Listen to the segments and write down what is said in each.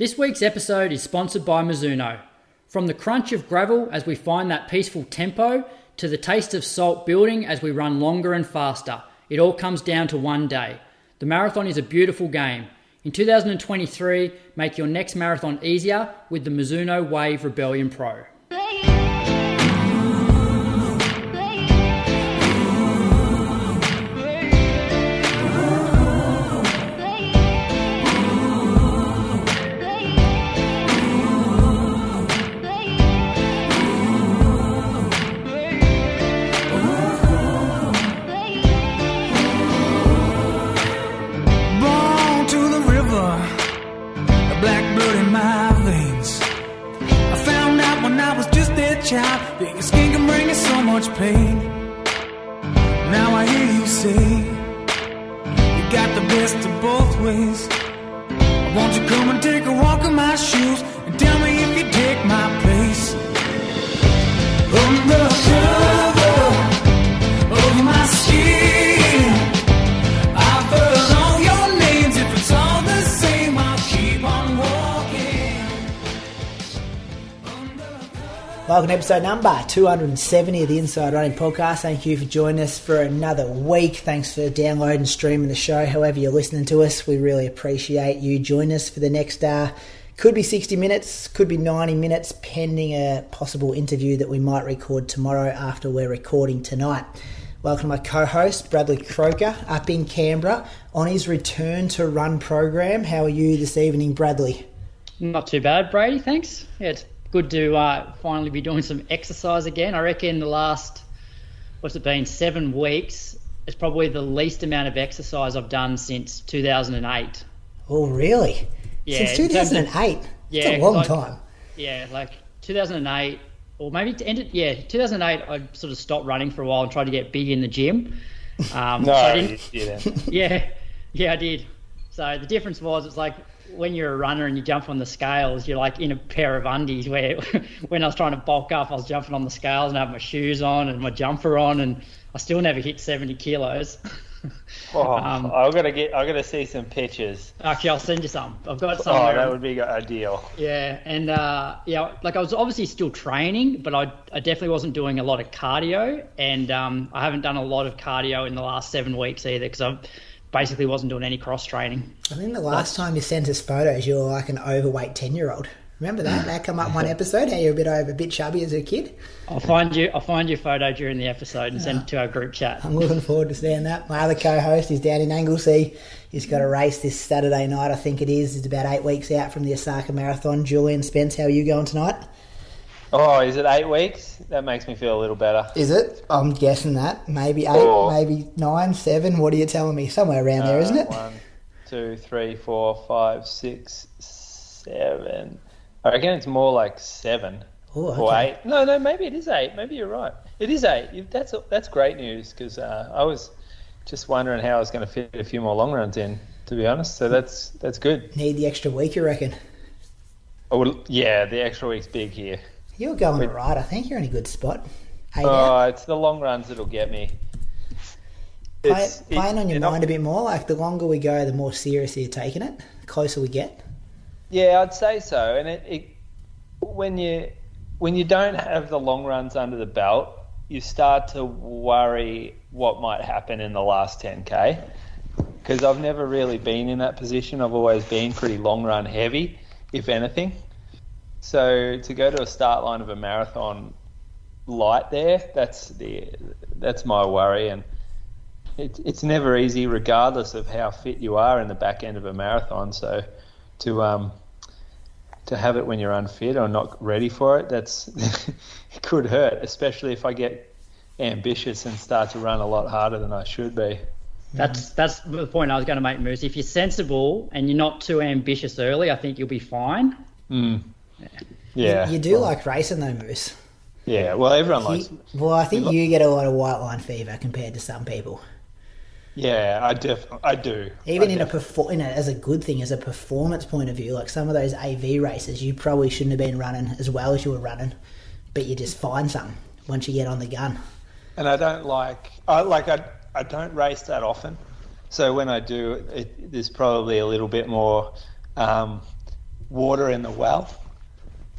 This week's episode is sponsored by Mizuno. From the crunch of gravel as we find that peaceful tempo to the taste of salt building as we run longer and faster, it all comes down to one day. The marathon is a beautiful game. In 2023, make your next marathon easier with the Mizuno Wave Rebellion Pro. Being a skin can bring us so much pain. Now I hear you say you got the best of both ways. Won't you come and take a walk in my shoes and tell me if you take my place? Undercover of my skin, I've heard all your names. If it's all the same, I'll keep on walking. Welcome to episode number 270 of the Inside Running Podcast. Thank you for joining us for another week. Thanks for downloading and streaming the show. However you're listening to us, we really appreciate you joining us for the next, could be 60 minutes, could be 90 minutes, pending a possible interview that we might record tomorrow after we're recording tonight. Welcome to my co-host, Bradley Croker, up in Canberra on his return to run program. How are you this evening, Bradley? Not too bad, Brady, thanks. Yeah, it's good to finally be doing some exercise again. I reckon the last, 7 weeks, it's probably the least amount of exercise I've done since 2008. Oh, really? Yeah, since 2008? Yeah. It's a long time. Yeah, like 2008, or maybe 2008, I sort of stopped running for a while and tried to get big in the gym. You didn't. Yeah, I did. So the difference was, it's like, when you're a runner and you jump on the scales, you're like in a pair of undies, where when I was trying to bulk up, I was jumping on the scales and I had my shoes on and my jumper on, and I still never hit 70 kilos. I've got to see some pictures. Actually, I'll send you some. I've got some. Oh, that would be ideal. Yeah, and like I was obviously still training, but I definitely wasn't doing a lot of cardio, and I haven't done a lot of cardio in the last 7 weeks either, because I basically wasn't doing any cross training. I think the last time you sent us photos, you were like an overweight 10-year-old. Remember that? That come up one episode, how you were a bit chubby as a kid. I'll find your photo during the episode and send it to our group chat. I'm looking forward to seeing that. My other co-host is down in Anglesea. He's got a race this Saturday night, I think it is. It's about 8 weeks out from the Osaka Marathon. Julian, Spence, how are you going tonight? Oh, is it 8 weeks? That makes me feel a little better. Is it? I'm guessing that. Maybe 8, maybe 9, 7. What are you telling me? Somewhere around there, isn't it? 1, 2, 3, 4, 5, 6, 7. I reckon it's more like 7 or 8. No, maybe it is 8. Maybe you're right. It is 8. That's great news, because I was just wondering how I was going to fit a few more long runs in, to be honest. So that's good. Need the extra week, you reckon? Oh, well, yeah, the extra week's big here. You're going all right. I think you're in a good spot. It's the long runs that'll get me. Playing on your mind a bit more. Like, the longer we go, the more seriously you're taking it, the closer we get. Yeah, I'd say so. And when you don't have the long runs under the belt, you start to worry what might happen in the last 10K. Because I've never really been in that position. I've always been pretty long run heavy, if anything. So to go to a start line of a marathon light there, that's my worry. And it's never easy, regardless of how fit you are in the back end of a marathon. So to have it when you're unfit or not ready for it, it could hurt, especially if I get ambitious and start to run a lot harder than I should be. That's the point I was going to make, Moose. If you're sensible and you're not too ambitious early, I think you'll be fine. Yeah. You do like racing though, Moose. Yeah, well, everyone likes it. Well, I think you get a lot of white line fever compared to some people. Yeah, I do. Even as a good thing, as a performance point of view, like some of those AV races, you probably shouldn't have been running as well as you were running, but you just find something once you get on the gun. And I don't race that often, so when I do, there's probably a little bit more water in the well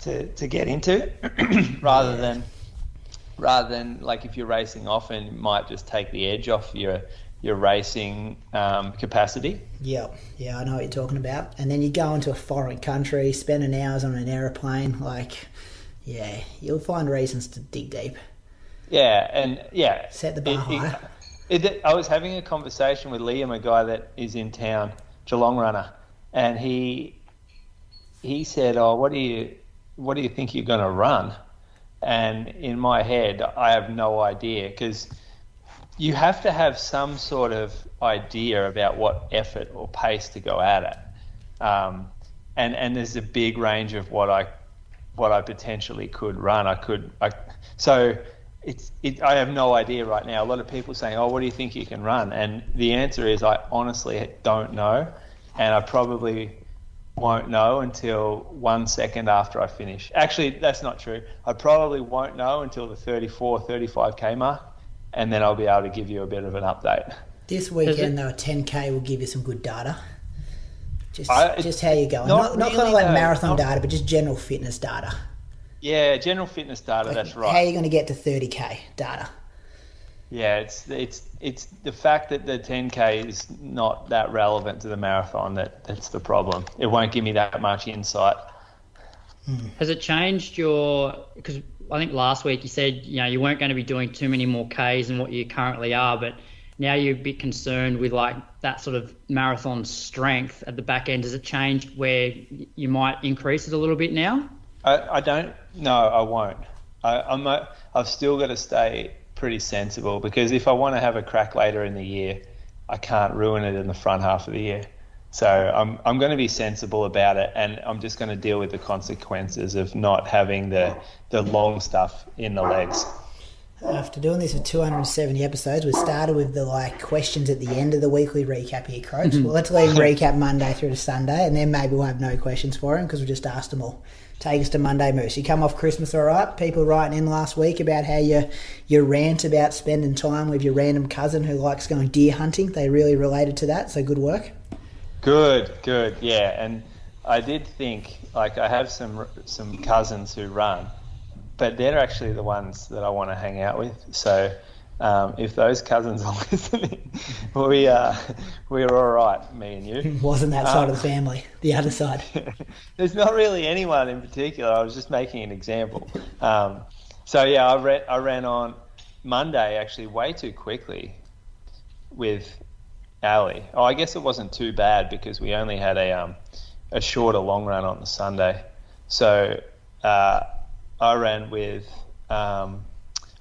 to get into, rather than like if you're racing often, it might just take the edge off your racing capacity. Yeah, I know what you're talking about. And then you go into a foreign country, spending hours on an aeroplane, you'll find reasons to dig deep. Yeah, and set the bar high. I was having a conversation with Liam, a guy that is in town, Geelong runner, and he said, "Oh, what do you think you're going to run?" And in my head, I have no idea, because you have to have some sort of idea about what effort or pace to go at it. And there's a big range of what I potentially could run. I have no idea right now. A lot of people saying, "Oh, what do you think you can run?" And the answer is, I honestly don't know, and I probably won't know until 1 second after I finish. Actually, that's not true. I probably won't know until the 35K mark, and then I'll be able to give you a bit of an update. This weekend, though, a 10K will give you some good data. Just how you're going. Not really, kind of like marathon data, but just general fitness data. Yeah, general fitness data, that's right. How are you going to get to 30K data? Yeah, it's the fact that the 10K is not that relevant to the marathon that's the problem. It won't give me that much insight. Has it changed because I think last week you said, you weren't going to be doing too many more Ks than what you currently are, but now you're a bit concerned with like that sort of marathon strength at the back end. Does it change where you might increase it a little bit now? I don't. No, I won't. I've still got to stay pretty sensible, because if I want to have a crack later in the year, I can't ruin it in the front half of the year. So I'm going to be sensible about it, and I'm just going to deal with the consequences of not having the long stuff in the legs. After doing this for 270 episodes, we started with the questions at the end of the weekly recap here, Coach. Well, let's let him recap Monday through to Sunday, and then maybe we'll have no questions for him because we just asked them all. Take us to Monday, Moose. You come off Christmas all right? People writing in last week about how you rant about spending time with your random cousin who likes going deer hunting. They really related to that, so good work. Good, yeah. And I did think, I have some cousins who run, but they're actually the ones that I want to hang out with. So if those cousins are listening, we're all right, me and you. Wasn't that side of the family, the other side? There's not really anyone in particular. I was just making an example. I ran on Monday actually way too quickly with Ali. Oh, I guess it wasn't too bad because we only had a shorter long run on the Sunday. So I ran with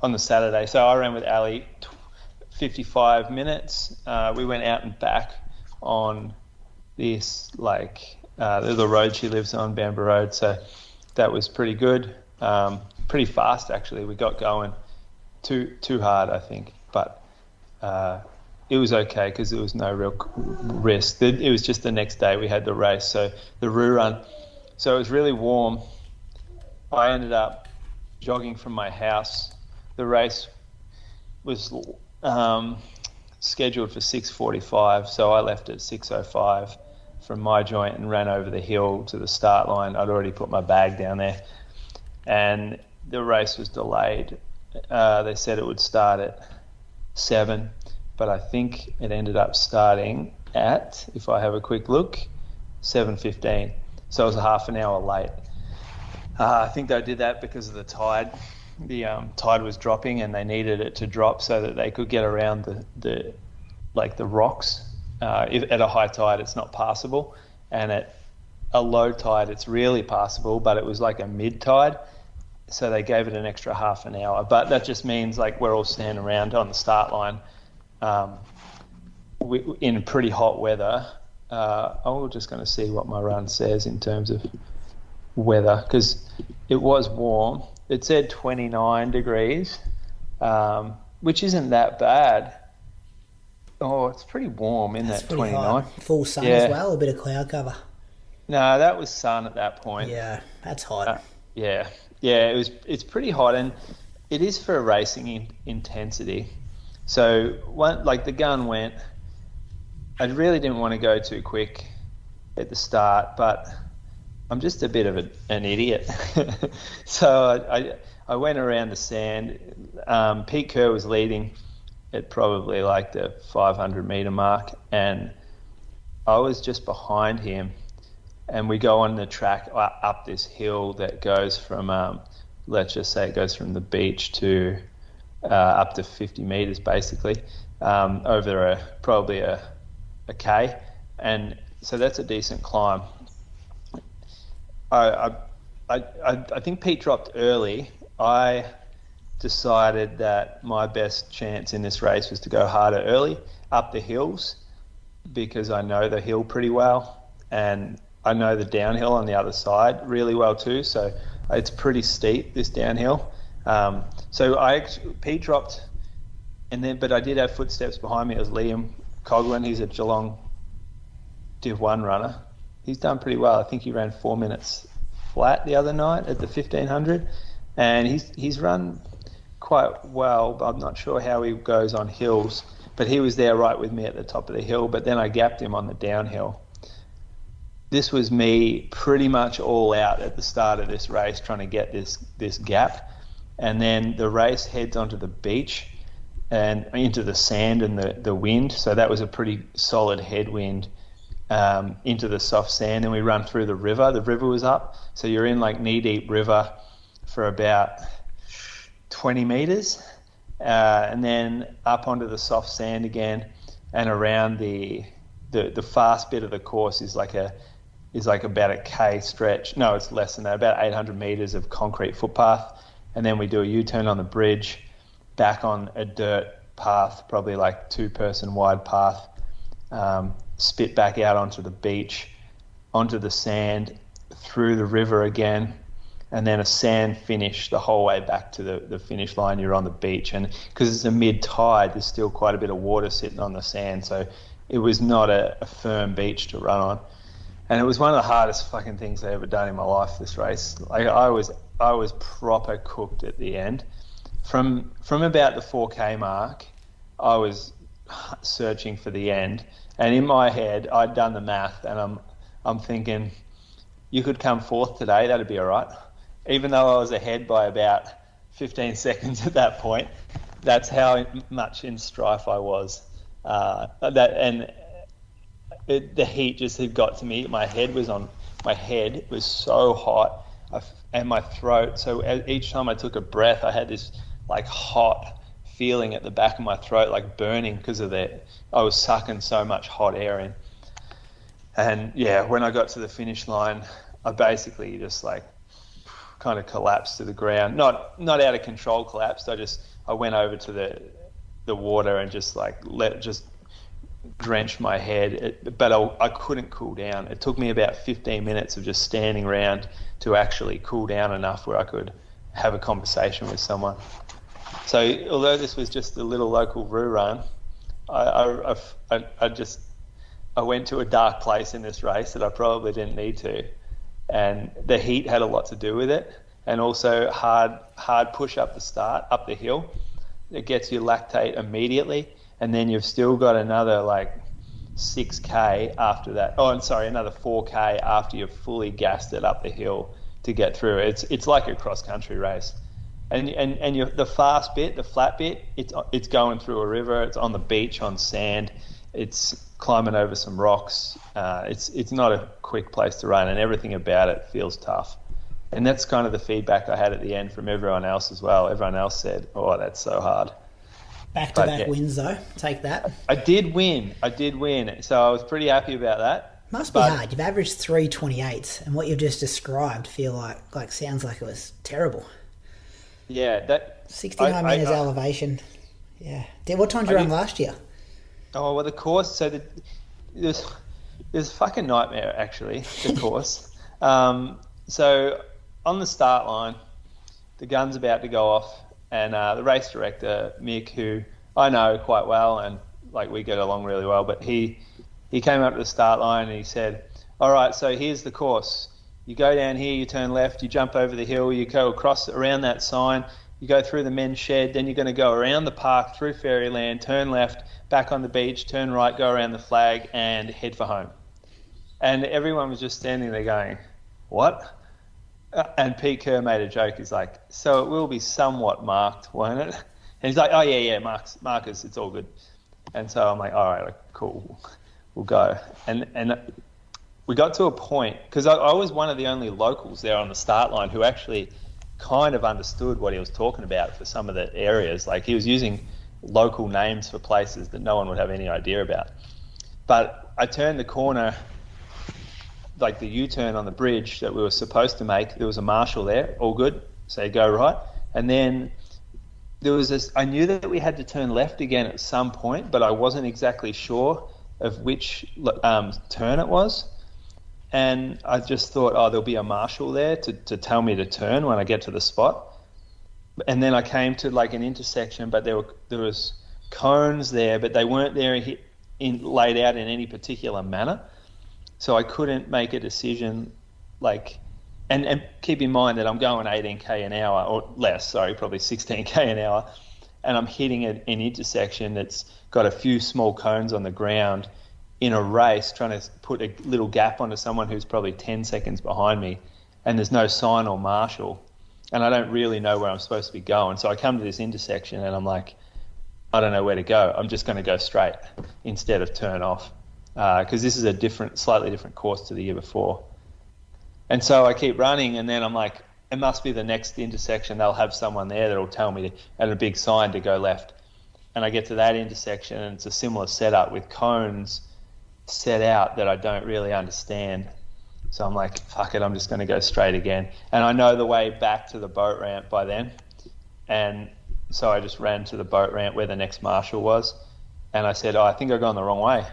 on the Saturday. So I ran with Ali 55 minutes. We went out and back on this, the road she lives on, Bamboo Road. So that was pretty good. Pretty fast, actually. We got going too hard, I think. But it was okay because there was no real risk. It was just the next day we had the race. So the Roo Run. So it was really warm. I ended up jogging from my house. The race was scheduled for 6:45, so I left at 6:05 from my joint and ran over the hill to the start line. I'd already put my bag down there, and the race was delayed. They said it would start at 7, but I think it ended up starting at, if I have a quick look, 7:15. So it was a half an hour late. I think they did that because of the tide. The tide was dropping, and they needed it to drop so that they could get around the rocks. At a high tide, it's not passable, and at a low tide, it's really passable. But it was like a mid tide, so they gave it an extra half an hour. But that just means we're all standing around on the start line in pretty hot weather. I'm just going to see what my run says in terms of weather, because it was warm. It said 29 degrees, which isn't that bad. Oh, it's pretty warm, isn't it? 29. Hot. Full sun as well, a bit of cloud cover. No, that was sun at that point. Yeah, that's hot. It's pretty hot, and it is for a racing intensity. So the gun went. I really didn't want to go too quick at the start, but I'm just a bit of an idiot. So I went around the sand. Pete Kerr was leading at probably like the 500 metre mark, and I was just behind him. And we go on the track up this hill that goes from, let's just say it goes from the beach to up to 50 metres basically, over probably a K. And so that's a decent climb. I think Pete dropped early. I decided that my best chance in this race was to go harder early up the hills, because I know the hill pretty well, and I know the downhill on the other side really well too. So it's pretty steep, this downhill. So Pete dropped, but I did have footsteps behind me. It was Liam Coghlan. He's a Geelong Div 1 runner. He's done pretty well. I think he ran 4 minutes flat the other night at the 1500, and he's run quite well, but I'm not sure how he goes on hills. But he was there right with me at the top of the hill, but then I gapped him on the downhill. This was me pretty much all out at the start of this race trying to get this gap, and then the race heads onto the beach and into the sand and the wind, so that was a pretty solid headwind into the soft sand. Then we run through the river. The river was up, so you're in like knee-deep river for about 20 metres, and then up onto the soft sand again, and around the fast bit of the course is like about a K stretch. No, it's less than that, about 800 metres of concrete footpath, and then we do a U-turn on the bridge, back on a dirt path, probably like 2-person wide path, spit back out onto the beach, onto the sand, through the river again, and then a sand finish the whole way back to the finish line. You're on the beach, and because it's a mid-tide, there's still quite a bit of water sitting on the sand, so it was not a firm beach to run on. And it was one of the hardest fucking things I've ever done in my life, this race. Like I was proper cooked at the end. From about the 4K mark, I was searching for the end, and in my head I'd done the math, and I'm thinking, you could come fourth today, that'd be all right. Even though I was ahead by about 15 seconds at that point, that's how much in strife I was. The heat just had got to me. My head was so hot, and my throat. So each time I took a breath, I had this like hot feeling at the back of my throat, like burning, because of I was sucking so much hot air in. And yeah, when I got to the finish line, I basically just like kind of collapsed to the ground. Not out of control collapsed. I went over to the water and just drenched my head. But I couldn't cool down. It took me about 15 minutes of just standing around to actually cool down enough where I could have a conversation with someone. So although this was just a little local Roo Run, I went to a dark place in this race that I probably didn't need to, and the heat had a lot to do with it, and also hard push up the hill. It gets you lactate immediately, and then you've still got another like 6K after that. Oh, and sorry, another 4K after you've fully gassed it up the hill to get through. It's like a cross country race. And the fast bit, the flat bit, it's going through a river. It's on the beach on sand. It's climbing over some rocks. It's not a quick place to run, and everything about it feels tough. And that's kind of the feedback I had at the end from everyone else as well. Everyone else said, "Oh, that's so hard." Back-to-back wins though. Take that. I did win. So I was pretty happy about that. Must be hard. You've averaged 3:28, and what you've just described sounds like it was terrible. Yeah, that 69 metres elevation. Yeah. What time did you run last year? Oh well, the course. So it was a fucking nightmare actually. The course. So on the start line, the gun's about to go off, and the race director Mick, who I know quite well, and like we get along really well, but he came up to the start line and he said, "All right, so here's the course. You go down here, you turn left, you jump over the hill, you go across around that sign, you go through the men's shed, then you're going to go around the park, through Fairyland, turn left, back on the beach, turn right, go around the flag, and head for home." And everyone was just standing there going, what? And Pete Kerr made a joke. He's like, so it will be somewhat marked, won't it? And he's like, oh, yeah, markers, it's all good. And so I'm like, all right, cool, we'll go. And we got to a point, because I was one of the only locals there on the start line who actually kind of understood what he was talking about for some of the areas. Like, he was using local names for places that no one would have any idea about. But I turned the corner, like the U-turn on the bridge that we were supposed to make. There was a marshal there, all good, so you go right. And then there was this, I knew that we had to turn left again at some point, but I wasn't exactly sure of which turn it was. And I just thought, oh, there'll be a marshal there to tell me to turn when I get to the spot. And then I came to like an intersection, but there was cones there, but they weren't there laid out in any particular manner. So I couldn't make a decision, like, and keep in mind that I'm going 18k an hour, or less, sorry, probably 16k an hour, and I'm hitting an intersection that's got a few small cones on the ground in a race, trying to put a little gap onto someone who's probably 10 seconds behind me, and there's no sign or marshal, and I don't really know where I'm supposed to be going. So I come to this intersection and I'm like, I don't know where to go. I'm just going to go straight instead of turn off. Because this is a slightly different course to the year before. And so I keep running, and then I'm like, it must be the next intersection. They'll have someone there that'll tell me and a big sign to go left. And I get to that intersection, and it's a similar setup with cones set out that I don't really understand. So I'm like, fuck it, I'm just going to go straight again. And I know the way back to the boat ramp by then. And so I just ran to the boat ramp where the next marshal was. And I said, I think I've gone the wrong way.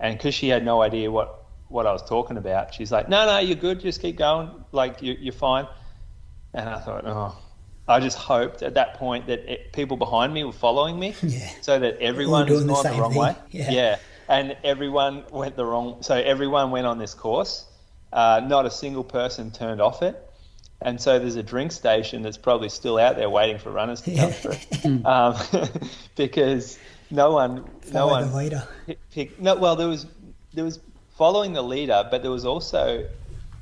And because she had no idea what I was talking about, she's like, no, you're good, just keep going, like, you're fine. And I thought, I just hoped at that point that people behind me were following me, so that everyone was going the wrong way. Yeah, and everyone went the wrong, so everyone went on this course. Not a single person turned off it. And so there's a drink station that's probably still out there waiting for runners to come through. Because no one the leader. There was following the leader, but there was also,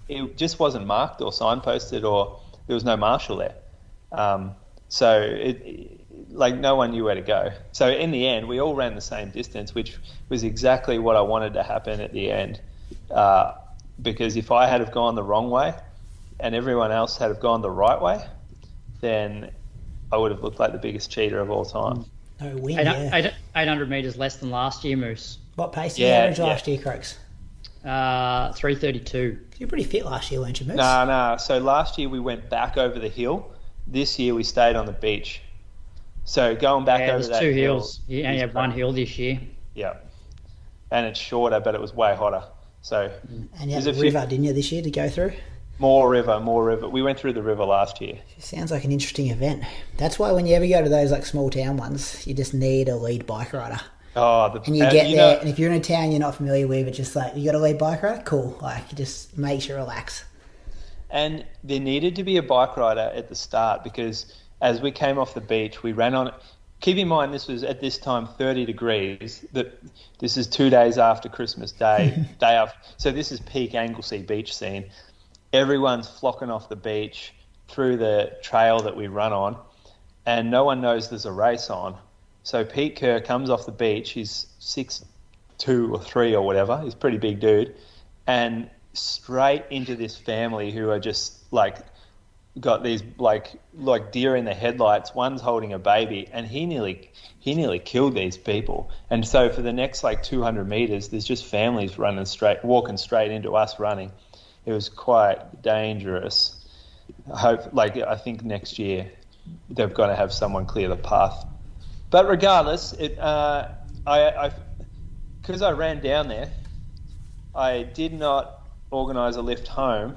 it just wasn't marked or signposted, or there was no marshal there. So it no one knew where to go. So in the end, we all ran the same distance, which was exactly what I wanted to happen at the end. Because if I had have gone the wrong way and everyone else had have gone the right way, then I would have looked like the biggest cheater of all time. No win, 800 metres less than last year, Moose. What pace did you average last year, Croaks? 3:32. You're pretty fit last year, weren't you, Moose? No. So last year we went back over the hill. This year we stayed on the beach. So going back over that hill. There's 2 hills. You only have 1 hill this year. Yeah. And it's shorter, but it was way hotter. So. And you had a river, didn't you, this year to go through? More river. We went through the river last year. Sounds like an interesting event. That's why when you ever go to those like small town ones, you just need a lead bike rider. And you get there, and if you're in a town you're not familiar with, it's just like, you got a lead bike rider? Cool. Like, it just makes you relax. And there needed to be a bike rider at the start, because as we came off the beach, we ran on it. Keep in mind, this was at this time 30 degrees. This is 2 days after Christmas Day, day after. So this is peak Anglesey beach scene. Everyone's flocking off the beach through the trail that we run on, and no one knows there's a race on. So Pete Kerr comes off the beach. He's 6'2" or 3 or whatever. He's a pretty big dude, and straight into this family who are just like got these like deer in the headlights. One's holding a baby, and he nearly killed these people. And so for the next 200 meters, there's just families walking straight into us running. It was quite dangerous. I think next year they've got to have someone clear the path. But regardless, because I ran down there, I did not organise a lift home,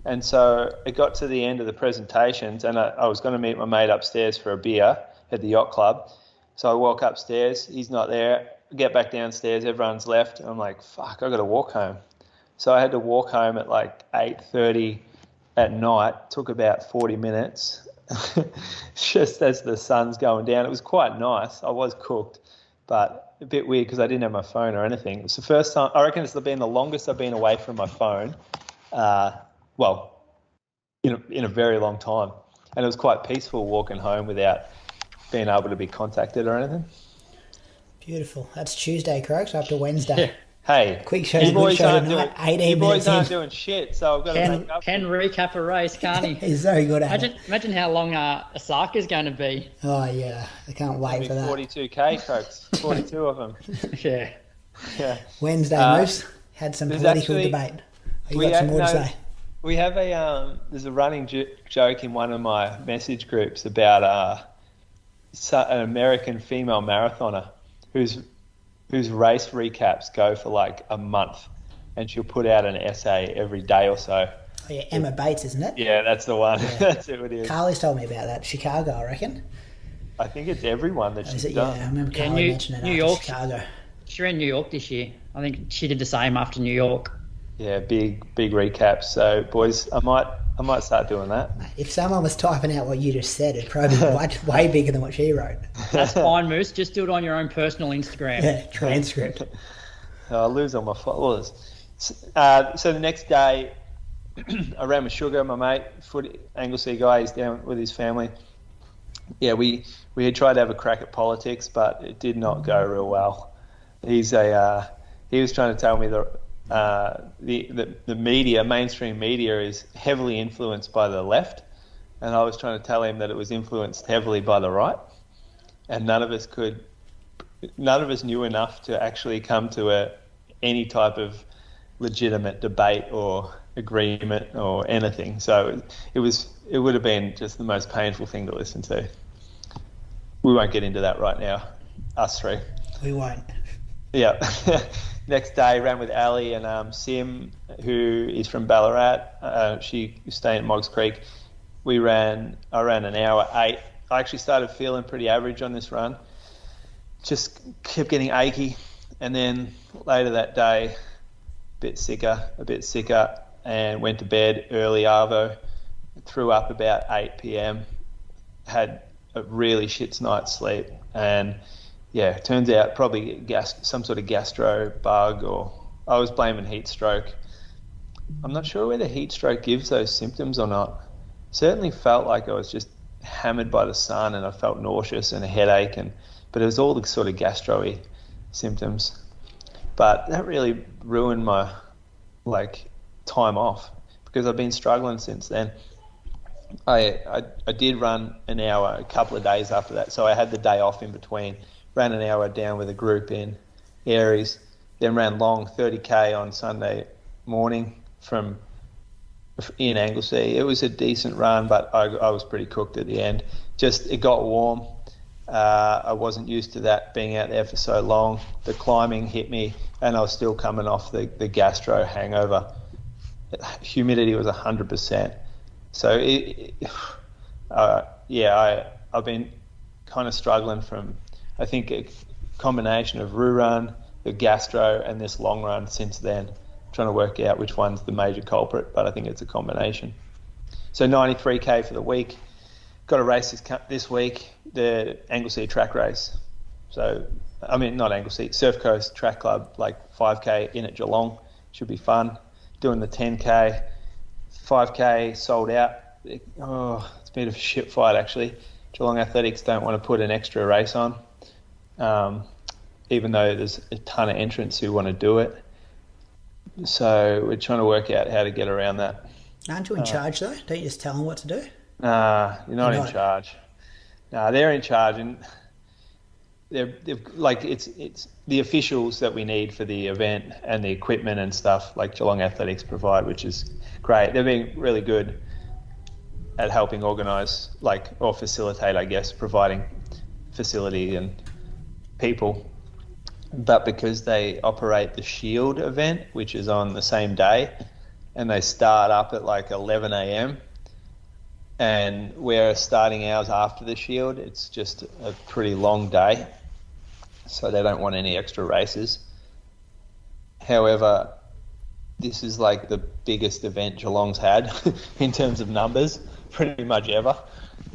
and so it got to the end of the presentations, and I was going to meet my mate upstairs for a beer at the yacht club. So I walk upstairs, he's not there. I get back downstairs, everyone's left, and I'm like, fuck, I got to walk home. So I had to walk home at 8:30 at night. Took about 40 minutes. Just as the sun's going down. It was quite nice. I was cooked, but a bit weird because I didn't have my phone or anything. It was the first time, I reckon it's been the longest I've been away from my phone well, in a very long time. And it was quite peaceful walking home without being able to be contacted or anything. Beautiful. That's Tuesday, correct? After Wednesday. Hey, Quick show tonight. 18 you boys minutes aren't in. doing shit, so I've got to make up. Can recap a race, can't he? He's very good at it. Imagine how long Osaka's going to be. Oh, yeah. I can't wait for that. 42k, folks. 42 of them. Yeah. Yeah. Wednesday, Moose. Had some political debate. You got some more to say? We have there's a running joke in one of my message groups about an American female marathoner whose race recaps go for like a month, and she'll put out an essay every day or so. Oh, yeah, Emma Bates, isn't it? Yeah, that's the one. Yeah. That's who it is. Carly's told me about that. Chicago, I reckon. I think it's everyone that she's done. Yeah, I remember Carly mentioning it. New York, Chicago. She ran New York this year. I think she did the same after New York. Yeah, big recaps. So, boys, I might start doing that. If someone was typing out what you just said, it'd probably be way bigger than what she wrote. That's fine, Moose. Just do it on your own personal Instagram. Yeah, transcript. I'll lose all my followers. So the next day, I ran with Sugar, my mate, Anglesea guy. He's down with his family. Yeah, we had tried to have a crack at politics, but it did not go real well. He was trying to tell me the media, mainstream media, is heavily influenced by the left, and I was trying to tell him that it was influenced heavily by the right, and none of us knew enough to actually come to any type of legitimate debate or agreement or anything. So it would have been just the most painful thing to listen to. We won't get into that right now, us three. We won't. Yeah. Next day, ran with Ali and Sim, who is from Ballarat. She was staying at Moggs Creek. I ran an hour 8. I actually started feeling pretty average on this run. Just kept getting achy. And then later that day, a bit sicker, and went to bed early arvo. Threw up about 8 p.m. Had a really shit night's sleep. And yeah, it turns out probably some sort of gastro bug, or I was blaming heat stroke. I'm not sure whether heat stroke gives those symptoms or not. Certainly felt like I was just hammered by the sun, and I felt nauseous and a headache, but it was all the sort of gastro-y symptoms. But that really ruined my time off, because I've been struggling since then. I did run an hour a couple of days after that, so I had the day off in between. Ran an hour down with a group in Aries, then ran long 30k on Sunday morning in Anglesea. It was a decent run, but I was pretty cooked at the end. Just it got warm. I wasn't used to that, being out there for so long. The climbing hit me, and I was still coming off the gastro hangover. Humidity was 100%. So I've been kind of struggling from, I think, a combination of Roo Run, the gastro, and this long run since then, trying to work out which one's the major culprit, but I think it's a combination. So 93k for the week. Got a race this week, the Anglesea track race. So, I mean, not Anglesea, Surf Coast Track Club, like 5k in at Geelong. Should be fun. Doing the 10k, 5k sold out. Oh, it's a bit of a shit fight, actually. Geelong Athletics don't want to put an extra race on. Even though there's a ton of entrants who want to do it. So we're trying to work out how to get around that. Aren't you in charge, though? Don't you just tell them what to do? Nah, you're not in charge. Nah, they're in charge, and they're like it's the officials that we need for the event and the equipment and stuff like Geelong Athletics provide, which is great. They're being really good at helping organise, or facilitate, I guess, providing facility and people. But because they operate the Shield event, which is on the same day, and they start up at 11 a.m, and we're starting hours after the Shield, it's just a pretty long day, so they don't want any extra races. However, this is the biggest event Geelong's had in terms of numbers, pretty much ever.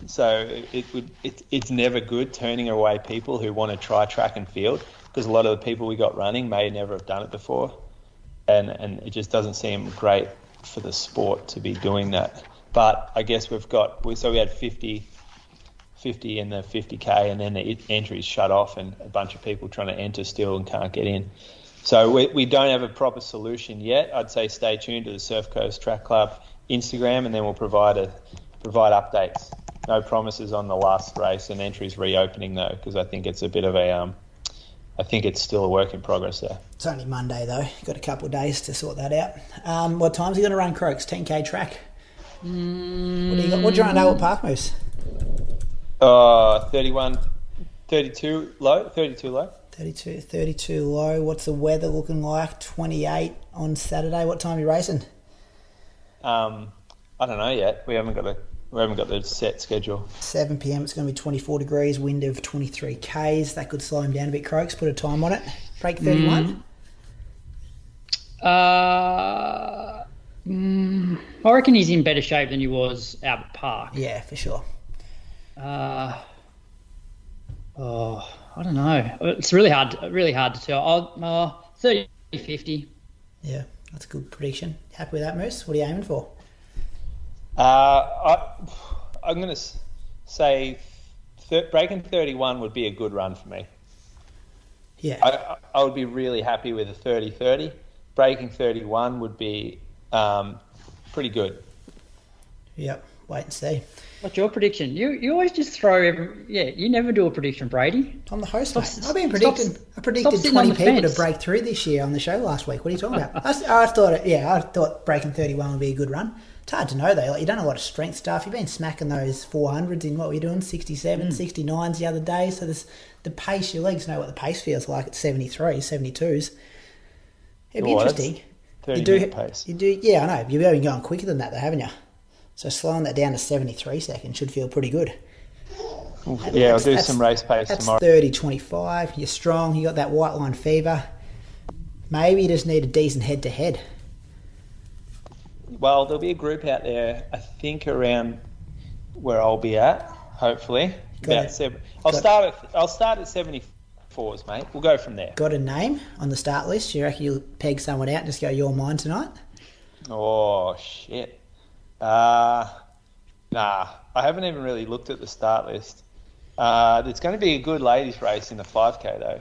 So it's never good turning away people who want to try track and field, because a lot of the people we got running may never have done it before, and it just doesn't seem great for the sport to be doing that. But I guess we had 50 in the 50K, and then the entries shut off, and a bunch of people trying to enter still and can't get in. So we don't have a proper solution yet. I'd say stay tuned to the Surf Coast Track Club Instagram, and then we'll provide updates. No promises on the last race and entries reopening though, because I think it's a bit of I think it's still a work in progress there. It's only Monday though. You've got a couple of days to sort that out. What time's he going to run Croaks? 10K track? What do you got? What do you run at park moves? 31, 32 low. 32 low. What's the weather looking like? 28 on Saturday. What time are you racing? I don't know yet. We haven't got the set schedule. 7 p.m. It's going to be 24 degrees, wind of 23 k's. That could slow him down a bit. Croaks, put a time on it. Break 31. I reckon he's in better shape than he was out at Park. Yeah, for sure. I don't know. It's really hard to tell. 30-50. Yeah, that's a good prediction. Happy with that, Moose? What are you aiming for? I'm going to say breaking 31 would be a good run for me. Yeah. I would be really happy with a 30-30. Breaking 31 would be pretty good. Yep, wait and see. What's your prediction? You always just throw you never do a prediction, Brady. I'm the host, mate. I've been predicting. I predicted 20 people to break through this year on the show last week. What are you talking about? I thought breaking 31 would be a good run. It's hard to know though. Like, you've done a lot of strength stuff. You've been smacking those 400s in what were you doing? 67, 69s the other day. So there's the pace. Your legs know what the pace feels like at 73, 72s. It'd be interesting. 30-minute pace. You do. Yeah, I know. You've been going quicker than that though, haven't you? So slowing that down to 73 seconds should feel pretty good. I'll do some race pace tomorrow. That's 30-25. You're strong. You got that white line fever. Maybe you just need a decent head-to-head. Well, there'll be a group out there, I think, around where I'll be at, hopefully. I'll start at 74s, mate. We'll go from there. Got a name on the start list? You reckon you'll peg someone out and just go, you're mine tonight? Oh, shit. Nah, I haven't even really looked at the start list. It's going to be a good ladies race in the 5K though,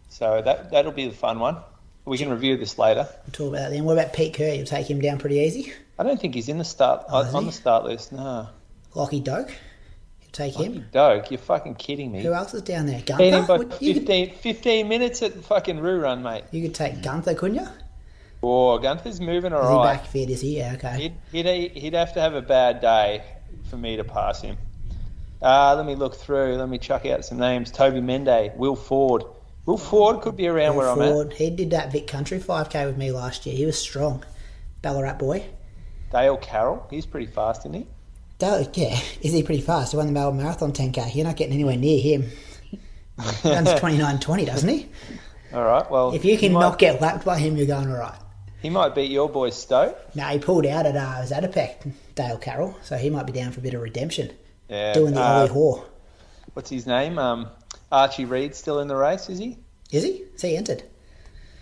so that'll be the fun one. We can review this later. We'll talk about that then. What about Pete Kerr? You'll take him down pretty easy? I don't think he's in the start on the start list. No. Lockie Doak? You'll take him? Lockie Doak? You're fucking kidding me. Who else is down there? Gunther? 15 minutes at fucking Roo Run, mate. You could take Gunther, couldn't you? Oh, Gunther's moving all right. Is he back fit, is he? Yeah, okay. He'd have to have a bad day for me to pass him. Let me look through. Let me chuck out some names. Toby Mende, Will Ford. Will Ford could be around where I'm at. He did that Vic Country 5K with me last year. He was strong. Ballarat boy. Dale Carroll, he's pretty fast, isn't he? Yeah, is he pretty fast? He won the Melbourne Marathon 10K. You're not getting anywhere near him. He runs 29:20, doesn't he? All right, well... If you can not get lapped by him, you're going all right. He might beat your boy Stoke. No, he pulled out at Zatopek, Dale Carroll, so he might be down for a bit of redemption. Yeah. Doing the Oli Hoare. What's his name? Archie Reed's still in the race, is he? Is he? Has he entered?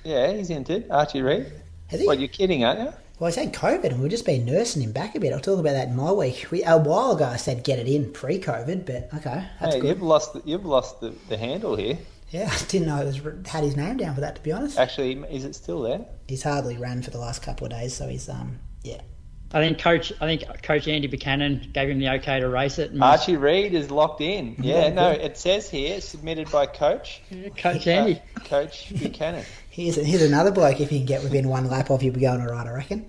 Yeah, he's entered. Archie Reed. Has he? What, you're kidding, aren't you? Well, he's had COVID and we've just been nursing him back a bit. I'll talk about that in my week. A while ago I said get it in pre-COVID, but okay, that's good. You've lost the handle here. Yeah, I didn't know it had his name down for that, to be honest. Actually, is it still there? He's hardly ran for the last couple of days, so he's yeah. I think Coach Andy Buchanan gave him the okay to race it. Archie Reed is locked in. Yeah, no, it says here submitted by Coach. Coach Andy. Coach Buchanan. Here's another bloke. If you can get within one lap of, you'll be going all right, I reckon.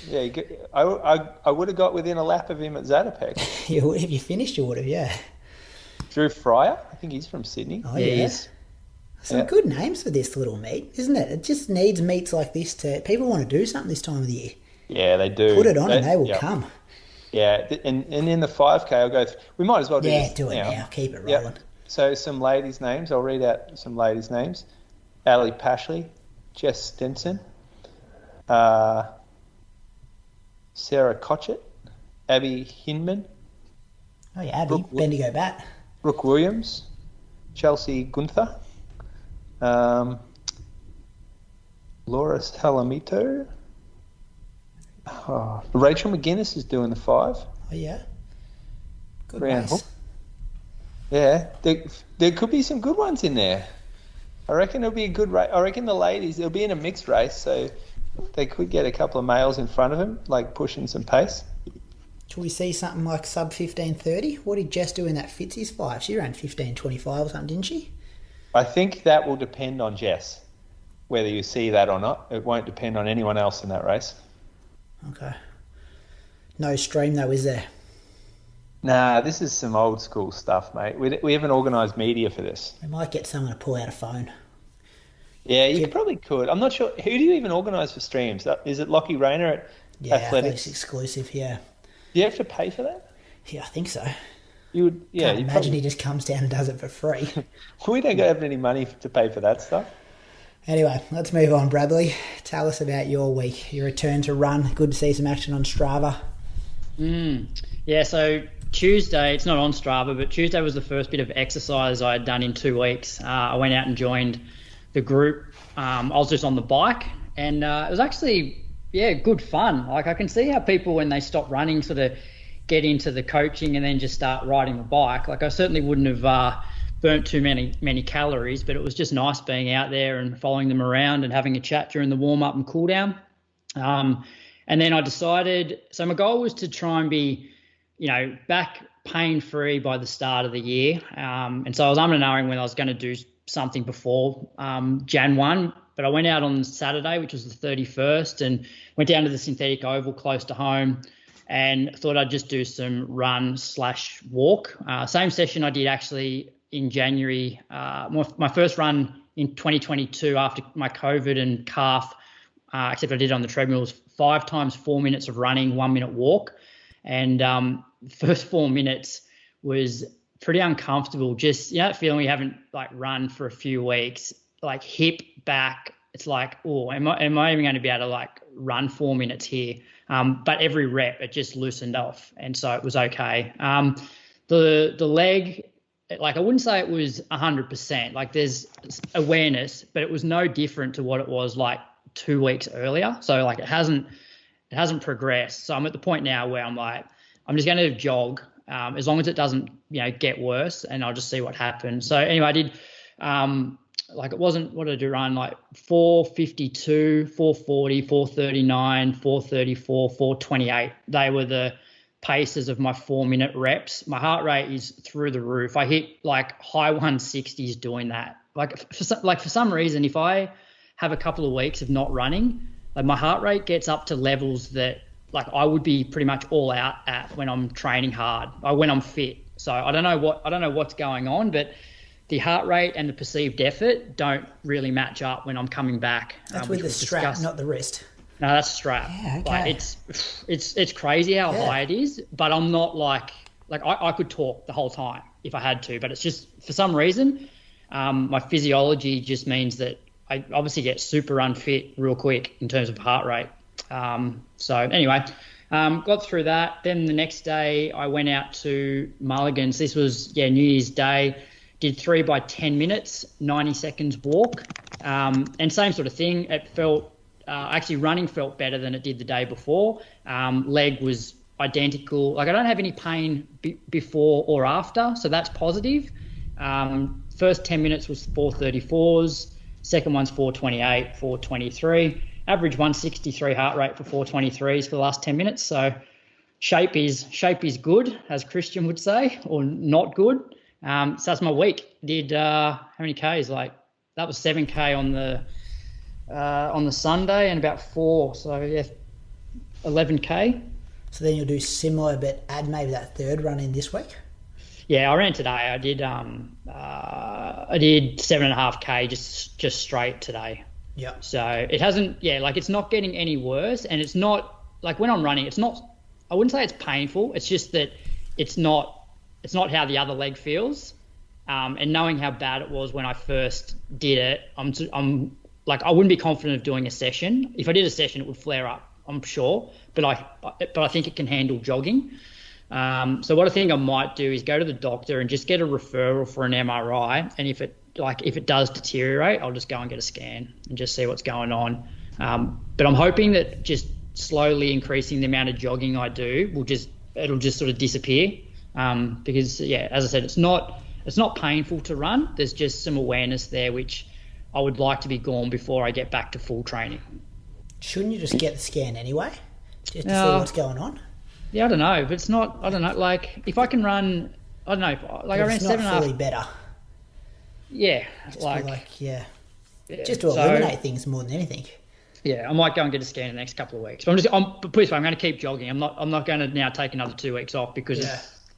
Yeah, I would have got within a lap of him at Zatopek. If you finished, you would have, yeah. Drew Fryer, I think he's from Sydney. Oh, yeah. Some good names for this little meet, isn't it? It just needs meets like this to... People want to do something this time of the year. Yeah, they do. Put it on and they will come. Yeah, and in the 5K, I'll go... We might as well do this. Yeah, do it now. Keep it rolling. Yep. So some ladies' names. I'll read out some ladies' names. Ali Pashley, Jess Stenson, Sarah Cotchett, Abbie Hinman. Oh, yeah, Abbie. Bendigo Bat. Brooke Williams, Chelsea Gunther, Laura Salamito, Rachel McGuinness is doing the 5. Oh, yeah. Good Round race. hook. Yeah, there could be some good ones in there. I reckon it'll be a good race. I reckon the ladies, it'll be in a mixed race, so they could get a couple of males in front of them, like pushing some pace. Should we see something like sub 15:30? What did Jess do in that Fitzy's 5? She ran 15:25 or something, didn't she? I think that will depend on Jess, whether you see that or not. It won't depend on anyone else in that race. Okay. No stream though, is there? Nah, this is some old school stuff, mate. We haven't organised media for this. We might get someone to pull out a phone. Yeah, you probably could. I'm not sure. Who do you even organise for streams? Is it Lockie Rayner at Athletics? Yeah, exclusive, yeah. Do you have to pay for that? Yeah, I think so. You would, yeah. Can't imagine he just comes down and does it for free. We don't have any money to pay for that stuff. Anyway, let's move on, Bradley. Tell us about your week, your return to run. Good to see some action on Strava. Yeah, so Tuesday, it's not on Strava, but Tuesday was the first bit of exercise I had done in 2 weeks. I went out and joined the group. I was just on the bike, and it was actually, good fun. Like, I can see how people, when they stop running, sort of get into the coaching and then just start riding the bike. Like, I certainly wouldn't have burnt too many calories, but it was just nice being out there and following them around and having a chat during the warm-up and cool-down. And then I decided, so my goal was to try and be, back pain-free by the start of the year. And so I was knowing when I was going to do something before Jan 1, but I went out on Saturday, which was the 31st, and went down to the synthetic oval close to home and thought I'd just do some run/walk. Same session I did actually in January, my first run in 2022 after my COVID and calf, except I did it on the treadmill, was 5 times 4 minutes of running, 1 minute walk. And first 4 minutes was pretty uncomfortable. Just, that feeling we haven't run for a few weeks, hip, back. It's like, am I even going to be able to run 4 minutes here? But every rep, it just loosened off. And so it was okay. The leg, I wouldn't say it was 100%. There's awareness, but it was no different to what it was 2 weeks earlier. So it hasn't progressed. So I'm at the point now where I'm just going to jog as long as it doesn't, get worse, and I'll just see what happens. So anyway, I did, it wasn't, what did I do, run 4:52, 4:40, 4:39, 4:34, 4:28. They were the paces of my 4 minute reps. My heart rate is through the roof. I hit high 160s doing that. For some reason, if I have a couple of weeks of not running, my heart rate gets up to levels that I would be pretty much all out at when I'm training hard, or when I'm fit. So I don't know what's going on, but the heart rate and the perceived effort don't really match up when I'm coming back. That's with the strap, not the wrist. No, that's strap. Yeah, okay. It's crazy how high it is, but I'm not I could talk the whole time if I had to, but it's just, for some reason, my physiology just means that I obviously get super unfit real quick in terms of heart rate. So anyway, got through that. Then the next day I went out to Mulligan's. This was, New Year's Day. Did 3 by 10 minutes, 90 seconds walk. And same sort of thing. It felt, actually running felt better than it did the day before. Leg was identical. I don't have any pain before or after, so that's positive. First 10 minutes was 4:34s. Second one's 4:28, 4:23. Average 163 heart rate for 4:23s for the last 10 minutes. So shape is good, as Christian would say, or not good. So that's my week. Did how many Ks? That was 7K on the Sunday and about 4. So 11K. So then you'll do similar, but add maybe that third run in this week. Yeah, I ran today. I did 7.5K just straight today. Yeah. So it hasn't, it's not getting any worse, and it's not when I'm running, it's not, I wouldn't say it's painful. It's just that it's not how the other leg feels. And knowing how bad it was when I first did it, I'm I wouldn't be confident of doing a session. If I did a session, it would flare up, I'm sure, but I think it can handle jogging. So what I think I might do is go to the doctor and just get a referral for an MRI, and if it does deteriorate, I'll just go and get a scan and just see what's going on. But I'm hoping that just slowly increasing the amount of jogging I do, it'll just sort of disappear. Because as I said, it's not painful to run. There's just some awareness there, which I would like to be gone before I get back to full training. Shouldn't you just get the scan anyway, just to see what's going on? Yeah, I don't know, but it's not. I don't know. Like if I can run, I don't know. Like I ran 7.5. It's not fully better. Yeah, just to eliminate things more than anything. Yeah, I might go and get a scan in the next couple of weeks. But I'm going to keep jogging. I'm not going to now take another 2 weeks off because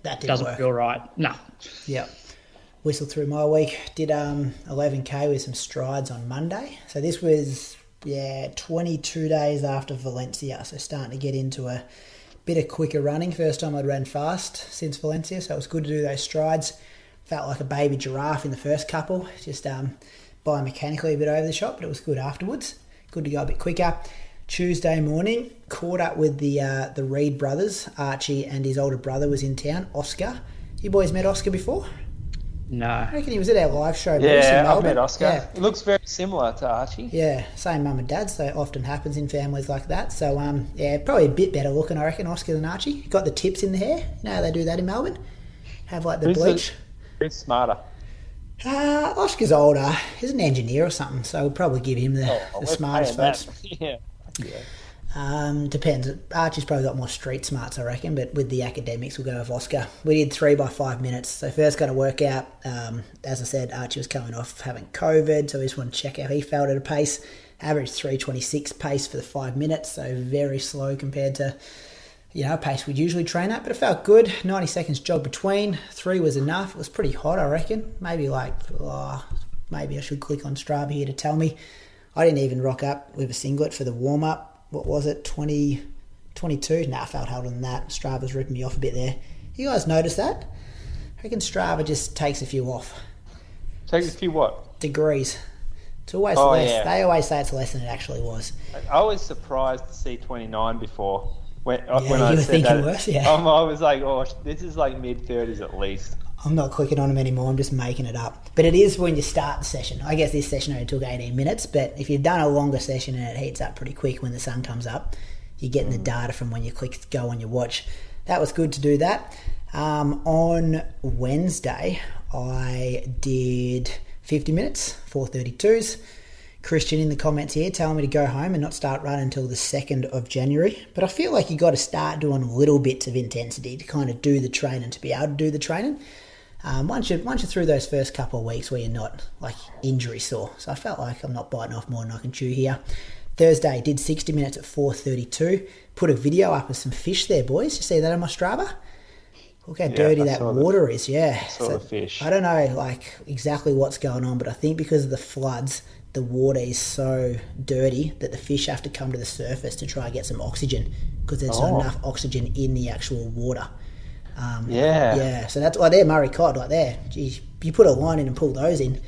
that doesn't feel right. No. Yeah. Whistled through my week. Did 11K with some strides on Monday. So this was 22 days after Valencia. So starting to get into a bit of quicker running. First time I'd ran fast since Valencia, so it was good to do those strides. Felt like a baby giraffe in the first couple. Just biomechanically a bit over the shop, but it was good afterwards. Good to go a bit quicker. Tuesday morning, caught up with the Reed brothers. Archie and his older brother was in town, Oscar. You boys met Oscar before? No. I reckon he was at our live show. Yeah, I've met Oscar. Yeah. It looks very similar to Archie. Yeah, same mum and dad, so it often happens in families like that. So, probably a bit better looking, I reckon, Oscar than Archie. Got the tips in the hair. You know how they do that in Melbourne? Have like the bleach. Who's smarter? Oscar's older. He's an engineer or something, so we'll probably give him the smartest votes. Yeah. Depends. Archie's probably got more street smarts, I reckon, but with the academics, we'll go with Oscar. We did 3 by 5 minutes. So first got to work out. As I said, Archie was coming off having COVID, so we just want to check how he felt at a pace. Average 3:26 pace for the 5 minutes, so very slow compared to a pace we'd usually train at, but it felt good. 90 seconds jog between. 3 was enough. It was pretty hot, I reckon. Maybe maybe I should click on Strava here to tell me. I didn't even rock up with a singlet for the warm-up. What was it, 22? Nah, I felt harder than that. Strava's ripping me off a bit there. You guys notice that? I reckon Strava just takes a few off. Takes a few what? Degrees. It's always less. Yeah. They always say it's less than it actually was. I was surprised to see 29 before. When you I were said thinking that, worse, yeah. I was like, oh, this is like mid-30s at least. I'm not clicking on them anymore, I'm just making it up. But it is when you start the session. I guess this session only took 18 minutes, but if you've done a longer session and it heats up pretty quick when the sun comes up, you're getting the data from when you click go on your watch. That was good to do that. On Wednesday, I did 50 minutes, 4:32s. Christian in the comments here telling me to go home and not start running until the 2nd of January. But I feel like you got to start doing little bits of intensity to kind of do the training, to be able to do the training. Once you're through those first couple of weeks where you're not like injury sore. So I felt like I'm not biting off more than I can chew here. Thursday, did 60 minutes at 4:32. Put a video up of some fish there, boys. You see that on my Strava? Look how dirty that water is. Yeah. So fish. I don't know like exactly what's going on, but I think because of the floods, the water is so dirty that the fish have to come to the surface to try and get some oxygen because there's not enough oxygen in the actual water. So that's why they're Murray cod like there. Geez, you put a line in and pull those in,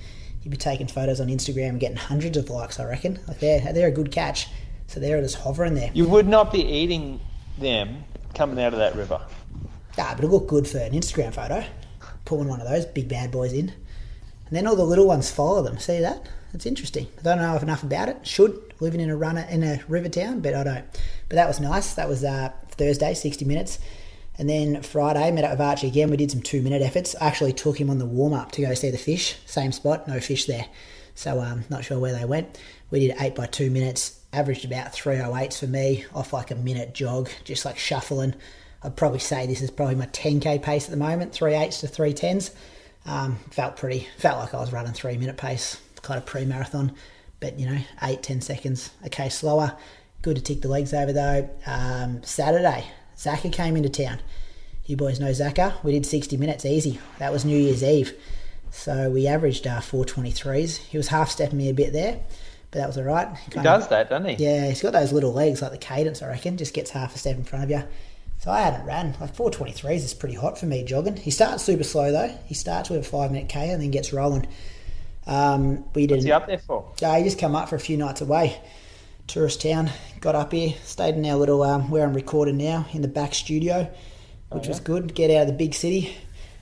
you'd be taking photos on Instagram and getting hundreds of likes, I reckon. Like they're a good catch. So they're just hovering there. You would not be eating them coming out of that river. But it'll look good for an Instagram photo. Pulling one of those big bad boys in. And then all the little ones follow them. See that? It's interesting. I don't know enough about it. Should, living in a river town, but I don't. But that was nice. That was Thursday, 60 minutes. And then Friday, met up with Archie again. We did some 2-minute efforts. I actually took him on the warm-up to go see the fish. Same spot, no fish there. So not sure where they went. We did 8 by 2 minutes. Averaged about 3:08s for me, off like a minute jog, just like shuffling. I'd probably say this is probably my 10k pace at the moment, 3:08s to 3:10s. Felt like I was running 3-minute pace, kind of pre-marathon, but 8-10 seconds okay slower. Good to tick the legs over though. Saturday, Zacca came into town. You boys know Zacca. We did 60 minutes easy. That was New Year's Eve, so we averaged 4:23s. He was half stepping me a bit there, but that was all right. He does that, doesn't he? Yeah, he's got those little legs like the cadence, I reckon. Just gets half a step in front of you. So I hadn't ran. Like 4:23s is pretty hot for me jogging. He starts super slow though. He starts with a 5-minute K and then gets rolling. What's he up there for? He just come up for a few nights away. Tourist town. Got up here, stayed in our little, where I'm recording now, in the back studio, which was good. Get out of the big city.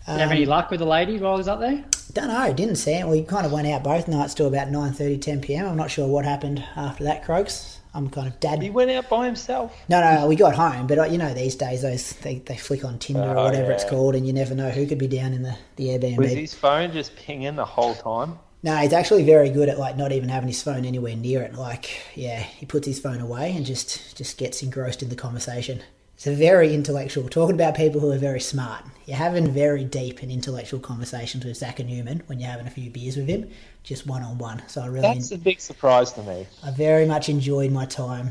Did you have any luck with the lady while I was up there? Don't know, didn't see it. We kind of went out both nights till about 9:30, 10 p.m. I'm not sure what happened after that, Croaks. I'm kind of dad. He went out by himself. No, we got home, but these days they flick on Tinder or whatever it's called, and you never know who could be down in the Airbnb. Was his phone just pinging the whole time? No, he's actually very good at like not even having his phone anywhere near it. Like, he puts his phone away and just gets engrossed in the conversation. It's a very intellectual, talking about people who are very smart. You're having very deep and intellectual conversations with Zacca Newman when you're having a few beers with him, just one-on-one. So that's a big surprise to me. I very much enjoyed my time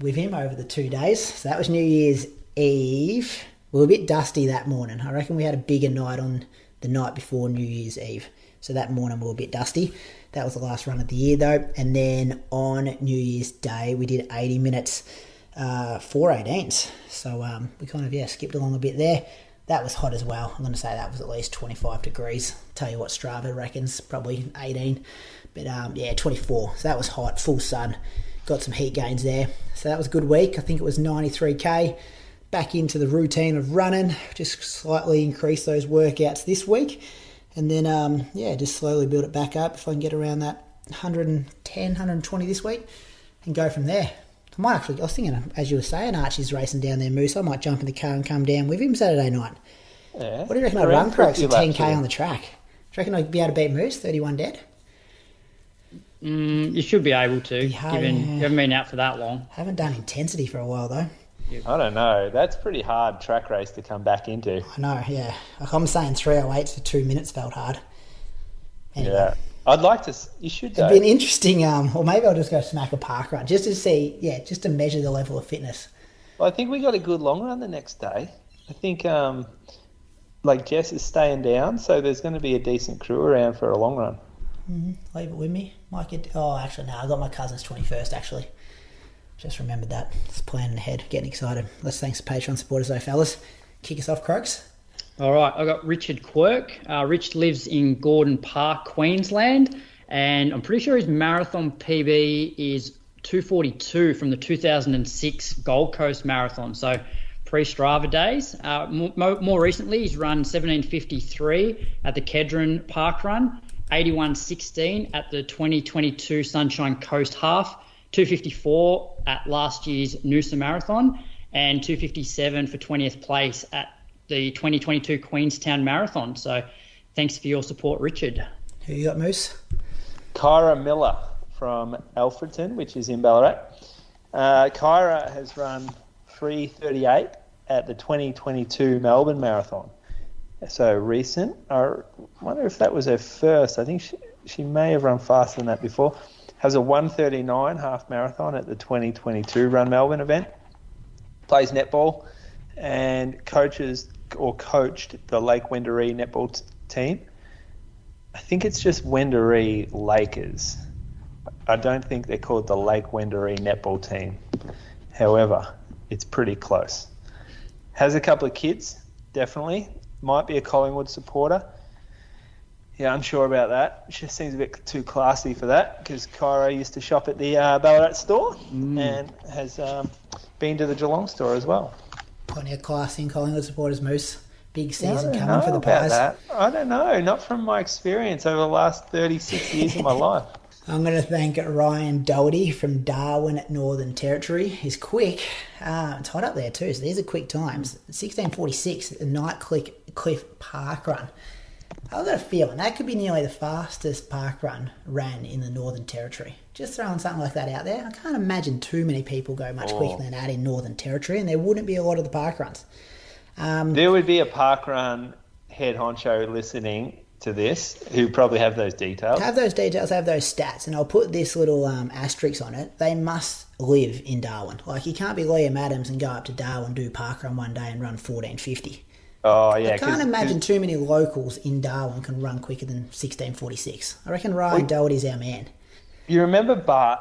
with him over the 2 days. So that was New Year's Eve. We were a bit dusty that morning. I reckon we had a bigger night on the night before New Year's Eve. So that morning we were a bit dusty. That was the last run of the year though. And then on New Year's Day we did 80 minutes 4:18s. So we kind of skipped along a bit there. That was hot as well. I'm going to say that was at least 25 degrees. Tell you what Strava reckons, probably 18. But 24. So that was hot, full sun. Got some heat gains there. So that was a good week. I think it was 93k. Back into the routine of running. Just slightly increase those workouts this week. And then, just slowly build it back up. If I can get around that 110, 120 this week and go from there. I was thinking, as you were saying, Archie's racing down there, Moose. I might jump in the car and come down with him Saturday night. Yeah. What do you reckon I'd run Croaks at 10k on the track? Do you reckon I'd be able to beat Moose, 31 dead? You should be able to, given you haven't been out for that long. I haven't done intensity for a while, though. I don't know. That's pretty hard track race to come back into. I know, yeah. Like I'm saying 3:08 for 2 minutes felt hard. Anyway. Yeah. I'd like to... You should, though. It'd be an interesting... or maybe I'll just go smack a park run, just to see... just to measure the level of fitness. Well, I think we got a good long run the next day. I think, Jess is staying down, so there's going to be a decent crew around for a long run. Mm-hmm. Leave it with me. Might get... Oh, actually, no. I got my cousin's 21st, actually. Just remembered that. Just planning ahead, getting excited. Let's thanks to Patreon supporters, though, fellas. Kick us off, Croaks. All right, I got Richard Quirk. Rich lives in Gordon Park, Queensland, and I'm pretty sure his marathon PB is 2:42 from the 2006 Gold Coast Marathon. So pre-Strava days. More recently, he's run 17:53 at the Kedron Parkrun, 81:16 at the 2022 Sunshine Coast Half, 2:54 at last year's Noosa Marathon, and 2:57 for 20th place at the 2022 Queenstown Marathon. So thanks for your support, Richard. Who you got, Moose? Kyra Miller from Alfredton, which is in Ballarat. Kyra has run 3:38 at the 2022 Melbourne Marathon. So recent. I wonder if that was her first. I think she may have run faster than that before. Has a 1:39 half marathon at the 2022 Run Melbourne event. Plays netball and coached the Lake Wendouree netball team. I think it's just Wendouree Lakers. I don't think they're called the Lake Wendouree netball team. However, it's pretty close. Has a couple of kids, definitely. Might be a Collingwood supporter. Yeah, unsure about that. She seems a bit too classy for that because Kyra used to shop at the Ballarat store and has been to the Geelong store as well. Plenty of class in Collingwood supporters, Moose. Big season coming for the Pies. I don't know. Not from my experience over the last 36 years of my life. I'm going to thank Ryan Doherty from Darwin, Northern Territory. He's quick. It's hot up there too, so these are quick times. 16:46 at the Nightcliff Park Run. I've got a feeling that could be nearly the fastest park run ran in the Northern Territory. Just throwing something like that out there. I can't imagine too many people go much quicker than that in Northern Territory, and there wouldn't be a lot of the park runs. There would be a park run head honcho listening to this who probably have those details. Have those stats, and I'll put this little asterisk on it. They must live in Darwin. Like, you can't be Liam Adams and go up to Darwin, do park run one day and run 14:50. Oh, yeah. I can't imagine too many locals in Darwin can run quicker than 16:46. I reckon Ryan Doherty's our man. You remember Bart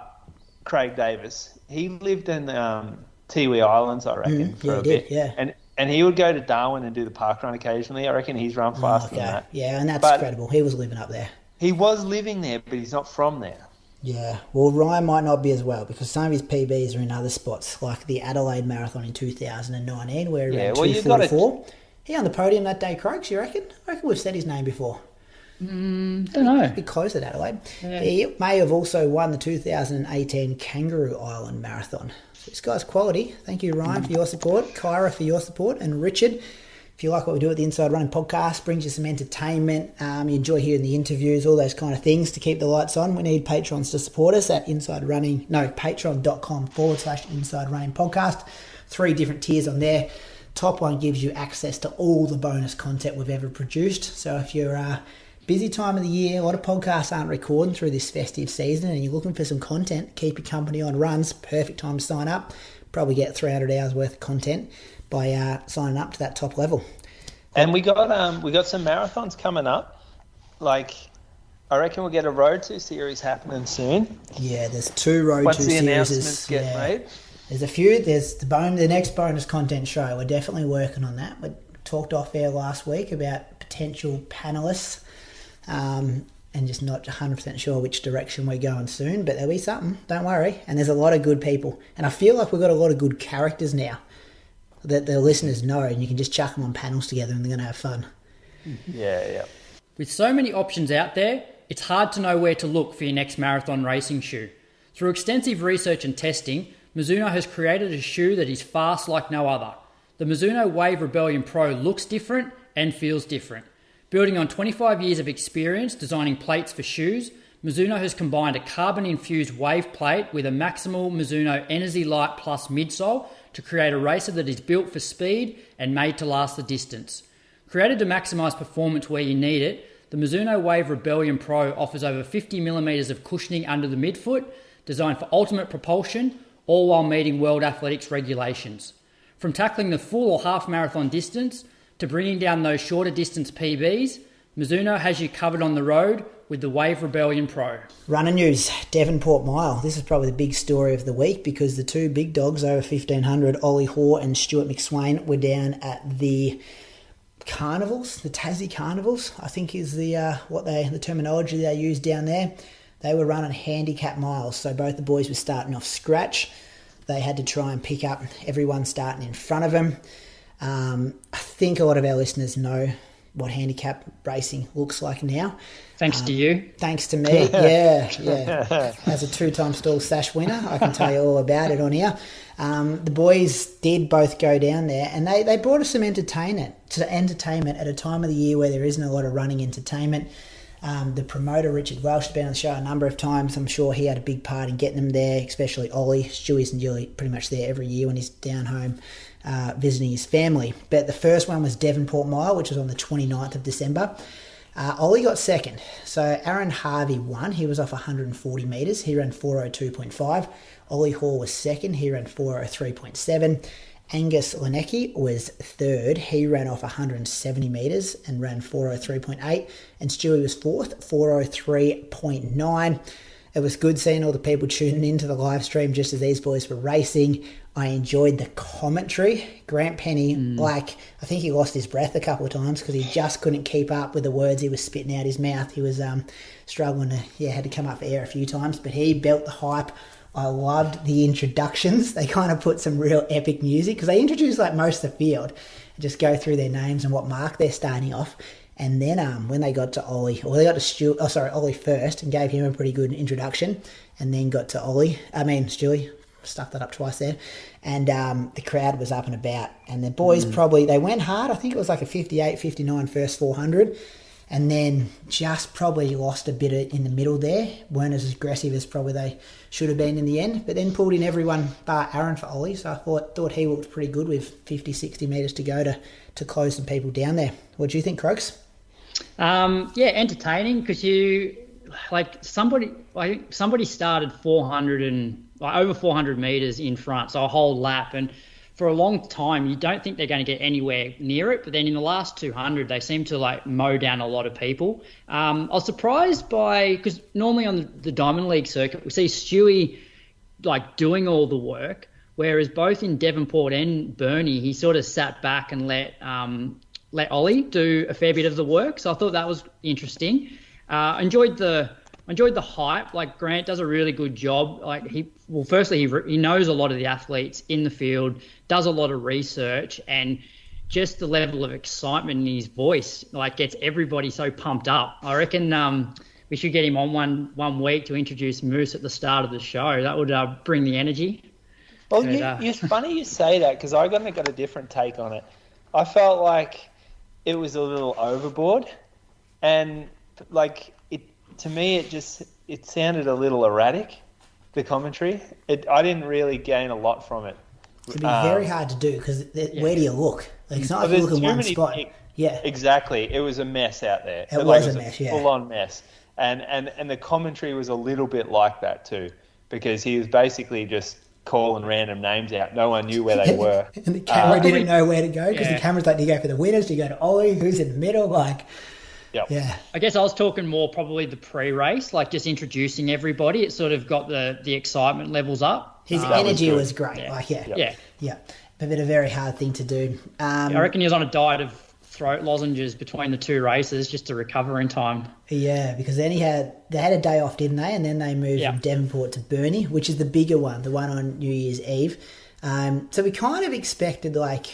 Craig Davis? He lived in Tiwi Islands, I reckon, for a bit. Yeah. And he would go to Darwin and do the park run occasionally. I reckon he's run faster than that. Yeah, and that's credible. He was living up there. He was living there, but he's not from there. Yeah, well, Ryan might not be as well because some of his PBs are in other spots, like the Adelaide Marathon in 2019, where he ran 2:44. He on the podium that day, Croaks, you reckon? I reckon we've said his name before. Don't know. A bit closer to Adelaide. Yeah. He may have also won the 2018 Kangaroo Island Marathon. So this guy's quality. Thank you, Ryan, for your support, Kyra for your support, and Richard. If you like what we do at the Inside Running podcast, brings you some entertainment, you enjoy hearing the interviews, all those kind of things to keep the lights on, we need patrons to support us at patreon.com/Inside Running Podcast. 3 different tiers on there. Top one gives you access to all the bonus content we've ever produced. So if you're busy time of the year, a lot of podcasts aren't recording through this festive season, and you're looking for some content, keep your company on runs, perfect time to sign up. Probably get 300 hours worth of content by signing up to that top level. And we got some marathons coming up. Like, I reckon we'll get a Road to series happening soon. Yeah, there's 2 Road Once to the series. announcements get made. There's a few. There's the next bonus content show. We're definitely working on that. We talked off air last week about potential panellists, and just not 100% sure which direction we're going soon. But there'll be something. Don't worry. And there's a lot of good people, and I feel like we've got a lot of good characters now that the listeners know, and you can just chuck them on panels together and they're going to have fun. Yeah. With so many options out there, it's hard to know where to look for your next marathon racing shoe. Through extensive research and testing, Mizuno has created a shoe that is fast like no other. The Mizuno Wave Rebellion Pro looks different and feels different. Building on 25 years of experience designing plates for shoes, Mizuno has combined a carbon-infused wave plate with a maximal Mizuno Energy Light Plus midsole to create a racer that is built for speed and made to last the distance. Created to maximise performance where you need it, the Mizuno Wave Rebellion Pro offers over 50mm of cushioning under the midfoot, designed for ultimate propulsion, all while meeting World Athletics regulations. From tackling the full or half marathon distance to bringing down those shorter distance PBs, Mizuno has you covered on the road with the Wave Rebellion Pro. Runner news, Devonport Mile. This is probably the big story of the week because the 2 big dogs over 1,500, Oli Hoare and Stuart McSweyn, were down at the carnivals, the Tassie Carnivals, I think is the terminology they use down there. They were running handicap miles, so both the boys were starting off scratch. They had to try and pick up everyone starting in front of them. I think a lot of our listeners know what handicap racing looks like now. Thanks to you. Thanks to me, yeah. As a 2-time Stall Sash winner, I can tell you all about it on here. The boys did both go down there, and they brought us some entertainment at a time of the year where there isn't a lot of running entertainment. The promoter, Richard Welsh, has been on the show a number of times. I'm sure he had a big part in getting them there, especially Oli. Stewie's and Julie pretty much there every year when he's down home visiting his family. But the first one was Devonport Mile, which was on the 29th of December. Oli got second. So Aaron Harvey won. He was off 140 metres. He ran 4:02.5. Oli Hoare was second. He ran 4:03.7. Angus Leniecki was third. He ran off 170 metres and ran 4:03.8. And Stewie was fourth, 4:03.9. It was good seeing all the people tuning into the live stream just as these boys were racing. I enjoyed the commentary. Grant Penny, I think he lost his breath a couple of times because he just couldn't keep up with the words he was spitting out his mouth. He was struggling to, had to come up for air a few times, but he built the hype. I loved the introductions. They kind of put some real epic music because they introduced like most of the field and just go through their names and what mark they're starting off. And then when they got to Oli, or they got to Oli first and gave him a pretty good introduction, and then got to Stewie, stuffed that up twice there, and the crowd was up and about, and the boys they went hard. I think it was like a 58-59 first 400, and then just probably lost a bit in the middle there, weren't as aggressive as probably they should have been in the end, but then pulled in everyone bar Aaron for Oli, so I thought he looked pretty good with 50-60 metres to go to close some people down there. What do you think, Croaks? Entertaining because somebody started 400 and over 400 meters in front, so a whole lap, and for a long time you don't think they're going to get anywhere near it, but then in the last 200 they seem to mow down a lot of people. I was surprised because normally on the Diamond League circuit we see Stewie doing all the work, whereas both in Devonport and Burnie he sort of sat back and let Oli do a fair bit of the work, so I thought that was interesting. Enjoyed the hype. Grant does a really good job. He knows a lot of the athletes in the field, does a lot of research, and just the level of excitement in his voice, like, gets everybody so pumped up. I reckon we should get him on one week to introduce Moose at the start of the show. That would bring the energy. Well, it's funny you say that, because I got a different take on it. I felt like it was a little overboard, and like to me it sounded a little erratic, the commentary. I didn't really gain a lot from it. It'd be very hard to do, because where do you look? Like, it's not like you look in one spot. Yeah, exactly. It was a mess out there. It was a mess, full-on mess. And the commentary was a little bit like that too, because he was basically just calling random names out. No one knew where they were. And the camera didn't know where to go, because the camera's like, do you go for the winners? Do you go to Oli? Who's in the middle? Like, yeah. I guess I was talking more probably the pre-race, like just introducing everybody. It sort of got the excitement levels up. His energy was great. Yeah. But a very hard thing to do. I reckon he was on a diet of throat lozenges between the two races just to recover in time. Yeah, because then they had a day off, didn't they? And then they moved from Devonport to Burnie, which is the bigger one, the one on New Year's Eve. So we kind of expected, like,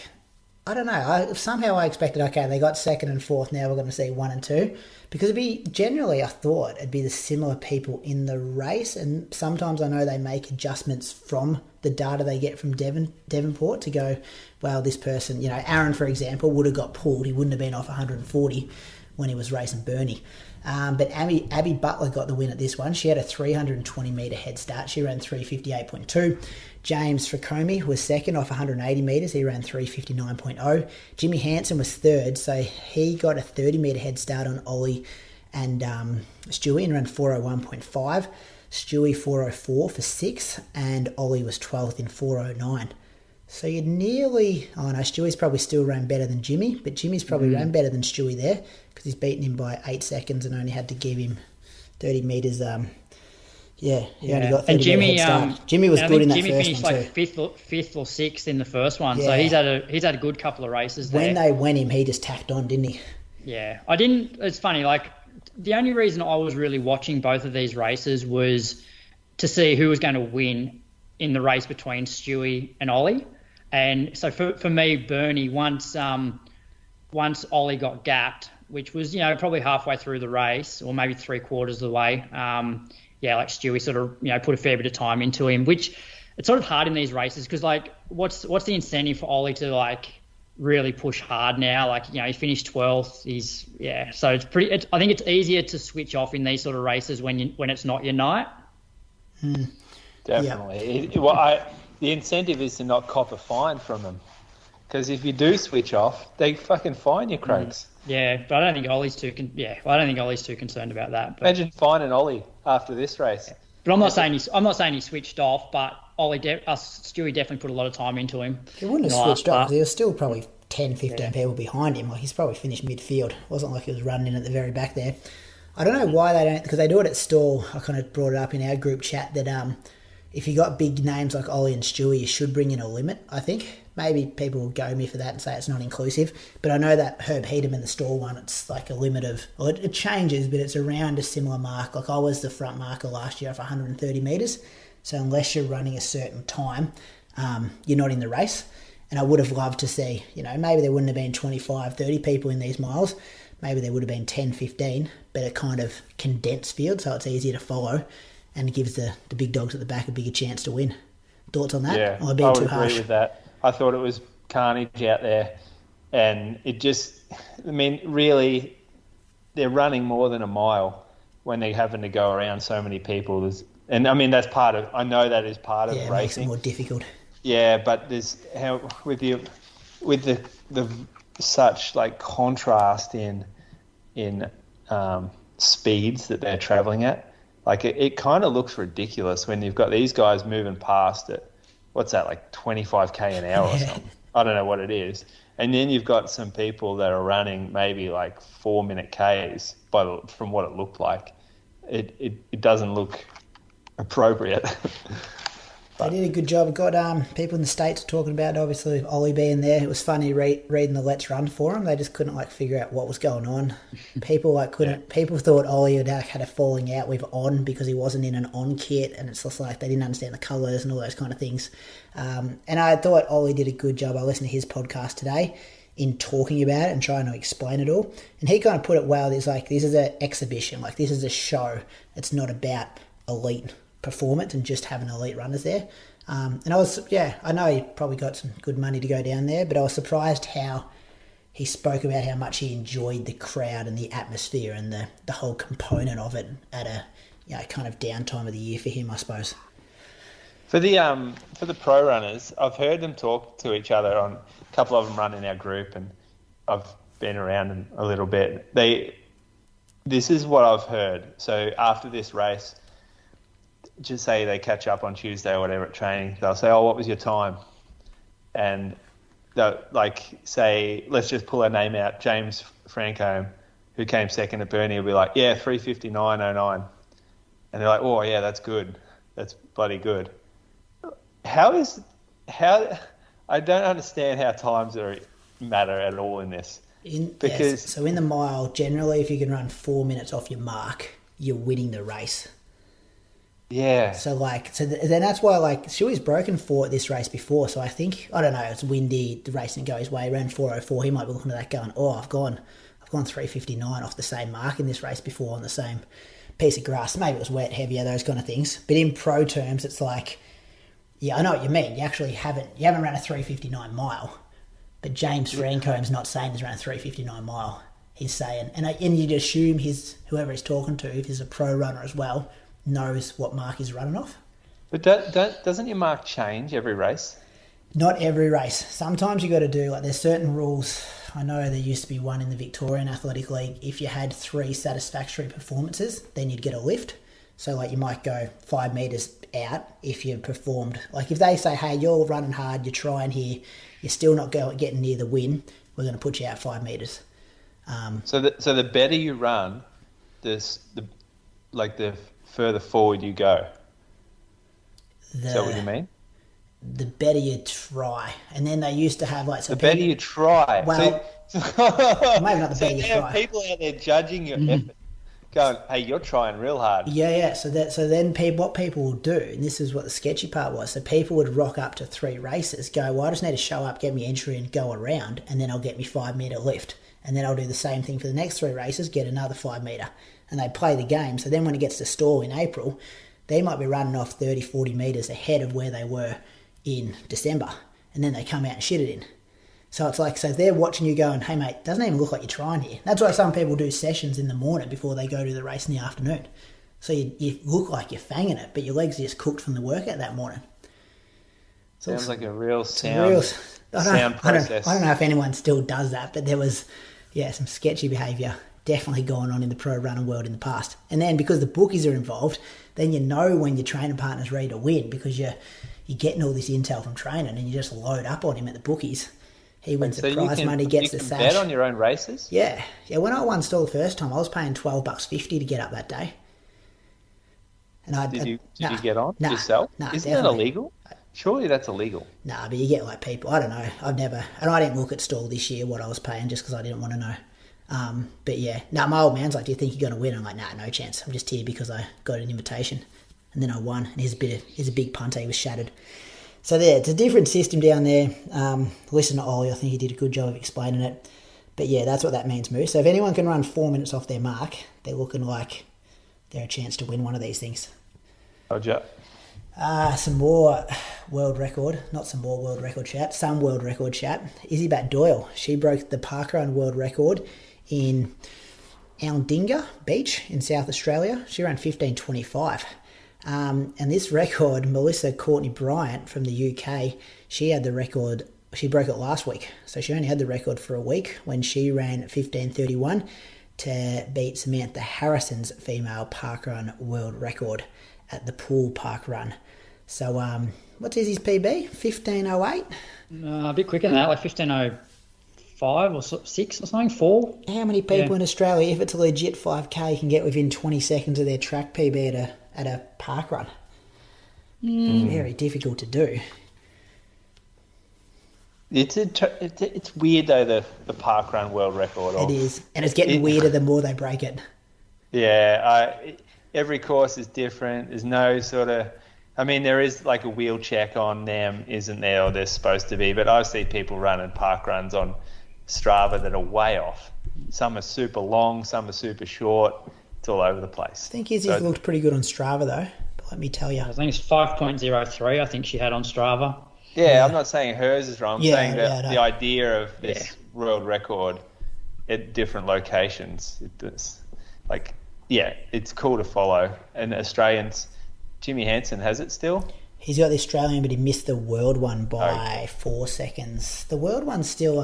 I don't know, somehow I expected, okay, they got second and fourth, now we're going to see 1 and 2. Because I thought it'd be the similar people in the race, and sometimes I know they make adjustments from the data they get from Devonport to go, well, this person, Aaron, for example, would have got pulled. He wouldn't have been off 140 when he was racing Burnie. But Abbie Butler got the win at this one. She had a 320-metre head start. She ran 358.2. James Fracomi was second off 180 metres. He ran 359.0. Jimmy Hansen was third, so he got a 30-metre head start on Oli and Stewy and ran 401.5. Stewy 404 for 6th, and Oli was 12th in 409. So you'd Stewie's probably still ran better than Jimmy, but Jimmy's probably ran better than Stewy there, because he's beaten him by 8 seconds and only had to give him 30 metres. He only got 30 Jimmy, head start. Jimmy was good in that Jimmy first finished one like too. fifth or sixth in the first one, so he's had a good couple of races there. When they went him, he just tacked on, didn't he? Yeah, I didn't. It's funny, like, the only reason I was really watching both of these races was to see who was going to win in the race between Stewy and Oli. And so for me, Burnie, once Oli got gapped, which was, probably halfway through the race, or maybe 3/4 of the way, like Stewy sort of, put a fair bit of time into him, which it's sort of hard in these races, because, like, what's the incentive for Oli to, like, really push hard now? Like, he finished 12th. So it's pretty. I think it's easier to switch off in these sort of races when it's not your night. Definitely. The incentive is to not cop a fine from them, because if you do switch off, they fucking fine you, Craigs. Yeah, but I don't think Oli's too concerned about that. But, imagine fining Oli after this race. Yeah. But I'm not saying he switched off, but Stewy definitely put a lot of time into him. He wouldn't have switched off, because there was still probably 10, 15 people behind him. Like, he's probably finished midfield. It wasn't like he was running in at the very back there. I don't know why they don't, because they do it at stall. I kind of brought it up in our group chat that if you got big names like Oli and Stewy, you should bring in a limit, I think. Maybe people will go me for that and say it's not inclusive. But I know that Herb Heedham, the stall one, it's like a limit of... Well, it changes, but it's around a similar mark. Like, I was the front marker last year for 130 metres. So unless you're running a certain time, you're not in the race. And I would have loved to see, maybe there wouldn't have been 25, 30 people in these miles. Maybe there would have been 10, 15, but a kind of condensed field, so it's easier to follow and gives the big dogs at the back a bigger chance to win. Thoughts on that? Yeah, I would agree with that. I thought it was carnage out there, and it just, really, they're running more than a mile when they're having to go around so many people. That's part of, I know that is part of racing. It makes it more difficult. Yeah, but there's with the such like contrast in speeds that they're traveling at. Like, it kind of looks ridiculous when you've got these guys moving past it. What's that, like 25k an hour or something? I don't know what it is. And then you've got some people that are running maybe like 4-minute Ks from what it looked like. It doesn't look appropriate. They did a good job. Got people in the States talking about, obviously, Oli being there. It was funny reading the Let's Run forum. They just couldn't figure out what was going on. People People thought Oli had had a falling out with On because he wasn't in an On kit, and it's just like they didn't understand the colours and all those kind of things. And I thought Oli did a good job. I listened to his podcast today in talking about it and trying to explain it all. And he kind of put it well. It's like, this is an exhibition. Like, this is a show. It's not about elite performance and just having elite runners there. And I know he probably got some good money to go down there, but I was surprised how he spoke about how much he enjoyed the crowd and the atmosphere and the whole component of it at a kind of downtime of the year for him, I suppose. For the pro runners, I've heard them talk to each other. On a couple of them run in our group, and I've been around them a little bit. This is what I've heard. So after this race, just say they catch up on Tuesday or whatever at training, they'll say, "Oh, what was your time?" And they'll say, let's just pull a name out, James Franco, who came second at Burnie, will be like, "Yeah, 3:59.09," and they're like, "Oh yeah, that's good. That's bloody good." How I don't understand how times matter at all in this. So in the mile, generally, if you can run 4 minutes off your mark, you're winning the race. Yeah. So then that's why Shuey's broken 4 at this race before. So I think, I don't know, it's windy, the race didn't go his way, ran 4:04. He might be looking at that going, "Oh, I've gone 3:59 off the same mark in this race before on the same piece of grass." Maybe it was wet, heavier, those kind of things. But in pro terms, it's like, yeah, I know what you mean. You actually haven't run a 3:59 mile. But James Francome's not saying he's run a 3:59 mile. He's saying, and you'd assume whoever he's talking to, if he's a pro runner as well, knows what mark he's running off. But doesn't your mark change every race? Not every race. Sometimes you got to do, there's certain rules. I know there used to be one in the Victorian Athletic League. If you had 3 satisfactory performances, then you'd get a lift. So you might go 5 metres out if you performed. If they say, "Hey, you're running hard, you're trying here, you're still not getting near the win, we're going to put you out 5 metres." So the better you run, the further forward you go. Is that what you mean? The better you try. And then they used to have better you try. Well, maybe not the better you try. People out there judging your effort, going, "Hey, you're trying real hard." Yeah. So then what people will do, and this is what the sketchy part was, so people would rock up to 3 races, go, "Well, I just need to show up, get me entry and go around, and then I'll get me 5 metre lift. And then I'll do the same thing for the next 3 races, get another 5 metre." And they play the game. So then when it gets to stall in April, they might be running off 30, 40 metres ahead of where they were in December. And then they come out and shit it in. So it's so they're watching you going, "Hey mate, doesn't even look like you're trying here." That's why some people do sessions in the morning before they go to the race in the afternoon. So you look like you're fanging it, but your legs are just cooked from the workout that morning. So sounds like a real sound process. I don't know if anyone still does that, but there was, some sketchy behaviour definitely going on in the pro running world in the past. And then because the bookies are involved, then you know when your training partner's ready to win because you're getting all this intel from training and you just load up on him at the bookies. He wins the prize money, gets the sash. You can bet on your own races? Yeah. When I won stall the first time, I was paying $12.50 to get up that day. And Did you get on yourself? Isn't definitely. that illegal? Surely that's illegal. Nah, but you get people, I don't know, I didn't look at stall this year what I was paying just because I didn't want to know. But my old man's like, "Do you think you're going to win?" I'm like, "Nah, no chance. I'm just here because I got an invitation." And then I won, and he's a big punter. He was shattered. So it's a different system down there. Listen to Oli. I think he did a good job of explaining it. But that's what that means, Moose. So if anyone can run 4 minutes off their mark, they're looking like they're a chance to win one of these things. Roger. Some more world record chat. Some world record chat. Izzi Batt-Doyle. She broke the parkrun world record in Aldinga Beach in South Australia. She ran 15:25. And this record, Melissa Courtney Bryant from the UK, she had the record, she broke it last week. So she only had the record for a week when she ran 15:31 to beat Samantha Harrison's female parkrun world record at the Pool Parkrun. So what's Izzy's PB? 15:08? A bit quicker than that, 15:05 or 6 or something, 4. How many people in Australia, if it's a legit 5K, can get within 20 seconds of their track PB at a parkrun? Very difficult to do. It's weird though, the parkrun world record. It is, and it's getting weirder the more they break it. Yeah, every course is different. There's no sort of, there is like a wheel check on them, isn't there? Or there's supposed to be, but I see people running parkruns on Strava that are way off. Some are super long, some are super short. It's all over the place. I think Izzi's looked pretty good on Strava though. But let me tell you, I think it's 5.03. I think she had on Strava. Yeah, I'm not saying hers is wrong. I'm saying that the idea of this world record at different locations, it's cool to follow. And Australians, Jimmy Hansen has it still. He's got the Australian, but he missed the world one by 4 seconds. The world one's still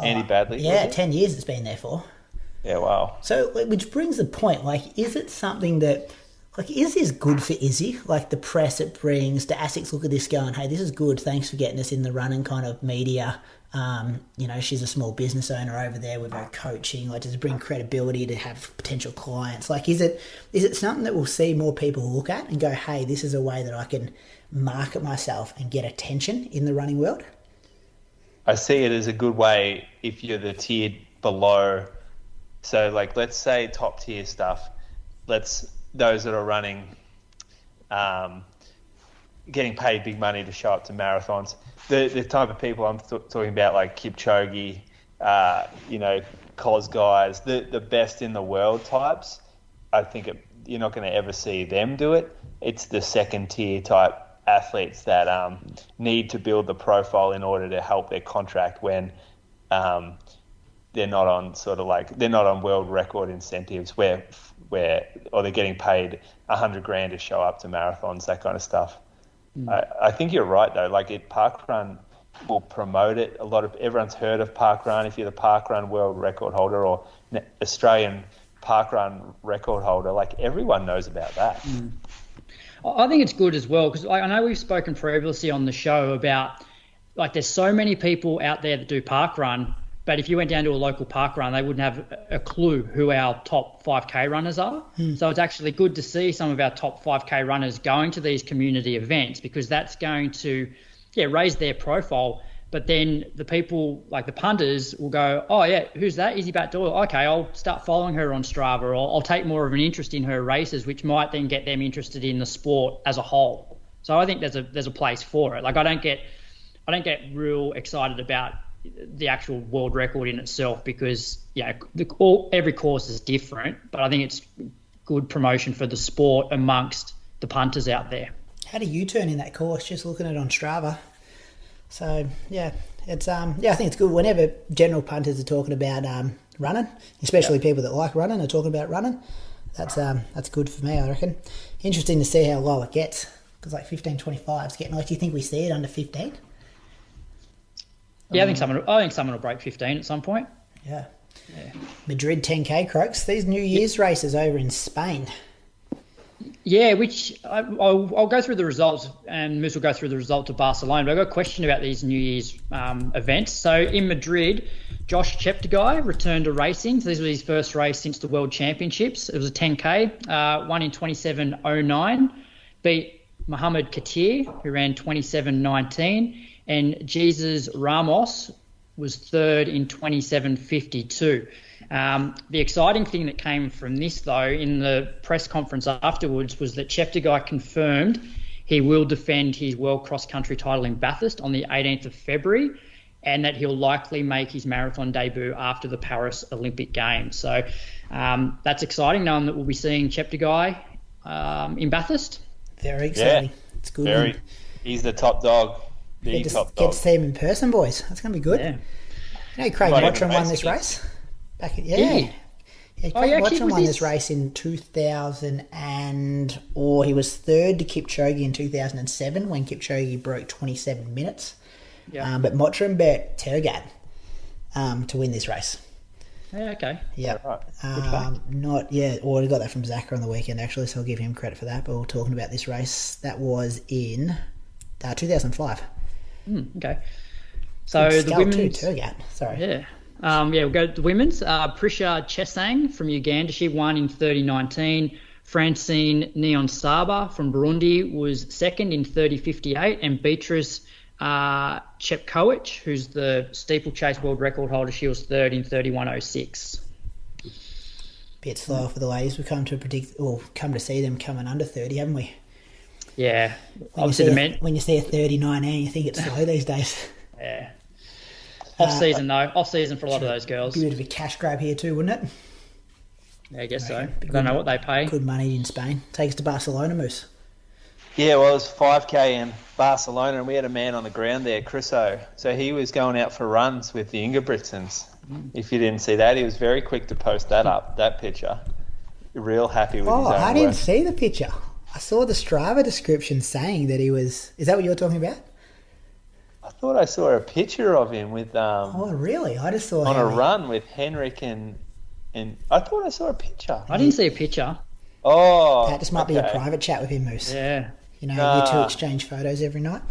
Andy Badley. Yeah, 10 years it's been there for. Yeah, wow. So, which brings the point, is it something that, is this good for Izzi? The press it brings, do ASICs look at this going, hey, this is good, thanks for getting us in the running kind of media. She's a small business owner over there with her coaching. Does it bring credibility to have potential clients? Is it something that we'll see more people look at and go, hey, this is a way that I can market myself and get attention in the running world? I see it as a good way if you're the tier below. So, let's say top tier stuff. Those that are running, getting paid big money to show up to marathons. The type of people I'm talking about, like Kipchoge, Cos guys, the best in the world types. I think you're not going to ever see them do it. It's the second tier type athletes that need to build the profile in order to help their contract when they're not on they're not on world record incentives or they're getting paid $100,000 to show up to marathons, that kind of stuff. I think you're right though. Parkrun will promote it. Everyone's heard of Parkrun. If you're the Parkrun world record holder or Australian Parkrun record holder, everyone knows about that. I think it's good as well because I know we've spoken previously on the show about there's so many people out there that do parkrun, but if you went down to a local parkrun, they wouldn't have a clue who our top 5K runners are. So it's actually good to see some of our top 5K runners going to these community events because that's going to raise their profile. But then the people, the punters, will go, oh, yeah, who's that? Izzi Batt-Doyle. Okay, I'll start following her on Strava, or I'll take more of an interest in her races, which might then get them interested in the sport as a whole. So I think there's a place for it. I don't get real excited about the actual world record in itself because, every course is different, but I think it's good promotion for the sport amongst the punters out there. How do you turn in that course? Just looking at it on Strava. So it's I think it's good whenever general punters are talking about running, especially people that like running are talking about running. That's good for me, I reckon. Interesting to see how low it gets because 15.25 is getting. Do you think we see it under 15? Yeah, I think someone will break 15 at some point. Yeah. Madrid 10K, Croaks. These New Year's races over in Spain. Yeah, which I'll go through the results, and Moose will go through the results of Barcelona. But I've got a question about these New Year's events. So in Madrid, Josh Cheptegei returned to racing. So this was his first race since the World Championships. It was a 10K, won in 27.09, beat Mohamed Katir, who ran 27.19, and Jesus Ramos was third in 27.52. The exciting thing that came from this, though, in the press conference afterwards was that Cheptegei confirmed he will defend his world cross-country title in Bathurst on the 18th of February and that he'll likely make his marathon debut after the Paris Olympic Games. So that's exciting, knowing that we'll be seeing Cheptegei in Bathurst. Very exciting. Yeah, it's good. He's the top dog. Get to see him in person, boys. That's going to be good. Yeah. Craig Mottram won this race. Craig Mottram won this race in 2000 he was third to Kipchoge in 2007 when Kipchoge broke 27 minutes. Yeah. But Mottram bet Tergat to win this race. Yeah, okay. Yeah. Right. I got that from Zacca on the weekend actually, so I'll give him credit for that. But we're talking about this race that was in 2005. Okay. So the women's Tergat. Sorry. Yeah. We'll go to the women's. Prisha Chesang from Uganda, she won in 30.19. Francine Niyonsaba from Burundi was second in 30.58. And Beatrice Chepkoech, who's the steeplechase world record holder, she was third in 31.06. Bit slower for the ladies. We've come to see them coming under 30, haven't we? Yeah. When you see a 30.19, you think it's slow these days. Yeah. Off-season, though. Off-season for a lot of those girls. Be a bit of a cash grab here too, wouldn't it? Yeah, I guess so. I don't know what they pay. Good money in Spain. Take us to Barcelona, Moose. Yeah, well, it was 5K in Barcelona, and we had a man on the ground there, Chriso. So he was going out for runs with the Ingebrigtsens. If you didn't see that, he was very quick to post that picture. Real happy with his own work. I didn't see the picture. I saw the Strava description saying that he was... Is that what you're talking about? I thought I saw a picture of him with... oh, really? I just saw on a run with Henrik and I thought I saw a picture. I didn't see a picture. Oh, that just might be a private chat with him, Moose. Yeah. You know, you two exchange photos every night.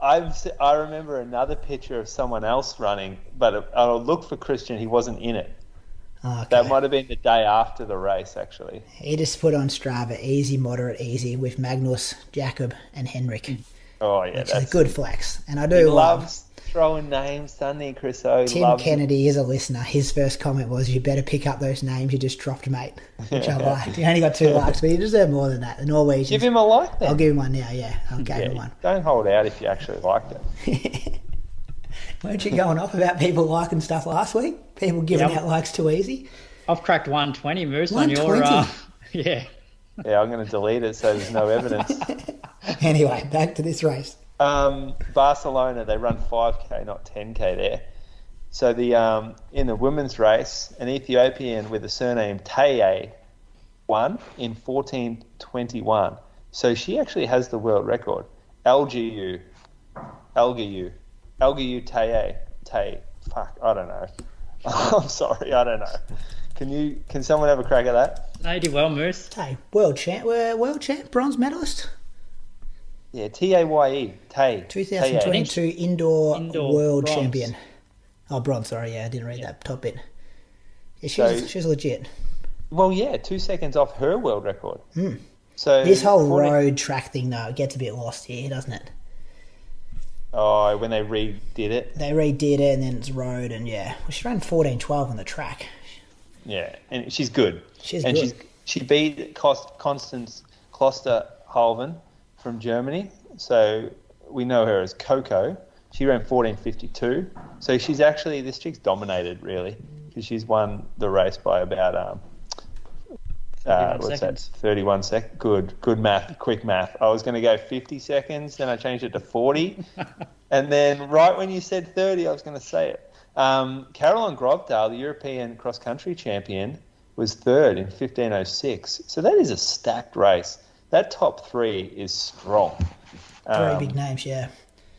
I remember another picture of someone else running, but I'll look for Christian. He wasn't in it. Oh, okay. That might have been the day after the race, actually. He just put on Strava easy, moderate, easy with Magnus, Jakob, and Henrik. Oh yeah, which is a good flex, and I do he love. Loves throwing names, doesn't he, Chris? Tim Kennedy is a listener. His first comment was, "You better pick up those names you just dropped, mate." Which I liked. He only got 2 likes, but he deserved more than that. The Norwegians. Give him a like then. I'll give him one now. Yeah, I'll give him one. Don't hold out if you actually liked it. Weren't you going off about people liking stuff last week? People giving out likes too easy. I've cracked 120, Moose, 120? on your... yeah. Yeah, I'm going to delete it so there's no evidence. Anyway, back to this race. Barcelona, they run 5K, not 10K there. So the in the women's race, an Ethiopian with the surname Taye won in 14:21. So she actually has the world record. Ejgayehu Taye. Fuck, I don't know. I'm sorry, I don't know. Can someone have a crack at that? No, you did well, Moose. Taye, world champ, bronze medalist. Yeah, Taye. Taye. 2022 indoor world bronze. champion. Oh, bronze, sorry, yeah, I didn't read that top bit. Yeah, she's legit. Well, yeah, 2 seconds off her world record. Mm. So this whole road track thing, though, it gets a bit lost here, doesn't it? Oh, when they redid it? They redid it, and then it's road, and yeah. Well, she ran 14:12 on the track. Yeah, and she's good. She's good. She beat Constance Klosterhalven from Germany, so we know her as Coco. She ran 14:52, so she's actually, this chick's dominated really, because she's won the race by about 31 seconds. Good math, quick math. I was going to go 50 seconds, then I changed it to 40, and then right when you said 30, I was going to say it. Caroline Grovdale, the European cross-country champion, was third in 15:06. So that is a stacked race. That top 3 is strong. Very big names, yeah.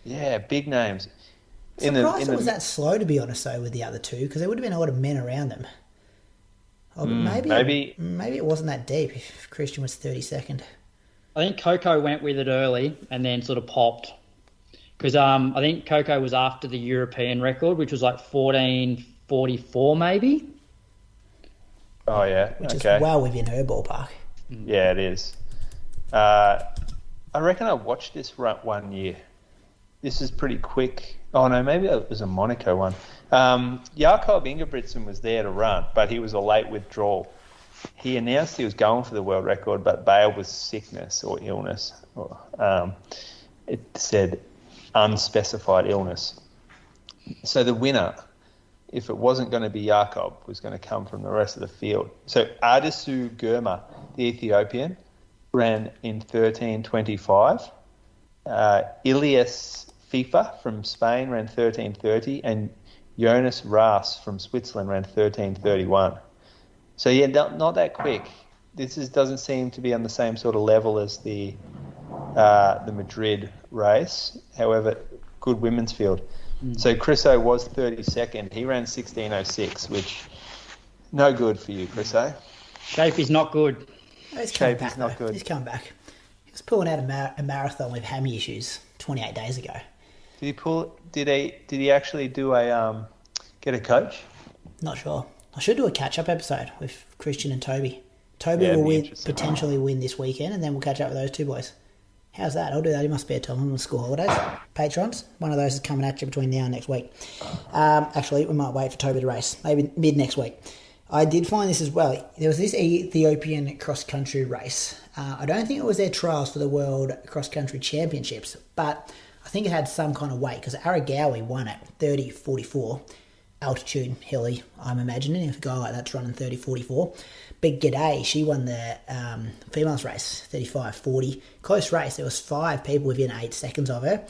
Yeah, big names. Surprised it was that slow, to be honest, though, with the other two, because there would have been a lot of men around them. Oh, maybe it wasn't that deep if Christian was 32nd. I think Coco went with it early and then sort of popped. Because I think Coco was after the European record, which was like 14:44 maybe. Oh, yeah. Which is well within her ballpark. Yeah, it is. I reckon I watched this run 1 year. This is pretty quick. Oh, no, maybe it was a Monaco one. Jakob Ingebrigtsen was there to run, but he was a late withdrawal. He announced he was going for the world record, but bailed with sickness or illness. It said unspecified illness. So the winner, if it wasn't going to be Jakob, was going to come from the rest of the field. So Addisu Girma, the Ethiopian, ran in 13:25. Ilias FIFA from Spain ran 13:30, and Jonas Ras from Switzerland ran 13:31. So yeah, not that quick. This doesn't seem to be on the same sort of level as the Madrid race. However, good women's field. So Chriso was 32nd. He ran 16:06, which no good for you, Chriso. Shape is not good. He's coming back, not good. He's come back. He was pulling out a marathon with hammy issues 28 days ago. Did he actually do get a coach? Not sure. I should do a catch-up episode with Christian and Toby. Toby will potentially win this weekend, and then we'll catch up with those two boys. How's that? I'll do that in my spare time on the school holidays. Patrons, one of those is coming at you between now and next week. Actually, we might wait for Toby to race, maybe mid next week. I did find this as well. There was this Ethiopian cross-country race. I don't think it was their trials for the World Cross-Country Championships, but I think it had some kind of weight because Ejgayehu won at 30.44 altitude hilly. I'm imagining if a guy like that's running 30.44. Big G'day, she won the females race 35.40. Close race. There was 5 people within 8 seconds of her.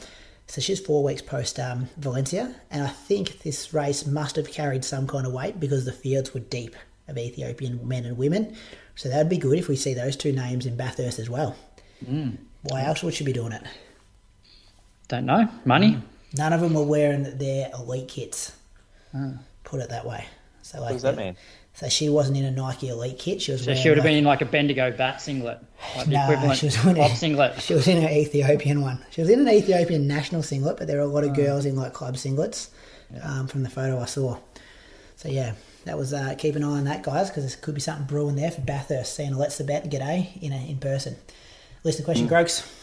So she's 4 weeks post Valencia, and I think this race must have carried some kind of weight because the fields were deep of Ethiopian men and women. So that would be good if we see those 2 names in Bathurst as well. Why else would she be doing it? Don't know. Money? None of them were wearing their elite kits. Put it that way. So what does that mean? So she wasn't in a Nike elite kit. She was. So she would have been in like a Bendigo Bat singlet, like the equivalent she was club singlet. She was in an Ethiopian one. She was in an Ethiopian national singlet, but there are a lot of girls in like club singlets from the photo I saw. So yeah, that was keep an eye on that, guys, because there could be something brewing there for Bathurst. Seeing Izzi Batt-Doyle in person. Listen, question, Grogs.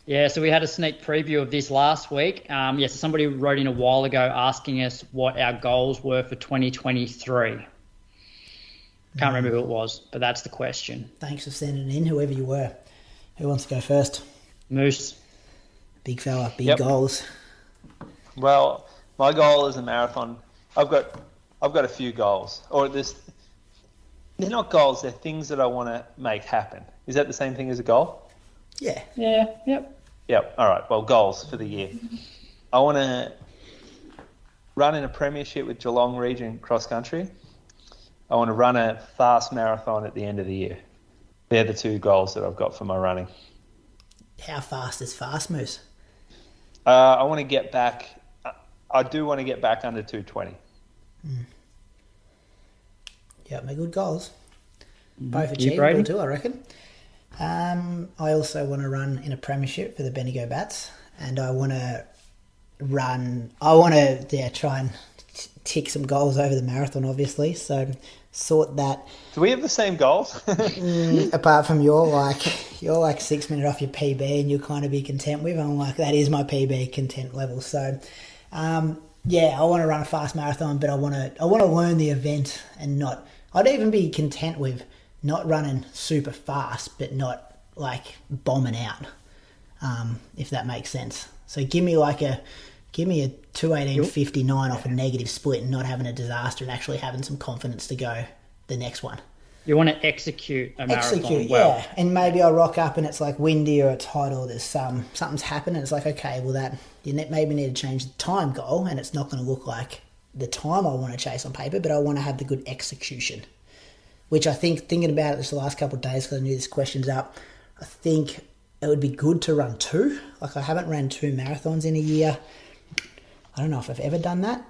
Yeah, so we had a sneak preview of this last week. So somebody wrote in a while ago asking us what our goals were for 2023. Can't remember who it was, but that's the question. Thanks for sending it in, whoever you were. Who wants to go first? Moose. Big fella, big goals. Well, my goal is a marathon. I've got a few goals, or they're not goals. They're things that I want to make happen. Is that the same thing as a goal? Yeah. Yeah. Yep. Yep. All right. Well, goals for the year. I want to run in a premiership with Geelong region cross country. I want to run a fast marathon at the end of the year. They're the 2 goals that I've got for my running. How fast is fast, Moose? I want to get back. I do want to get back under 2:20. Yeah, my good goals. Both achievable too, I reckon. I also want to run in a premiership for the Bendigo Bats, and I want to try and tick some goals over the marathon, obviously. So sort that. Do we have the same goals? Apart from you're like 6 minutes off your PB, and you'll kind of be content with. I'm like, that is my PB content level. So, I want to run a fast marathon, but I want to learn the event and not. I'd even be content with not running super fast, but not like bombing out, if that makes sense. So give me a 2:18.59 off a negative split and not having a disaster and actually having some confidence to go the next one. You want to execute a marathon well. Yeah. And maybe I rock up and it's like windy or it's hot or there's something's happened and it's like, okay, well that you maybe need to change the time goal and it's not going to look like the time I want to chase on paper, but I want to have the good execution. Which I think, thinking about it this the last couple of days because I knew this question's up, I think it would be good to run 2. Like I haven't ran 2 marathons in a year. I don't know if I've ever done that.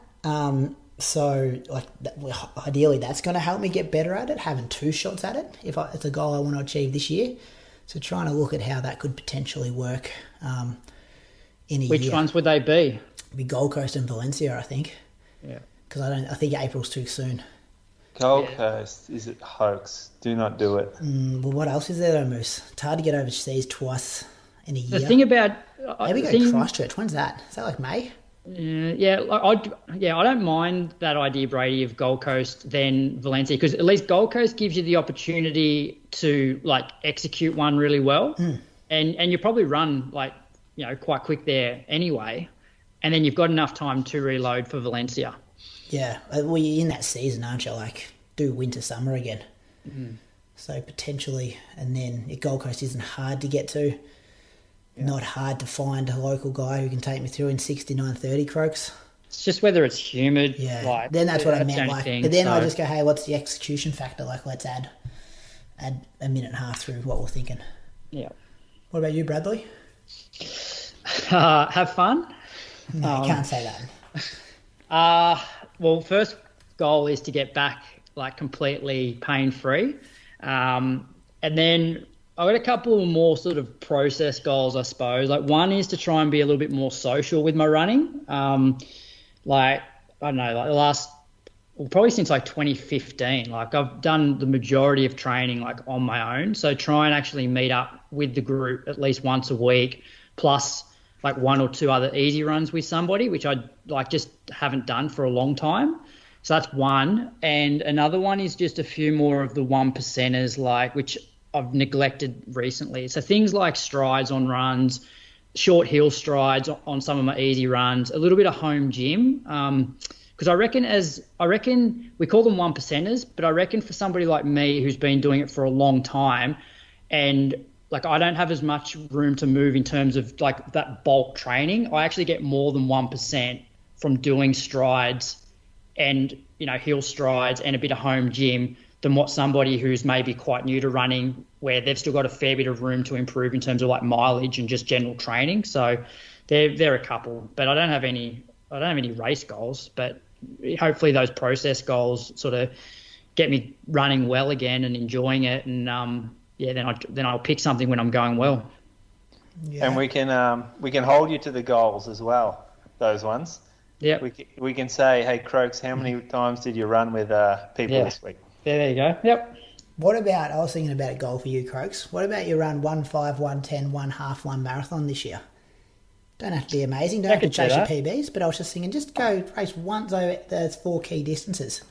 Ideally that's going to help me get better at it, having 2 shots at it, if it's a goal I want to achieve this year. So trying to look at how that could potentially work in a year. Which ones would they be? It'd be Gold Coast and Valencia, I think. Yeah. Because I think April's too soon. Gold Coast is a hoax. Do not do it. Well, what else is there though, Moose? It's hard to get overseas twice in a year. The thing about... Maybe go to Christchurch. When's that? Is that like May? I don't mind that idea, Brady, of Gold Coast then Valencia, because at least Gold Coast gives you the opportunity to like execute one really well, and you probably run quite quick there anyway, and then you've got enough time to reload for Valencia. Yeah, well, you're in that season, aren't you? Like do winter summer again, so potentially, and then Gold Coast isn't hard to get to. Yeah. Not hard to find a local guy who can take me through in 69.30 croaks. It's just whether it's humid. Yeah, then that's what I meant. But then I just go, hey, what's the execution factor? Like, let's add a minute and a half through what we're thinking. Yeah. What about you, Bradley? Have fun. No, you can't say that. Well, first goal is to get back like completely pain-free, and then I've got a couple more sort of process goals, I suppose. Like one is to try and be a little bit more social with my running. Probably since like 2015, like I've done the majority of training like on my own. So try and actually meet up with the group at least once a week, plus like 1 or 2 other easy runs with somebody, which I like just haven't done for a long time. So that's one. And another one is just a few more of the 1%ers, which I've neglected recently. So things like strides on runs, short hill strides on some of my easy runs, a little bit of home gym. Because I reckon we call them 1%ers, but I reckon for somebody like me who's been doing it for a long time, and like I don't have as much room to move in terms of like that bulk training, I actually get more than 1% from doing strides and, you know, hill strides and a bit of home gym than what somebody who's maybe quite new to running, where they've still got a fair bit of room to improve in terms of like mileage and just general training. So they're a couple, but I don't have any race goals, but hopefully those process goals sort of get me running well again and enjoying it. And then I'll pick something when I'm going well. Yeah. And we can hold you to the goals as well, those ones. Yeah. We can say, hey, Croaks, how many times did you run with people this week? Yeah, there you go. Yep. What about, I was thinking about a goal for you, Croaks. What about you run 1:5, 1:10, 1 half, 1 marathon this year? Don't have to be amazing. Don't have to chase your PBs, but I was just thinking, just go race once over those 4 key distances.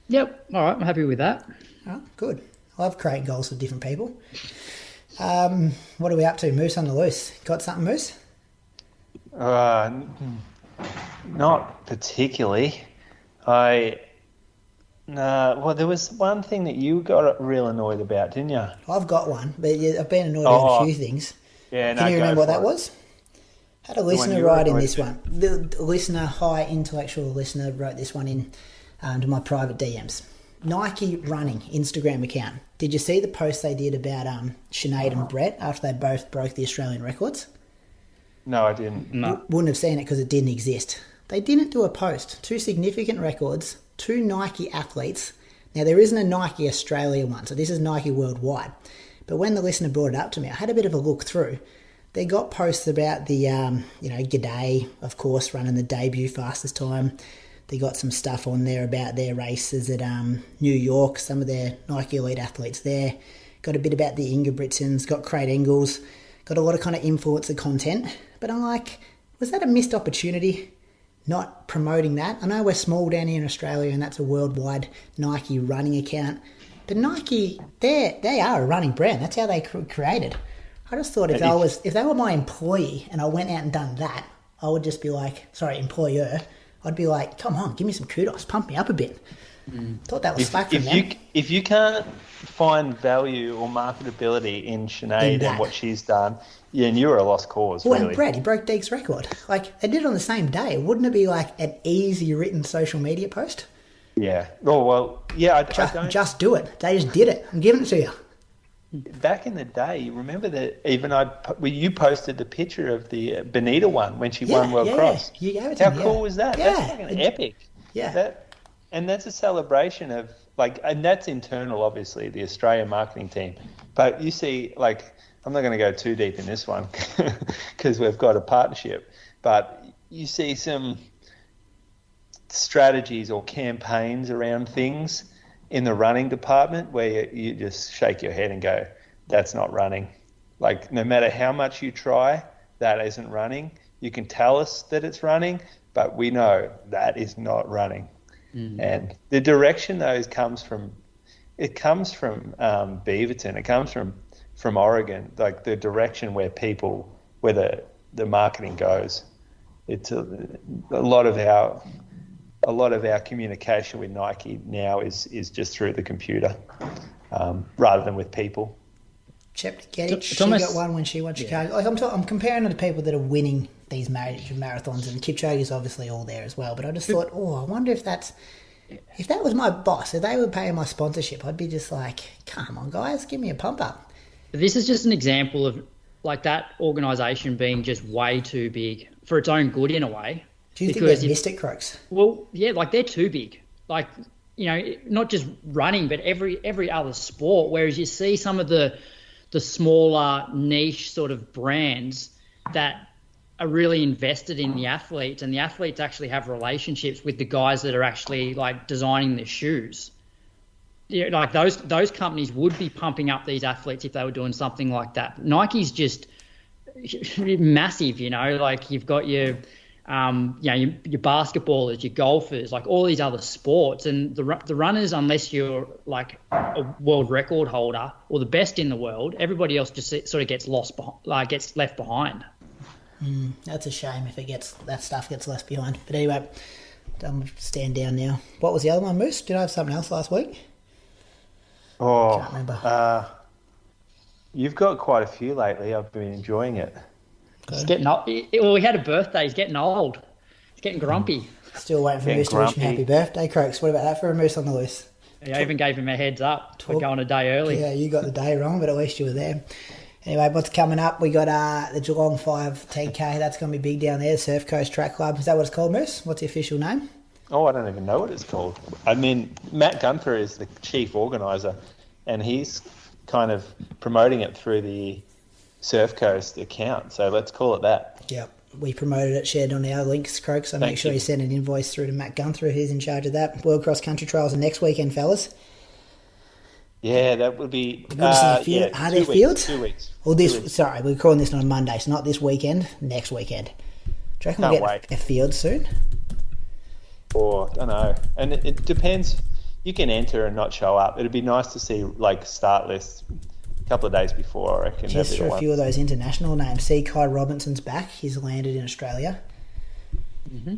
Yep. All right. I'm happy with that. Oh, good. I love creating goals for different people. What are we up to? Moose on the loose. Got something, Moose? Not particularly. Well, there was one thing that you got real annoyed about, didn't you? I've got one, but I've been annoyed with a few things. Yeah, Can you remember what that was? Had a listener write in this one. The listener, high intellectual listener, wrote this one in to my private DMs. Nike running Instagram account. Did you see the post they did about Sinead and Brett after they both broke the Australian records? No, I didn't. No. Wouldn't have seen it because it didn't exist. They didn't do a post. 2 significant records, 2 Nike athletes. Now, there isn't a Nike Australia one, so this is Nike worldwide. But when the listener brought it up to me, I had a bit of a look through. They got posts about the, G'day, of course, running the debut fastest time. They got some stuff on there about their races at New York, some of their Nike elite athletes there. Got a bit about the Ingebrigtsens, got Craig Engels, got a lot of kind of influencer content. But I'm like, was that a missed opportunity? Not promoting that. I know we're small down here in Australia and that's a worldwide Nike running account. But Nike, they are a running brand. That's how they created. I just thought if they were my employee and I went out and done that, I would just be like, employer, I'd be like, come on, give me some kudos, pump me up a bit. Thought that was slack from them. If you can't find value or marketability in Sinead and what she's done, and you're a lost cause, really. And Brad, he broke Deke's record. Like, they did it on the same day. Wouldn't it be like an easy written social media post? Yeah. Oh, well, yeah, I don't... Just do it. They just did it. I'm giving it to you. Back in the day, you remember that you posted the picture of the Benita one when she won World Cross. You gave it to me. How cool was that? Yeah. That's fucking epic. Yeah. And that's a celebration of, and that's internal, obviously, the Australian marketing team. But you see, I'm not going to go too deep in this one because we've got a partnership. But you see some strategies or campaigns around things in the running department where you just shake your head and go, that's not running. No matter how much you try, that isn't running. You can tell us that it's running, but we know that is not running. Mm-hmm. And the direction, though, comes from Beaverton. It comes from Oregon, the direction where the marketing goes. It's a lot of our communication with Nike now is just through the computer, rather than with people. Cheptegei, she got one when she won Chicago. I'm comparing to the people that are winning these major marathons, and Kipchoge's obviously all there as well. But I just thought, I wonder if that was my boss, if they were paying my sponsorship, I'd be just like, come on, guys, give me a pump up. This is just an example of that organisation being just way too big for its own good in a way. Do you think they've missed it, Croaks? Well, yeah, they're too big. Not just running, but every other sport. Whereas you see some of the smaller niche sort of brands that are really invested in the athletes, and the athletes actually have relationships with the guys that are actually designing the shoes. Yeah, those companies would be pumping up these athletes if they were doing something like that. Nike's just massive, you've got your basketballers, your golfers, all these other sports, and the runners, unless you're a world record holder or the best in the world, everybody else just sort of gets left behind. That's a shame if that stuff gets left behind. But anyway, I'm stand down now. What was the other one, Moose? Did I have something else last week? Oh, Can't remember. You've got quite a few lately. I've been enjoying it. He's getting old. Well, he had a birthday. He's getting old. He's getting grumpy. Still waiting for Moose to wish him happy birthday, Croaks. What about that for a Moose on the loose? I even gave him a heads up for going a day early. Yeah, you got the day wrong, but at least you were there. Anyway, what's coming up? We got the Geelong 5 10K. That's going to be big down there, Surf Coast Track Club. Is that what it's called, Moose? What's the official name? Oh, I don't even know what it's called. I mean, Matt Gunther is the chief organiser, and he's kind of promoting it through the Surf Coast account. So let's call it that. Yep. We promoted it, shared on our links, Croaks. So make sure you send an invoice through to Matt Gunther. He's in charge of that. World Cross Country Trials are next weekend, fellas. Yeah, that would be... Are there fields? 2 weeks. Well, sorry, we're calling this on a Monday, so not this weekend, next weekend. Do you reckon we'll get a field soon? Or, I don't know. And it depends. You can enter and not show up. It'd be nice to see, start lists a couple of days before, I reckon. Just for a few of those international names. See, Kai Robinson's back. He's landed in Australia. Mm-hmm.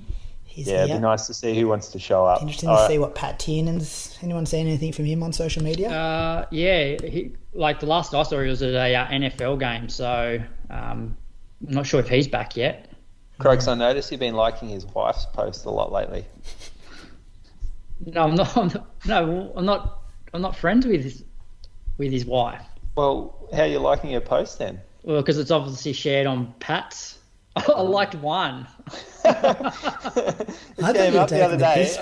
It'd be nice to see who wants to show up. Interesting to see what Pat Tiernan's... Anyone seen anything from him on social media? He, the last I saw, he was at a NFL game, so I'm not sure if he's back yet. Croaks, I noticed you've been liking his wife's post a lot lately. No, I'm not. I'm not friends with his wife. Well, how are you liking her post then? Well, because it's obviously shared on Pat's. I liked one. It came up the other day,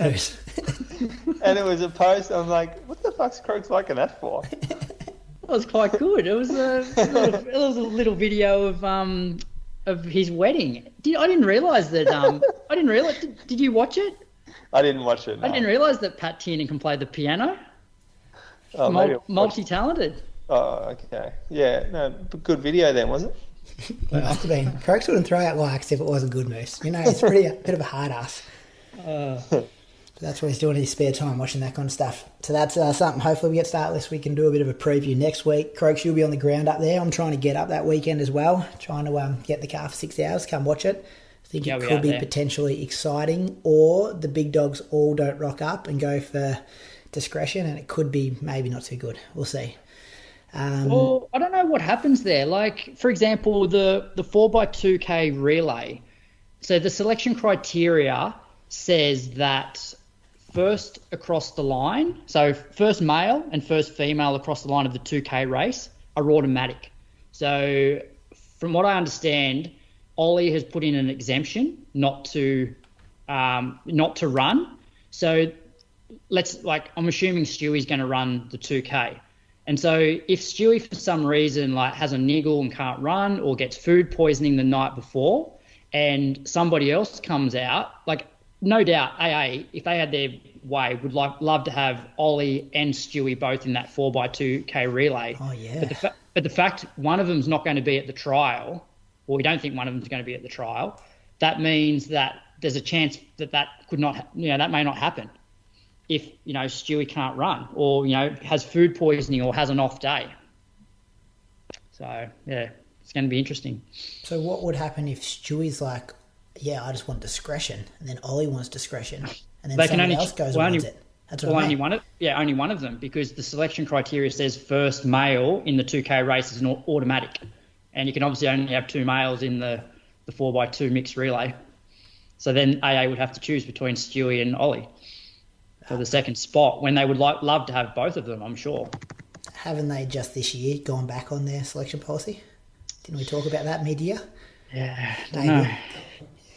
and it was a post. I'm like, what the fuck's Croaks liking that for? It was quite good. It was a little video of his wedding. I didn't realise that. I didn't realise. Did you watch it? I didn't watch it. No. I didn't realise that Pat Tiernan can play the piano. Oh, multi-talented. Oh, okay. Yeah, no, good video then, was it? Well, it must have been. Croaks wouldn't throw out likes if it wasn't good, Moose. It's a bit of a hard ass. That's what he's doing in his spare time, watching that kind of stuff. So that's something. Hopefully we get started this week and do a bit of a preview next week. Croaks, you'll be on the ground up there. I'm trying to get up that weekend as well. Trying to get the car for 6 hours. Come watch it. I think it could be potentially exciting, or the big dogs all don't rock up and go for discretion, and it could be maybe not too good. We'll see. Well, I don't know what happens there. For example, the 4x2K relay. So the selection criteria says that first across the line, so first male and first female across the line of the 2K race are automatic. So from what I understand, Oli has put in an exemption not to run. So I'm assuming Stewie's going to run the 2K. And so if Stewie for some reason has a niggle and can't run, or gets food poisoning the night before, and somebody else comes out, no doubt AA, if they had their way, would love to have Oli and Stewie both in that 4x2K relay. Oh yeah. But the fact one of them's not going to be at the trial, or we don't think one of them's going to be at the trial, that means that there's a chance that could not, that may not happen. If, Stewie can't run, or, has food poisoning or has an off day. So, yeah, it's going to be interesting. So what would happen if Stewie's I just want discretion, and then Oli wants discretion, and then somebody else goes and wants it? That's what I mean. Only one of them, because the selection criteria says first male in the 2K race is an automatic. And you can obviously only have two males in the 4x2 mixed relay. So then AA would have to choose between Stewie and Oli for the second spot, when they would love to have both of them, I'm sure. Haven't they just this year gone back on their selection policy? Didn't we talk about that mid-year? Yeah, maybe. I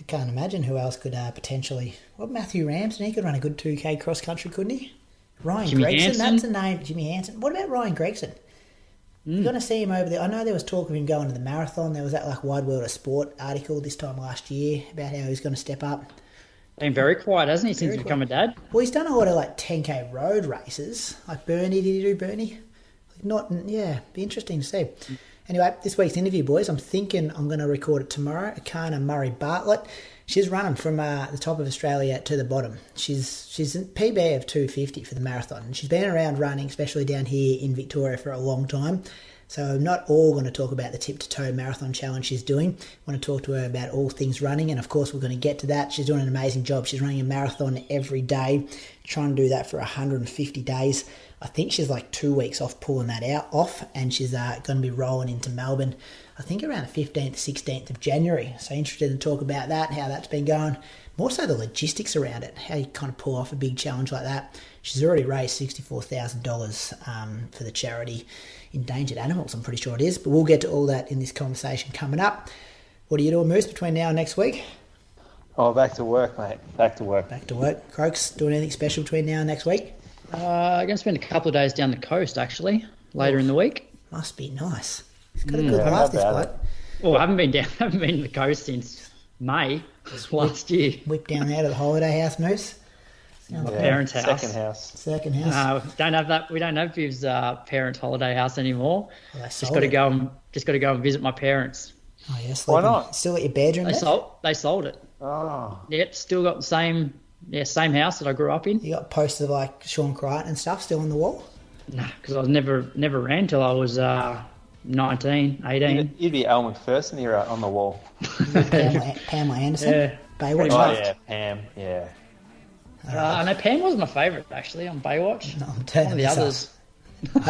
can't imagine who else could potentially... Matthew Ramsden, he could run a good 2K cross-country, couldn't he? Ryan Jimmy Gregson, Hansen. That's a name, Jimmy Hansen. What about Ryan Gregson? You're going to see him over there. I know there was talk of him going to the marathon. There was that Wide World of Sport article this time last year about how he's going to step up. Been very quiet, hasn't he, since he's become a dad? Well, he's done a lot of 10K road races. Burnie, did he do Burnie? Be interesting to see. Anyway, this week's interview, boys, I'm thinking I'm going to record it tomorrow. Erchana Murray-Bartlett. She's running from the top of Australia to the bottom. She's a PB of 250 for the marathon. And she's been around running, especially down here in Victoria, for a long time. So I'm not all going to talk about the tip-to-toe marathon challenge she's doing. I want to talk to her about all things running, and of course we're going to get to that. She's doing an amazing job. She's running a marathon every day, trying to do that for 150 days. I think she's like 2 weeks off pulling that off, and she's going to be rolling into Melbourne, I think around the 15th, 16th of January. So interested to talk about that, how that's been going. More so the logistics around it, how you kind of pull off a big challenge like that. She's already raised $64,000 for the charity Endangered Animals, I'm pretty sure it is. But we'll get to all that in this conversation coming up. What are you doing, Moose, between now and next week? Oh, back to work, mate. Back to work. Back to work. Croaks, doing anything special between now and next week? I'm going to spend a couple of days down the coast, actually, later in the week. Must be nice. He's got a good life, this bloke. Well, I haven't been to the coast since May last year. Whip down there to the holiday house, Moose. My parents' house. Second house. Don't have that. We don't have Viv's parents' holiday house anymore. Well, just got to go and visit my parents. Oh yeah, why not? Still at your bedroom? They sold it. Oh. Yeah, still got the same house that I grew up in. You got posters of like Sean Crichton and stuff still on the wall? Nah, because I was never ran till I was 19, 18. You'd be Al McPherson era on the wall. Pamela Anderson. Yeah. Baywatch. Oh yeah, Pam. Yeah. I know Pam was my favourite actually on Baywatch. No, I'm turning One of the this others. up.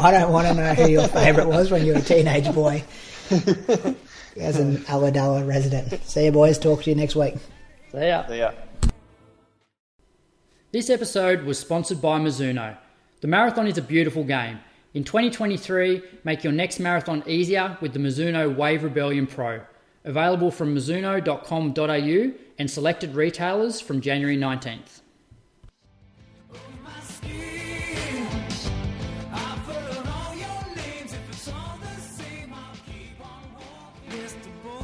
I don't want to know who your favourite was when you were a teenage boy. As an Ulladulla resident. See you, boys. Talk to you next week. See ya. See ya. This episode was sponsored by Mizuno. The marathon is a beautiful game. In 2023, make your next marathon easier with the Mizuno Wave Rebellion Pro. Available from mizuno.com.au and selected retailers from January 19th.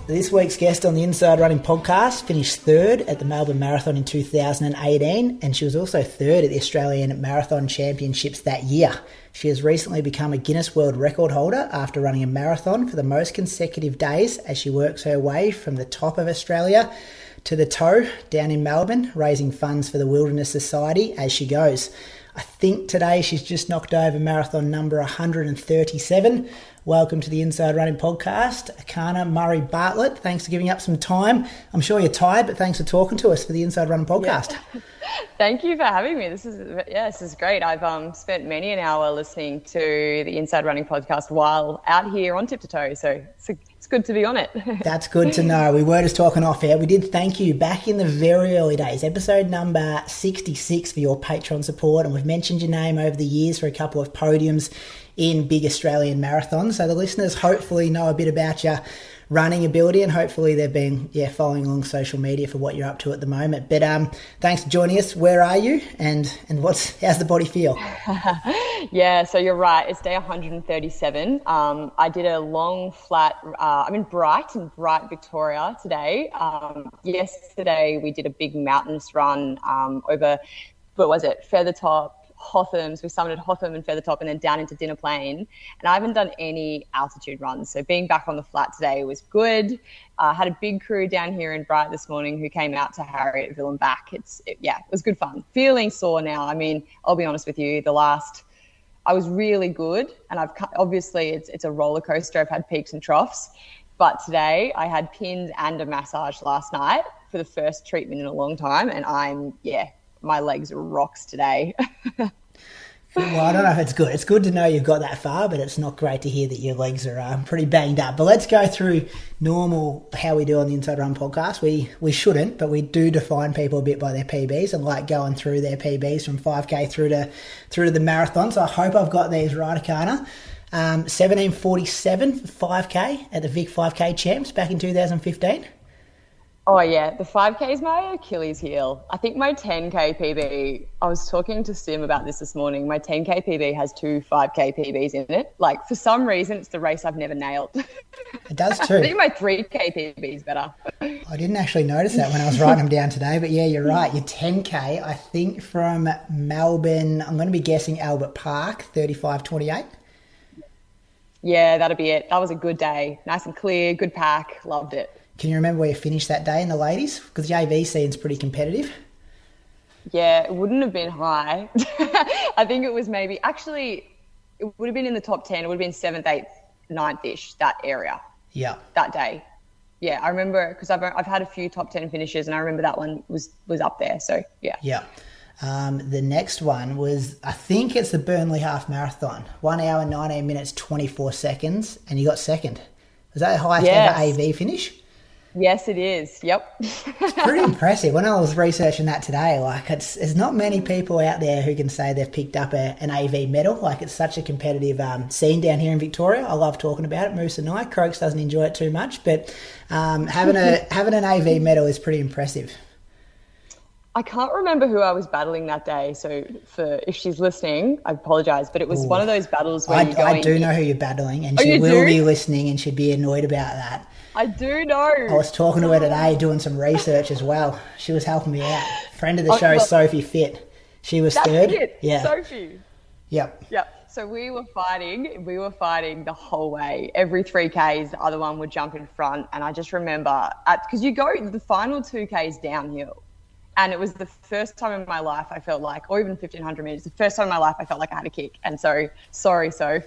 This week's guest on the Inside Running podcast finished third at the Melbourne Marathon in 2018, and she was also third at the Australian Marathon Championships that year. She has recently become a Guinness World Record holder after running a marathon for the most consecutive days as she works her way from the top of Australia to the toe down in Melbourne, raising funds for the Wilderness Society as she goes. I think today she's just knocked over marathon number 137. Welcome to the Inside Running podcast, Erchana Murray-Bartlett. Thanks for giving up some time. I'm sure you're tired, but thanks for talking to us for the Inside Running podcast. Yeah. Thank you for having me. This is great. I've spent many an hour listening to the Inside Running podcast while out here on tip to toe, so it's good to be on it. That's good to know. We were just talking off air. We did thank you back in the very early days, episode number 66, for your Patreon support, and we've mentioned your name over the years for a couple of podiums in big Australian marathons. So the listeners hopefully know a bit about your running ability, and hopefully they've been following along social media for what you're up to at the moment. But thanks for joining us. Where are you, and how's the body feel? Yeah, so you're right. It's day 137. I did a long flat. I'm in Bright, Victoria today. Yesterday we did a big mountainous run over, Feathertop, Hothams. We summited Hotham and Feathertop and then down into Dinner Plain. And I haven't done any altitude runs. So being back on the flat today was good. Had a big crew down here in Bright this morning who came out to Harriettville and back. It was good fun. Feeling sore now. I mean, I'll be honest with you, I was really good. And obviously it's a roller coaster. I've had peaks and troughs. But today I had pins and a massage last night for the first treatment in a long time. And my legs are rocks today. Well, I don't know if it's good. It's good to know you've got that far, but it's not great to hear that your legs are pretty banged up. But let's go through normal how we do on the Inside Run podcast. We shouldn't, but we do define people a bit by their PBs and like going through their PBs from 5K through to the marathon. So I hope I've got these right, Erchana. 17:47 for 5K at the Vic 5K Champs back in 2015. Oh, yeah. The 5K is my Achilles heel. I think my 10K PB, I was talking to Sim about this morning. My 10K PB has 2 5K PBs in it. Like, for some reason, it's the race I've never nailed. It does too. I think my 3K PB is better. I didn't actually notice that when I was writing them down today, but yeah, you're right. Your 10K, I think from Melbourne, I'm going to be guessing Albert Park, 35:28. Yeah, that'll be it. That was a good day. Nice and clear, good pack. Loved it. Can you remember where you finished that day in the ladies? Because the AV scene's pretty competitive. Yeah, it wouldn't have been high. I think it was maybe, actually, it would have been in the top 10. It would have been 7th, 8th, 9th-ish, that area. Yeah. That day. Yeah, I remember, because I've had a few top 10 finishes, and I remember that one was up there. So, yeah. Yeah. The next one was, I think it's the Burnley Half Marathon. 1 hour, 19 minutes, 24 seconds, and you got second. Was that the highest ever AV finish? Yes, it is. Yep. It's pretty impressive. When I was researching that today, like there's not many people out there who can say they've picked up an AV medal. Like it's such a competitive scene down here in Victoria. I love talking about it. Moose and I. Croaks doesn't enjoy it too much, but having an AV medal is pretty impressive. I can't remember who I was battling that day, so if she's listening, I apologise, but it was one of those battles where I do know who you're battling, and she will be listening and she'd be annoyed about that. I do know. I was talking to her today, doing some research as well. She was helping me out. Friend of the show, Sophie Fit. She was third. It. Yeah. Sophie. Yep. So we were fighting the whole way. Every 3Ks, the other one would jump in front, and I just remember, because you go the final 2Ks downhill, and it was the first time in my life I felt like, or even 1,500 metres, the first time in my life I felt like I had a kick. And so, sorry, Soph.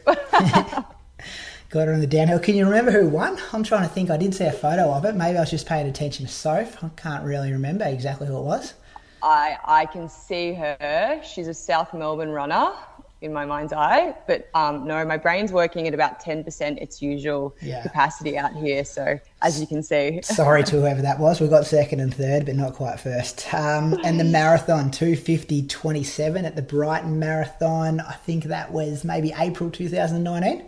Got her in the downhill. Can you remember who won? I'm trying to think. I did see a photo of it. Maybe I was just paying attention to Soph. I can't really remember exactly who it was. I can see her. She's a South Melbourne runner in my mind's eye. But no, my brain's working at about 10% its usual capacity out here. So as you can see. Sorry to whoever that was. We got second and third, but not quite first. And the marathon, 2:50:27 at the Brighton Marathon. I think that was maybe April 2019.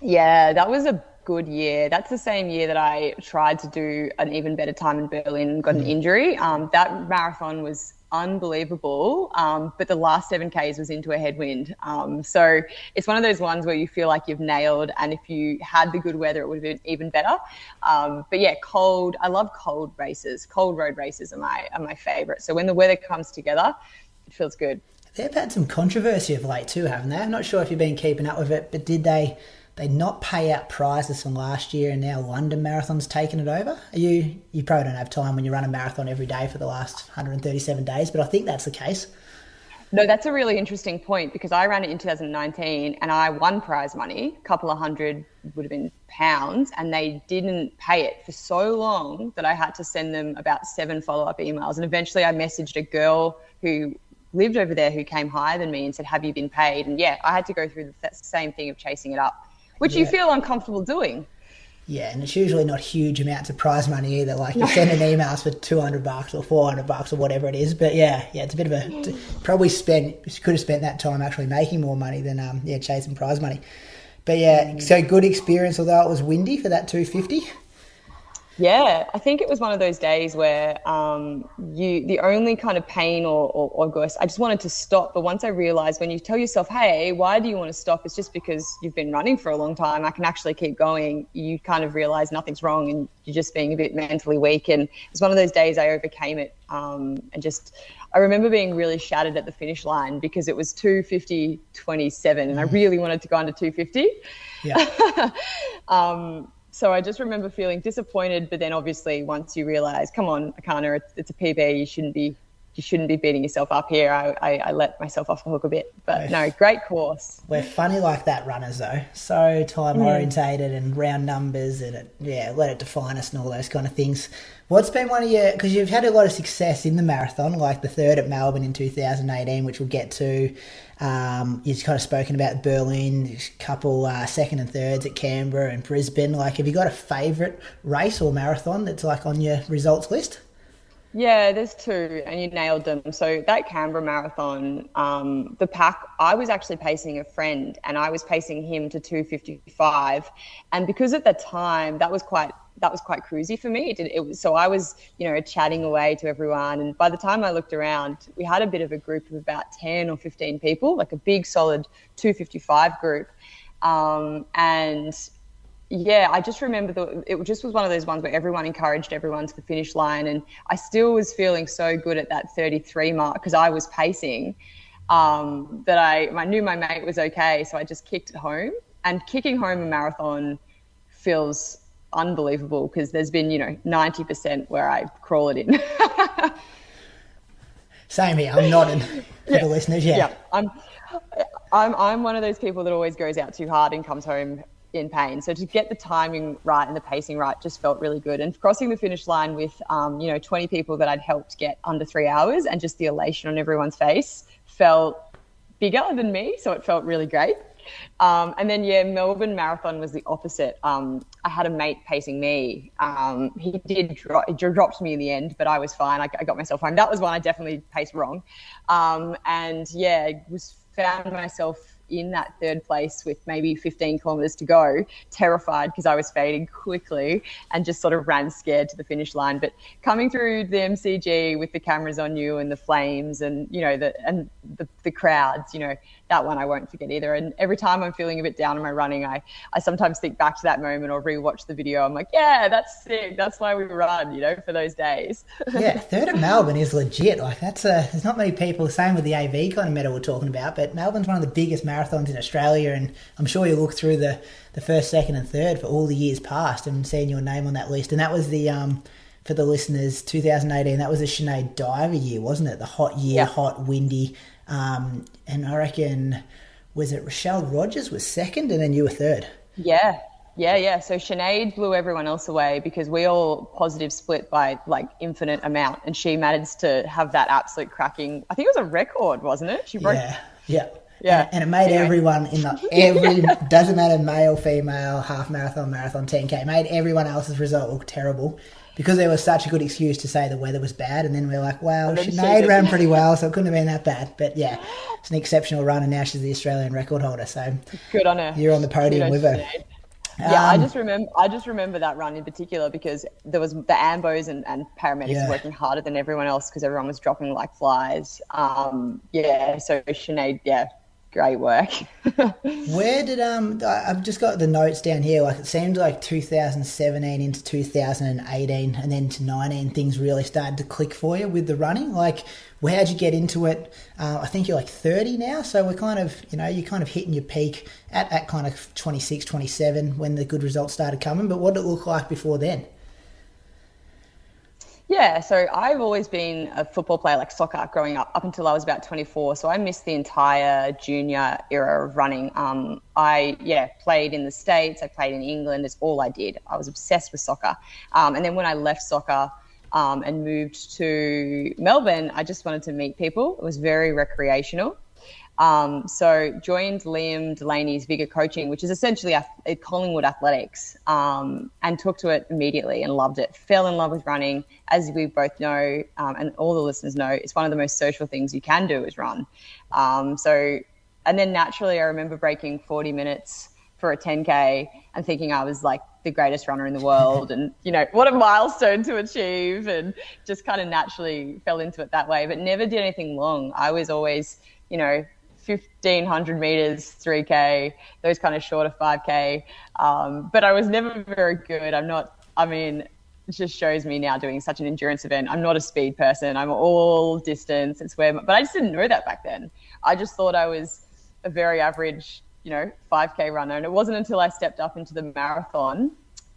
Yeah, that was a good year. That's the same year that I tried to do an even better time in Berlin and got an injury. That marathon was unbelievable, but the last 7Ks was into a headwind. So it's one of those ones where you feel like you've nailed, and if you had the good weather, it would have been even better. But yeah, cold. I love cold races. Cold road races are my favourite. So when the weather comes together, it feels good. They've had some controversy of late too, haven't they? I'm not sure if you've been keeping up with it, but did they not pay out prizes from last year, and now London Marathon's taken it over? You probably don't have time when you run a marathon every day for the last 137 days, but I think that's the case. No, that's a really interesting point, because I ran it in 2019 and I won prize money, a couple of hundred would have been pounds, and they didn't pay it for so long that I had to send them about 7 follow-up emails. And eventually I messaged a girl who lived over there who came higher than me and said, have you been paid? And yeah, I had to go through the same thing of chasing it up, which you feel uncomfortable doing. Yeah, and it's usually not huge amounts of prize money either. Like you're sending emails for $200 or $400 or whatever it is. But yeah, it's a bit of a probably could have spent that time actually making more money than chasing prize money. But yeah, so good experience, although it was windy for that 250. Yeah, I think it was one of those days where the only kind of pain or ghost, I just wanted to stop. But once I realised, when you tell yourself, hey, why do you want to stop? It's just because you've been running for a long time. I can actually keep going. You kind of realise nothing's wrong and you're just being a bit mentally weak. And it's one of those days I overcame it. I remember being really shattered at the finish line because it was 2:50:27 and I really wanted to go under 2:50. Yeah. So I just remember feeling disappointed, but then obviously once you realise, come on, Erchana, it's a PB, you shouldn't be beating yourself up here. I let myself off the hook a bit, but no, great course. We're funny like that, runners, though. So time orientated and round numbers, and let it define us and all those kind of things. What's been one of your, because you've had a lot of success in the marathon, like the third at Melbourne in 2018, which we'll get to. You've kind of spoken about Berlin, a couple second and thirds at Canberra and Brisbane. Like, have you got a favourite race or marathon that's like on your results list? Yeah, there's 2, and you nailed them. So that Canberra marathon, the pack, I was actually pacing a friend, and I was pacing him to 2:55, and because at the time that was quite cruisy for me. So I was, chatting away to everyone, and by the time I looked around, we had a bit of a group of about 10 or 15 people, like a big solid 2:55 group, and. Yeah, I just remember it just was one of those ones where everyone encouraged everyone to the finish line, and I still was feeling so good at that 33 mark because I was pacing that I knew my mate was okay, so I just kicked it home. And kicking home a marathon feels unbelievable because there's been, 90% where I crawl it in. Same here. I'm nodding for the listeners. Yeah. I'm one of those people that always goes out too hard and comes home in pain. So to get the timing right and the pacing right just felt really good. And crossing the finish line with, 20 people that I'd helped get under 3 hours and just the elation on everyone's face felt bigger than me. So it felt really great. And then, Melbourne Marathon was the opposite. I had a mate pacing me. He dropped me in the end, but I was fine. I got myself home. That was one I definitely paced wrong. Found myself in that third place with maybe 15 kilometres to go, terrified because I was fading quickly and just sort of ran scared to the finish line. But coming through the MCG with the cameras on you and the flames and, the crowds, that one I won't forget either. And every time I'm feeling a bit down on my running, I sometimes think back to that moment or rewatch the video. I'm like, yeah, that's sick. That's why we run, for those days. Yeah, third of Melbourne is legit. Like there's not many people, same with the AV kind of medal we're talking about, but Melbourne's one of the biggest marathons in Australia, and I'm sure you look through the first, second and third for all the years past and seeing your name on that list. And that was the, for the listeners, 2018, that was the Sinead Diver year, wasn't it? The hot year, hot, windy. And I reckon, was it Rochelle Rogers was second and then you were third? Yeah. So Sinead blew everyone else away because we all positive split by like infinite amount, and she managed to have that absolute cracking, I think it was a record, wasn't it? She broke. Yeah. And it made everyone doesn't matter, male, female, half marathon, 10K, made everyone else's result look terrible because there was such a good excuse to say the weather was bad. And then we were like, well, Sinead ran pretty well, so it couldn't have been that bad. But yeah, it's an exceptional run, and now she's the Australian record holder. So good on her. You're on the podium with her. Yeah, I just remember that run in particular because there was the ambos and paramedics working harder than everyone else because everyone was dropping like flies. So Sinead, great work. Where did I've just got the notes down here, like it seemed like 2017 into 2018 and then to 19 things really started to click for you with the running. Like how'd you get into it? I think you're like 30 now, so we're kind of, you're kind of hitting your peak at kind of 26, 27 when the good results started coming. But what did it look like before then? Yeah, so I've always been a football player, like soccer, growing up until I was about 24. So I missed the entire junior era of running. I played in the States. I played in England. It's all I did. I was obsessed with soccer. And then when I left soccer and moved to Melbourne, I just wanted to meet people. It was very recreational. So joined Liam Delaney's Vigor Coaching, which is essentially Collingwood Athletics, and took to it immediately and loved it. Fell in love with running. As we both know, and all the listeners know, it's one of the most social things you can do is run. And then naturally I remember breaking 40 minutes for a 10K and thinking I was like the greatest runner in the world and, what a milestone to achieve, and just kind of naturally fell into it that way, but never did anything long. I was always, 1,500 meters, 3K, those kind of shorter 5K. But I was never very good. It just shows me now doing such an endurance event. I'm not a speed person. I'm all distance. But I just didn't know that back then. I just thought I was a very average, 5K runner. And it wasn't until I stepped up into the marathon,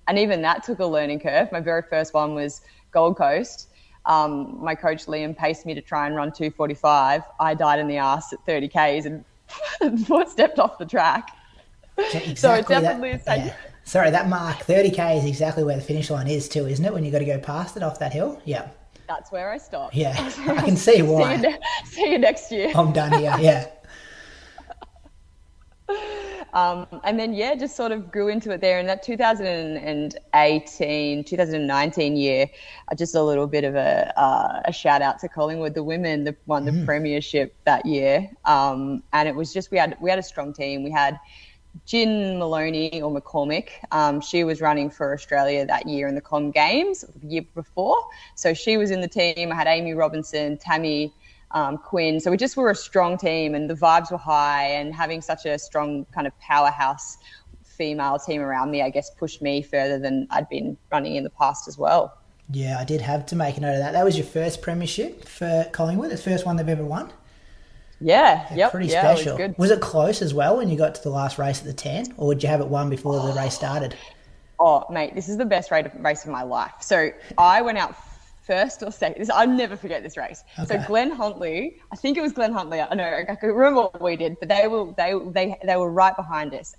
and even that took a learning curve. My very first one was Gold Coast. My coach Liam paced me to try and run 2:45. I died in the arse at 30 Ks and stepped off the track. Exactly. So it definitely is. Yeah. Sorry, that mark 30K is exactly where the finish line is too, isn't it? When you got to go past it off that hill. Yeah. That's where I stopped. Yeah, I can see why. See you next year. I'm done here. Yeah. And then, just sort of grew into it there. In that 2019 year, just a little bit of a shout out to Collingwood. The women that won the premiership that year. And it was just, we had a strong team. We had Gin Maloney or McCormick. She was running for Australia that year in the Com Games the year before. So she was in the team. I had Amy Robinson, Tammy Quinn. So we just were a strong team, and the vibes were high, and having such a strong kind of powerhouse female team around me, I guess, pushed me further than I'd been running in the past as well. Yeah, I did have to make a note of that. That was your first premiership for Collingwood, the first one they've ever won? Yeah, yep. Pretty special. It was good. Was it close as well when you got to the last race at the 10, or would you have it won before the race started? Oh, mate, this is the best race of my life. So I went out first or second. I'll never forget this race. Okay. So Glenn Huntley, I think it was Glenn Huntley. I know I can remember what we did, but they were right behind us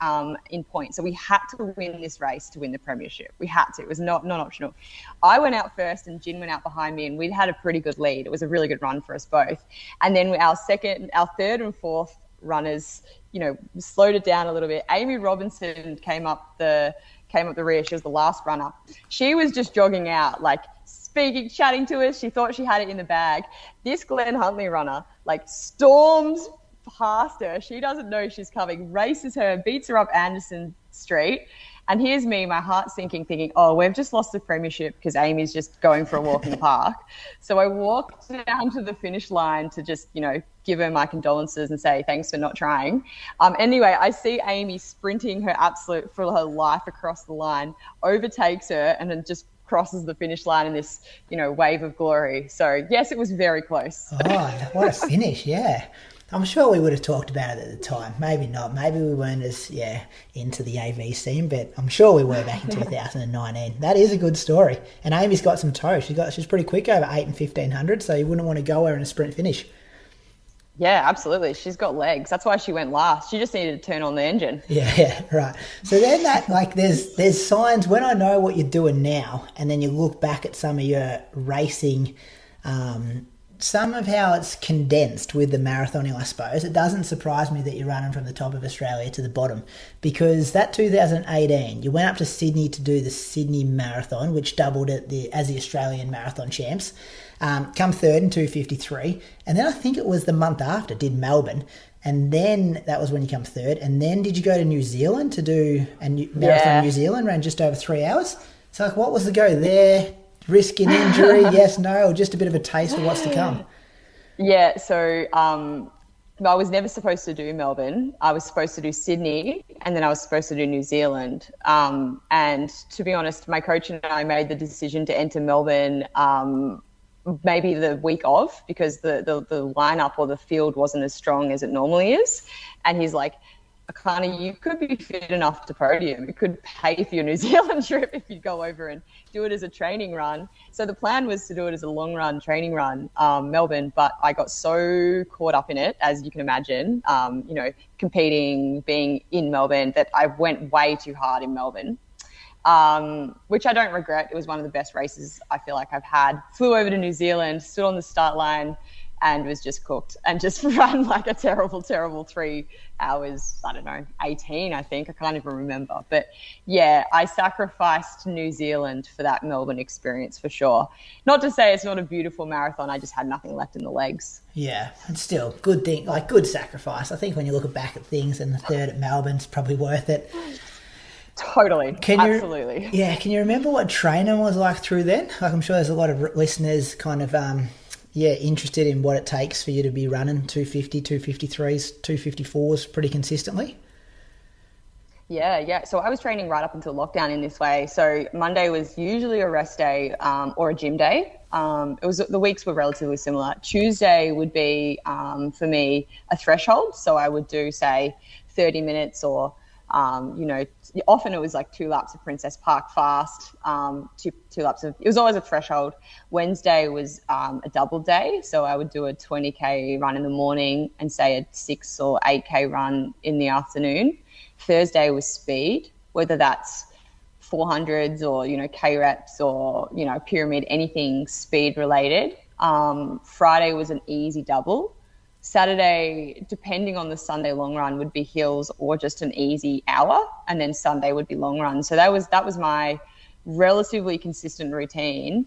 in points. So we had to win this race to win the premiership. We had to. It was not optional. I went out first, and Jin went out behind me, and we had a pretty good lead. It was a really good run for us both. And then our third and fourth runners, slowed it down a little bit. Amy Robinson came up the rear. She was the last runner. She was just jogging out, like speaking, chatting to us. She thought she had it in the bag. This Glenn Huntley runner, like, storms past her. She doesn't know she's coming, races her, beats her up Anderson Street. And here's me, my heart sinking, thinking, oh, we've just lost the premiership because Amy's just going for a walk in the park. So I walked down to the finish line to just, give her my condolences and say thanks for not trying. Anyway, I see Amy sprinting her absolute for her life across the line, overtakes her, and then just crosses the finish line in this, wave of glory. So, yes, it was very close. Oh, what a finish, yeah. I'm sure we would have talked about it at the time. Maybe not. Maybe we weren't as into the AV scene, but I'm sure we were back in 2019. That is a good story. And Amy's got some toe. She's pretty quick over 8 and 1500, so you wouldn't want to go her in a sprint finish. Yeah, absolutely. She's got legs. That's why she went last. She just needed to turn on the engine. Yeah, right. So then there's signs when I know what you're doing now, and then you look back at some of your racing. Some of how it's condensed with the marathoning, I suppose. It doesn't surprise me that you're running from the top of Australia to the bottom, because that 2018, you went up to Sydney to do the Sydney Marathon, which doubled as the Australian Marathon champs. Come third in 2:53, and then I think it was the month after did Melbourne, and then that was when you come third. And then did you go to New Zealand to do a marathon? New Zealand ran just over 3 hours. So what was the go there? Risk an injury, yes, no, or just a bit of a taste of what's to come? Yeah, so I was never supposed to do Melbourne. I was supposed to do Sydney, and then I was supposed to do New Zealand. And to be honest, my coach and I made the decision to enter Melbourne maybe the week of, because the lineup or the field wasn't as strong as it normally is. And he's like, Erchana, you could be fit enough to podium. You could pay for your New Zealand trip if you go over and do it as a training run. So the plan was to do it as a long run, training run, Melbourne, but I got so caught up in it, as you can imagine, competing, being in Melbourne, that I went way too hard in Melbourne, which I don't regret. It was one of the best races I feel like I've had. Flew over to New Zealand, stood on the start line, and was just cooked and just ran like a terrible 3 hours, 18, I think. I can't even remember. But yeah, I sacrificed New Zealand for that Melbourne experience for sure. Not to say it's not a beautiful marathon. I just had nothing left in the legs. Yeah, and still, good thing, like good sacrifice. I think when you look back at things, and the third at Melbourne's probably worth it. Totally, absolutely. Can you remember what training was like through then? Like, I'm sure there's a lot of listeners kind of... interested in what it takes for you to be running 250, 253s, 254s pretty consistently? Yeah. So I was training right up until lockdown in this way. So Monday was usually a rest day or a gym day. The weeks were relatively similar. Tuesday would be, for me, a threshold. So I would do, say, 30 minutes or often it was like 2 laps of Princess Park fast, two laps of, it was always a threshold. Wednesday was a double day. So I would do a 20K run in the morning and say a 6 or 8K run in the afternoon. Thursday was speed, whether that's 400s or, K reps or, pyramid, anything speed related. Friday was an easy double. Saturday, depending on the Sunday long run, would be hills or just an easy hour, and then Sunday would be long run. So that was my relatively consistent routine,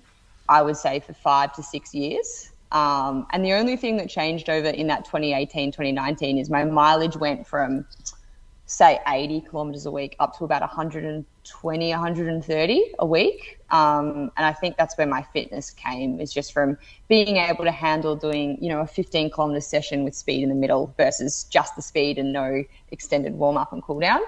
I would say, for 5 to 6 years. And the only thing that changed over in that 2018, 2019 is my mileage went from, say, 80 kilometers a week up to about 120, 130 a week. And I think that's where my fitness came, is just from being able to handle doing, a 15 kilometer session with speed in the middle versus just the speed and no extended warm up and cool down.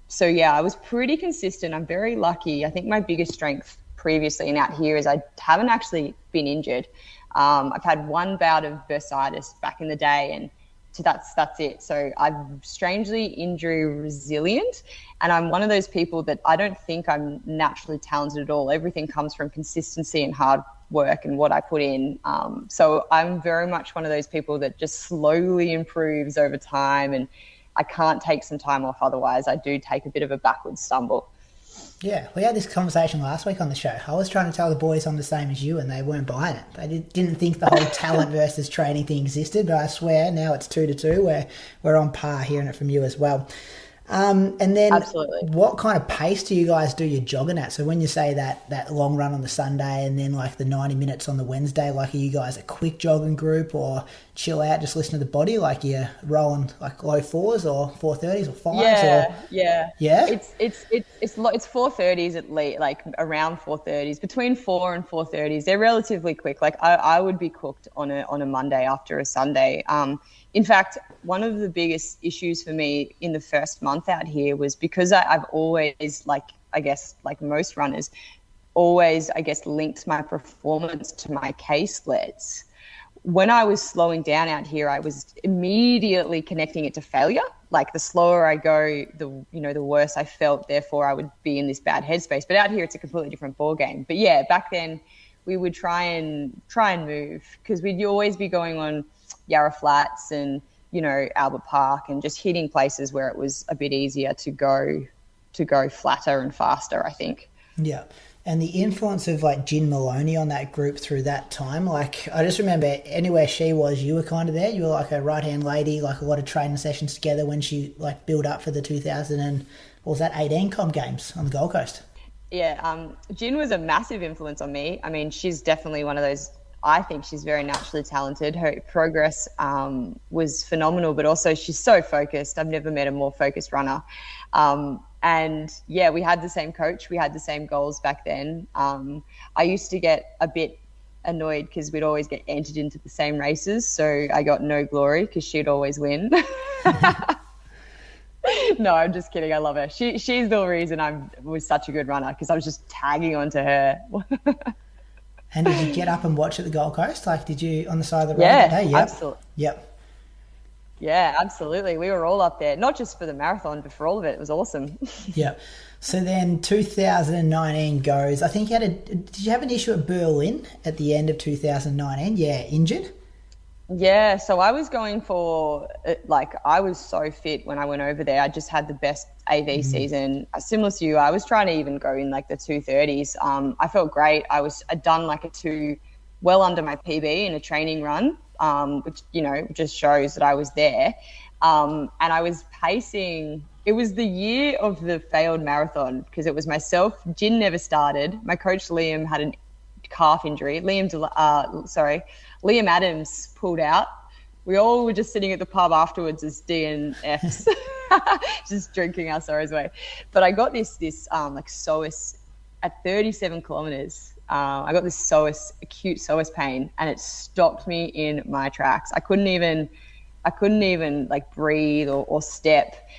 So yeah, I was pretty consistent. I'm very lucky. I think my biggest strength previously and out here is I haven't actually been injured. I've had one bout of bursitis back in the day, and that's it. So I'm strangely injury resilient, and I'm one of those people that I don't think I'm naturally talented at all. Everything comes from consistency and hard work and what I put in. So I'm very much one of those people that just slowly improves over time, and I can't take some time off. Otherwise, I do take a bit of a backward stumble. Yeah, we had this conversation last week on the show. I was trying to tell the boys I'm the same as you, and they weren't buying it. They didn't think the whole talent versus training thing existed, but I swear now it's 2-2, where we're on par hearing it from you as well. And then Absolutely. What kind of pace do you guys do your jogging at? So when you say that long run on the Sunday and then like the 90 minutes on the Wednesday, like are you guys a quick jogging group or chill out, just listen to the body, like you're rolling like low 4s or 4:30s or 5s? Yeah. It's 4:30s at least, like around 4:30s, between 4 and 4:30s. They're relatively quick. Like I would be cooked on a Monday after a Sunday. In fact, one of the biggest issues for me in the first month out here was because I've always, like most runners, linked my performance to my K-sleds. When I was slowing down out here, I was immediately connecting it to failure. Like the slower I go, the worse I felt. Therefore, I would be in this bad headspace. But out here, it's a completely different ball game. But yeah, back then we would try and move, because we'd always be going on Yarra Flats and Albert Park and just hitting places where it was a bit easier to go flatter and faster, I think. Yeah. And the influence of like Gin Maloney on that group through that time, like I just remember anywhere she was, you were kind of there. You were like a right-hand lady, like a lot of training sessions together when she like built up for the 2018 Com Games on the Gold Coast. Yeah, Gin was a massive influence on me. I mean, she's definitely one of those, I think she's very naturally talented. Her progress was phenomenal, but also she's so focused. I've never met a more focused runner. And yeah, we had the same coach. We had the same goals back then. I used to get a bit annoyed because we'd always get entered into the same races. So I got no glory because she'd always win. No, I'm just kidding. I love her. She's the reason I was such a good runner, because I was just tagging onto her. And did you get up and watch at the Gold Coast? Like, did you on the side of the road that day? Yep. Absolutely. Yep. Yeah, absolutely. We were all up there, not just for the marathon, but for all of it. It was awesome. Yep. So then 2019 goes. I think did you have an issue at Berlin at the end of 2019? Yeah, injured? Yeah, so I was going for, I was so fit when I went over there. I just had the best AV season. Similar to you, I was trying to even go in like the 2:30s. I felt great. I'd done like a 2 well under my PB in a training run, which, just shows that I was there. And I was pacing. It was the year of the failed marathon, because it was myself. Gin never started. My coach Liam had a calf injury. Liam Adams pulled out. We all were just sitting at the pub afterwards as DNFs, just drinking our sorrows away. But I got this psoas at 37 kilometers. I got this acute psoas pain, and it stopped me in my tracks. I couldn't even like breathe or step.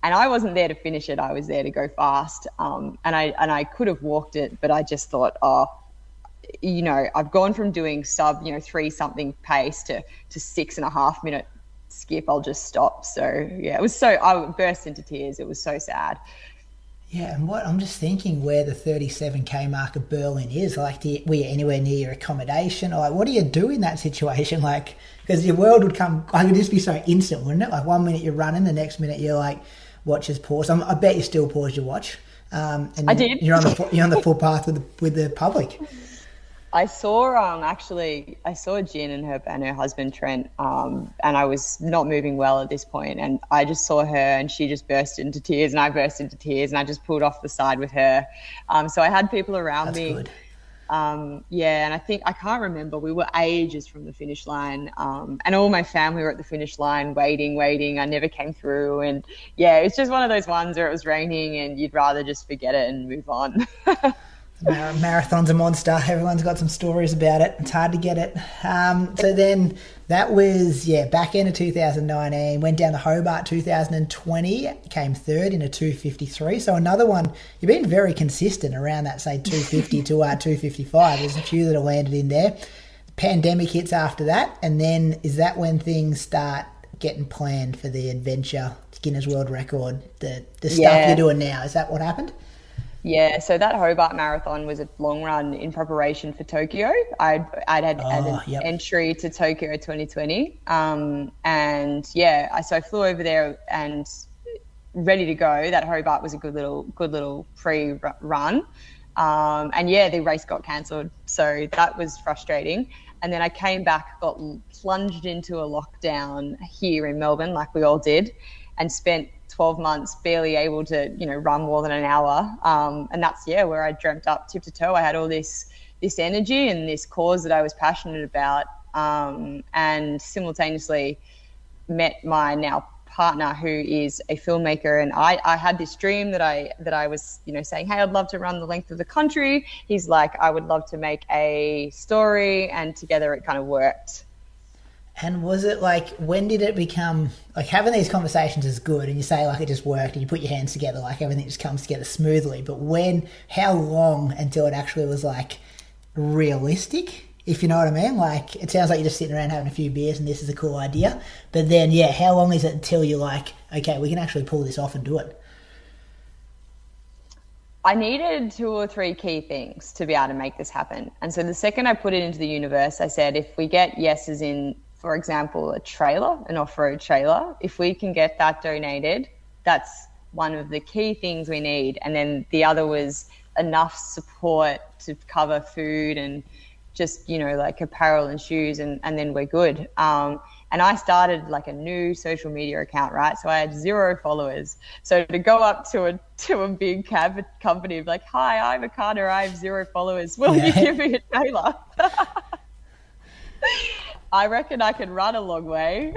And I wasn't there to finish it. I was there to go fast. And I could have walked it, but I just thought, I've gone from doing sub 3 something pace to 6.5 minute skip. I'll just stop. So yeah, I burst into tears. It was so sad. Yeah, and I'm just thinking where the 37k mark of Berlin is. Like, were you anywhere near your accommodation? Or like, what do you do in that situation? Like, because your world would come, it would just be so instant, wouldn't it? Like 1 minute you're running, the next minute you're like, watch is paused. I bet you still paused your watch. And I did. You're on the footpath with the public. I saw Gin and her husband Trent, and I was not moving well at this point, and I just saw her, and she just burst into tears, and I burst into tears, and I just pulled off the side with her. So I had people around me. Good. And I can't remember. We were ages from the finish line, and all my family were at the finish line waiting. I never came through, and yeah, it's just one of those ones where it was raining, and you'd rather just forget it and move on. Marathon's a monster. Everyone's got some stories about it. It's hard to get it. So then that was, back end of 2019. Went down to Hobart 2020. Came third in a 2:53. So another one. You've been very consistent around that, say, 2:50 to 2:55. There's a few that have landed in there. The pandemic hits after that. And then is that when things start getting planned for the adventure Guinness World Record, the stuff you're doing now? Is that what happened? Yeah, so that Hobart Marathon was a long run in preparation for Tokyo. I'd had an entry to Tokyo 2020, and so I flew over there and ready to go. That Hobart was a good little pre-run, the race got cancelled, so that was frustrating. And then I came back, got plunged into a lockdown here in Melbourne, like we all did, and spent 12 months barely able to, run more than an hour. And that's, where I dreamt up tip to toe. I had all this energy and this cause that I was passionate about, and simultaneously met my now partner, who is a filmmaker. And I had this dream that I was, saying, hey, I'd love to run the length of the country. He's like, I would love to make a story, and together it kind of worked. And was it like, when did it become, like, having these conversations is good and you say like it just worked and you put your hands together, like everything just comes together smoothly, but how long until it actually was like realistic, if you know what I mean? Like, it sounds like you're just sitting around having a few beers and this is a cool idea, but then how long is it until you're like, okay, we can actually pull this off and do it? I needed 2 or 3 key things to be able to make this happen. And so the second I put it into the universe, I said, if we get yeses in, for example, an off-road trailer, if we can get that donated, that's one of the key things we need. And then the other was enough support to cover food and just, like apparel and shoes, and then we're good. And I started like a new social media account, right? So I had 0 followers. So to go up to a big cab company and be like, hi, I'm Erchana, I have 0 followers. Will you give me a trailer? I reckon I could run a long way.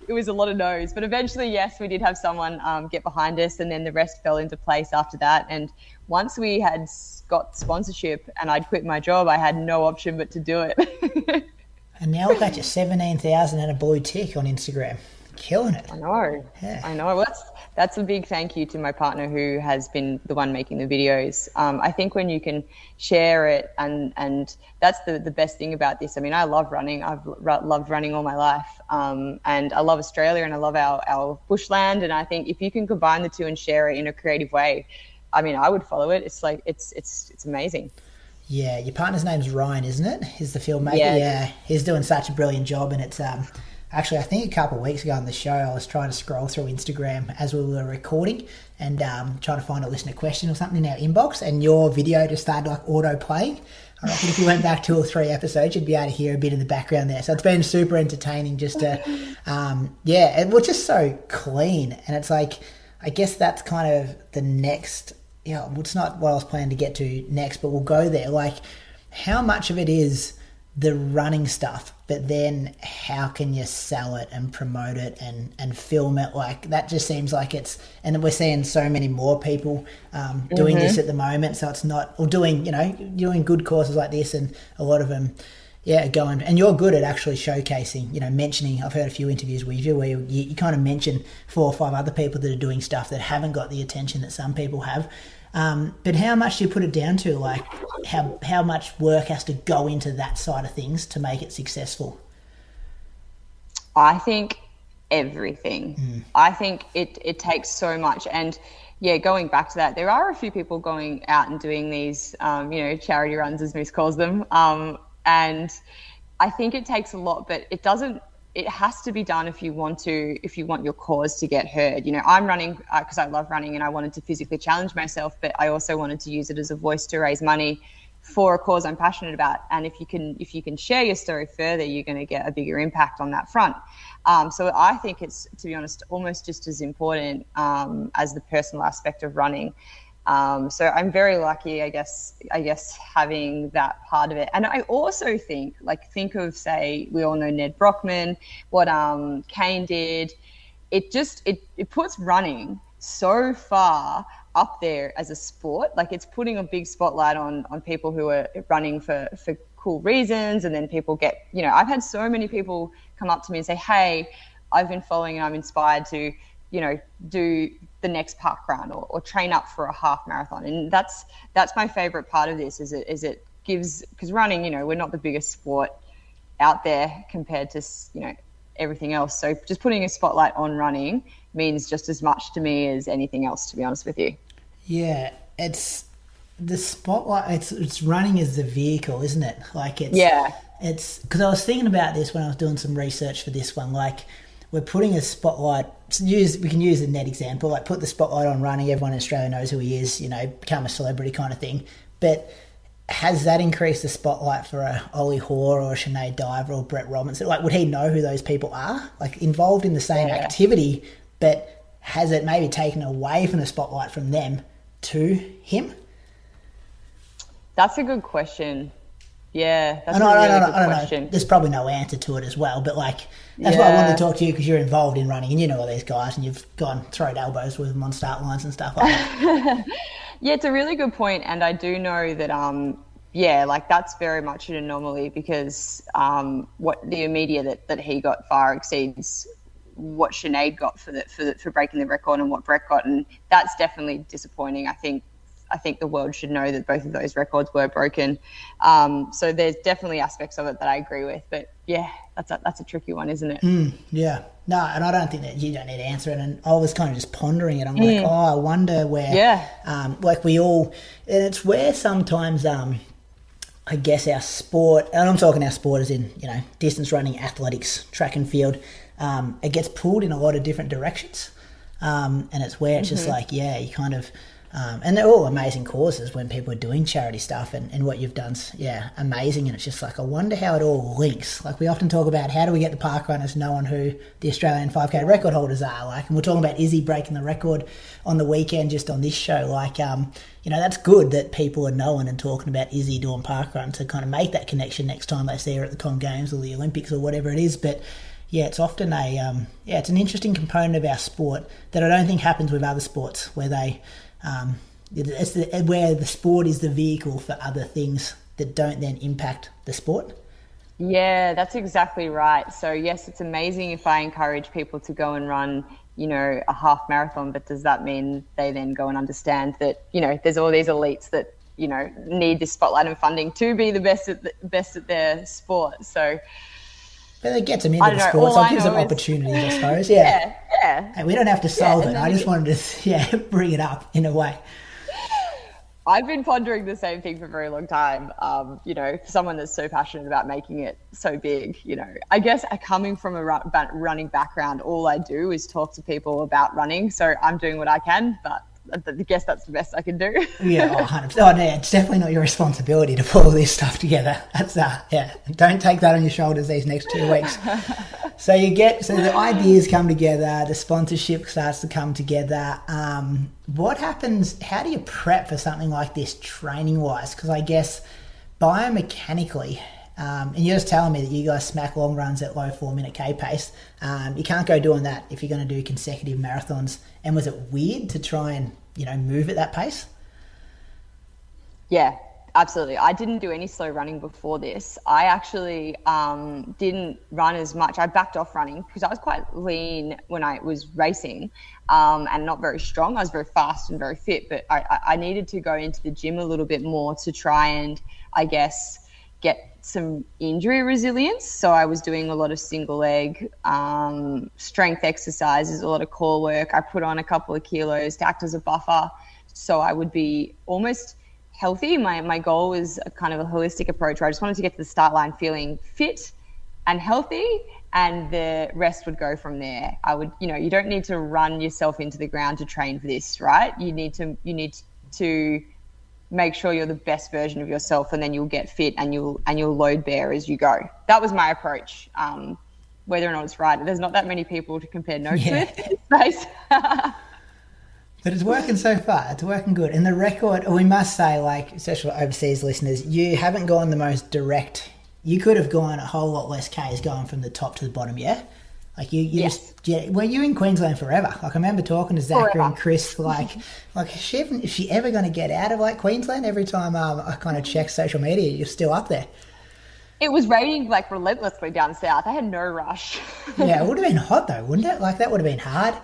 It was a lot of no's, but eventually, yes, we did have someone get behind us, and then the rest fell into place after that. And once we had got sponsorship and I'd quit my job, I had no option but to do it. And now we've got you 17,000 and a blue tick on Instagram. Killing it. I know. Yeah. I know. Well, that's a big thank you to my partner, who has been the one making the videos. I think when you can share it, and that's the best thing about this. I mean, I love running. I've loved running all my life. And I love Australia and I love our bushland. And I think if you can combine the two and share it in a creative way, I mean, I would follow it. It's like, it's amazing. Yeah, your partner's name's Ryan, isn't it? He's the filmmaker. Yeah. He's doing such a brilliant job, and it's actually, I think a couple of weeks ago on the show, I was trying to scroll through Instagram as we were recording and trying to find a listener question or something in our inbox, and your video just started like auto playing. I reckon if you went back 2 or 3 episodes, you'd be able to hear a bit in the background there. So it's been super entertaining just to, it was just so clean, and it's like, I guess that's kind of the next. It's not what I was planning to get to next, but we'll go there. Like, how much of it is the running stuff, but then how can you sell it and promote it and film it? Like, that just seems like it's, and we're seeing so many more people doing this at the moment. So it's not, or doing good causes like this, and a lot of them, going, and you're good at actually showcasing, mentioning. I've heard a few interviews with you where you kind of mention 4 or 5 other people that are doing stuff that haven't got the attention that some people have. But how much do you put it down to? Like, how much work has to go into that side of things to make it successful? I think everything. I think it takes so much. And going back to that, there are a few people going out and doing these, charity runs, as Moose calls them. And I think it takes a lot, but it has to be done if you want your cause to get heard. I'm running because I love running and I wanted to physically challenge myself, but I also wanted to use it as a voice to raise money for a cause I'm passionate about. And if you can share your story further, you're going to get a bigger impact on that front. So I think it's, to be honest, almost just as important as the personal aspect of running. So I'm very lucky, I guess, having that part of it. And I also think of, say, we all know Ned Brockman, what Kane did. It puts running so far up there as a sport. Like, it's putting a big spotlight on people who are running for cool reasons. And then people get, I've had so many people come up to me and say, hey, I've been following and I'm inspired to, do the next parkrun or train up for a half marathon. And that's my favorite part of this, is it gives, because running, we're not the biggest sport out there compared to, everything else. So just putting a spotlight on running means just as much to me as anything else, to be honest with you. Yeah, it's the spotlight. It's running as the vehicle, isn't it? Like it's because I was thinking about this when I was doing some research for this one. Like, we're putting a spotlight. We can use a net example. Like, put the spotlight on running. Everyone in Australia knows who he is. You know, become a celebrity kind of thing. But has that increased the spotlight for a Oli Hoare or a Sinead Diver or Brett Robinson? Like, would he know who those people are? Like, involved in the same activity, but has it maybe taken away from the spotlight from them to him? That's a good question. Yeah, that's a really good question. There's probably no answer to it as well, but like that's why I wanted to talk to you, because you're involved in running and you know all these guys and you've gone thrown elbows with them on start lines and stuff like that. Yeah, it's a really good point, and I do know that like that's very much an anomaly, because what the immediate that he got far exceeds what Sinead got for breaking the record and what Brett got, and that's definitely disappointing. I think the world should know that both of those records were broken. So there's definitely aspects of it that I agree with. But, yeah, that's a tricky one, isn't it? Yeah. No, and I don't think that you don't need to answer it. And I was kind of just pondering it. I'm like, I wonder where, like we all, and it's where sometimes, I guess our sport, and I'm talking our sport as in, you know, distance running, athletics, track and field, it gets pulled in a lot of different directions. And it's where it's just like, you kind of, and they're all amazing causes when people are doing charity stuff, and what you've done's, amazing. And it's just like, I wonder how it all links. Like, we often talk about how do we get the park runners knowing who the Australian 5K record holders are, like, and we're talking about Izzi breaking the record on the weekend just on this show. Like, you know, that's good that people are knowing and talking about Izzi doing parkrun to kind of make that connection next time they see her at the Com Games or the Olympics or whatever it is. But yeah, it's often it's an interesting component of our sport that I don't think happens with other sports, where they where the sport is the vehicle for other things that don't then impact the sport. Yeah, that's exactly right. So yes, it's amazing if I encourage people to go and run, you know, a half marathon, but does that mean they then go and understand that, you know, there's all these elites that, you know, need this spotlight and funding to be the best at their sport? So but it gets them into the sport, so it gives them opportunities, I suppose. Yeah. And we don't have to solve it. I just wanted to bring it up in a way. I've been pondering the same thing for a very long time. You know, for someone that's so passionate about making it so big, you know, I guess coming from a running background, all I do is talk to people about running. So I'm doing what I can, but I guess that's the best I can do. 100%. Oh, no, it's definitely not your responsibility to pull all this stuff together. That's don't take that on your shoulders these next 2 weeks. So the ideas come together, the sponsorship starts to come together. What happens? How do you prep for something like this training wise? Because I guess biomechanically, and you're just telling me that you guys smack long runs at low 4-minute K pace. You can't go doing that if you're going to do consecutive marathons. And was it weird to try and, you know, move at that pace? Yeah, absolutely. I didn't do any slow running before this. I actually didn't run as much. I backed off running because I was quite lean when I was racing and not very strong. I was very fast and very fit, but I needed to go into the gym a little bit more to try and, I guess, get some injury resilience. So I was doing a lot of single leg strength exercises, a lot of core work. I put on a couple of kilos to act as a buffer so I would be almost healthy. My goal was a kind of a holistic approach where I just wanted to get to the start line feeling fit and healthy, and the rest would go from there. I would, you know, you don't need to run yourself into the ground to train for this, right? You need to make sure you're the best version of yourself, and then you'll get fit and you'll load bear as you go. That was my approach. Whether or not it's right, there's not that many people to compare notes with in this space. But it's working so far. It's working good. And the record, we must say, like, especially overseas listeners, you haven't gone the most direct. You could have gone a whole lot less Ks going from the top to the bottom, Like well, you're in Queensland forever. Like, I remember talking to Zacca and Chris, is she ever going to get out of like Queensland? Every time I kind of check social media, you're still up there. It was raining like relentlessly down south. I had no rush. Yeah, it would have been hot though, wouldn't it? Like, that would have been hard.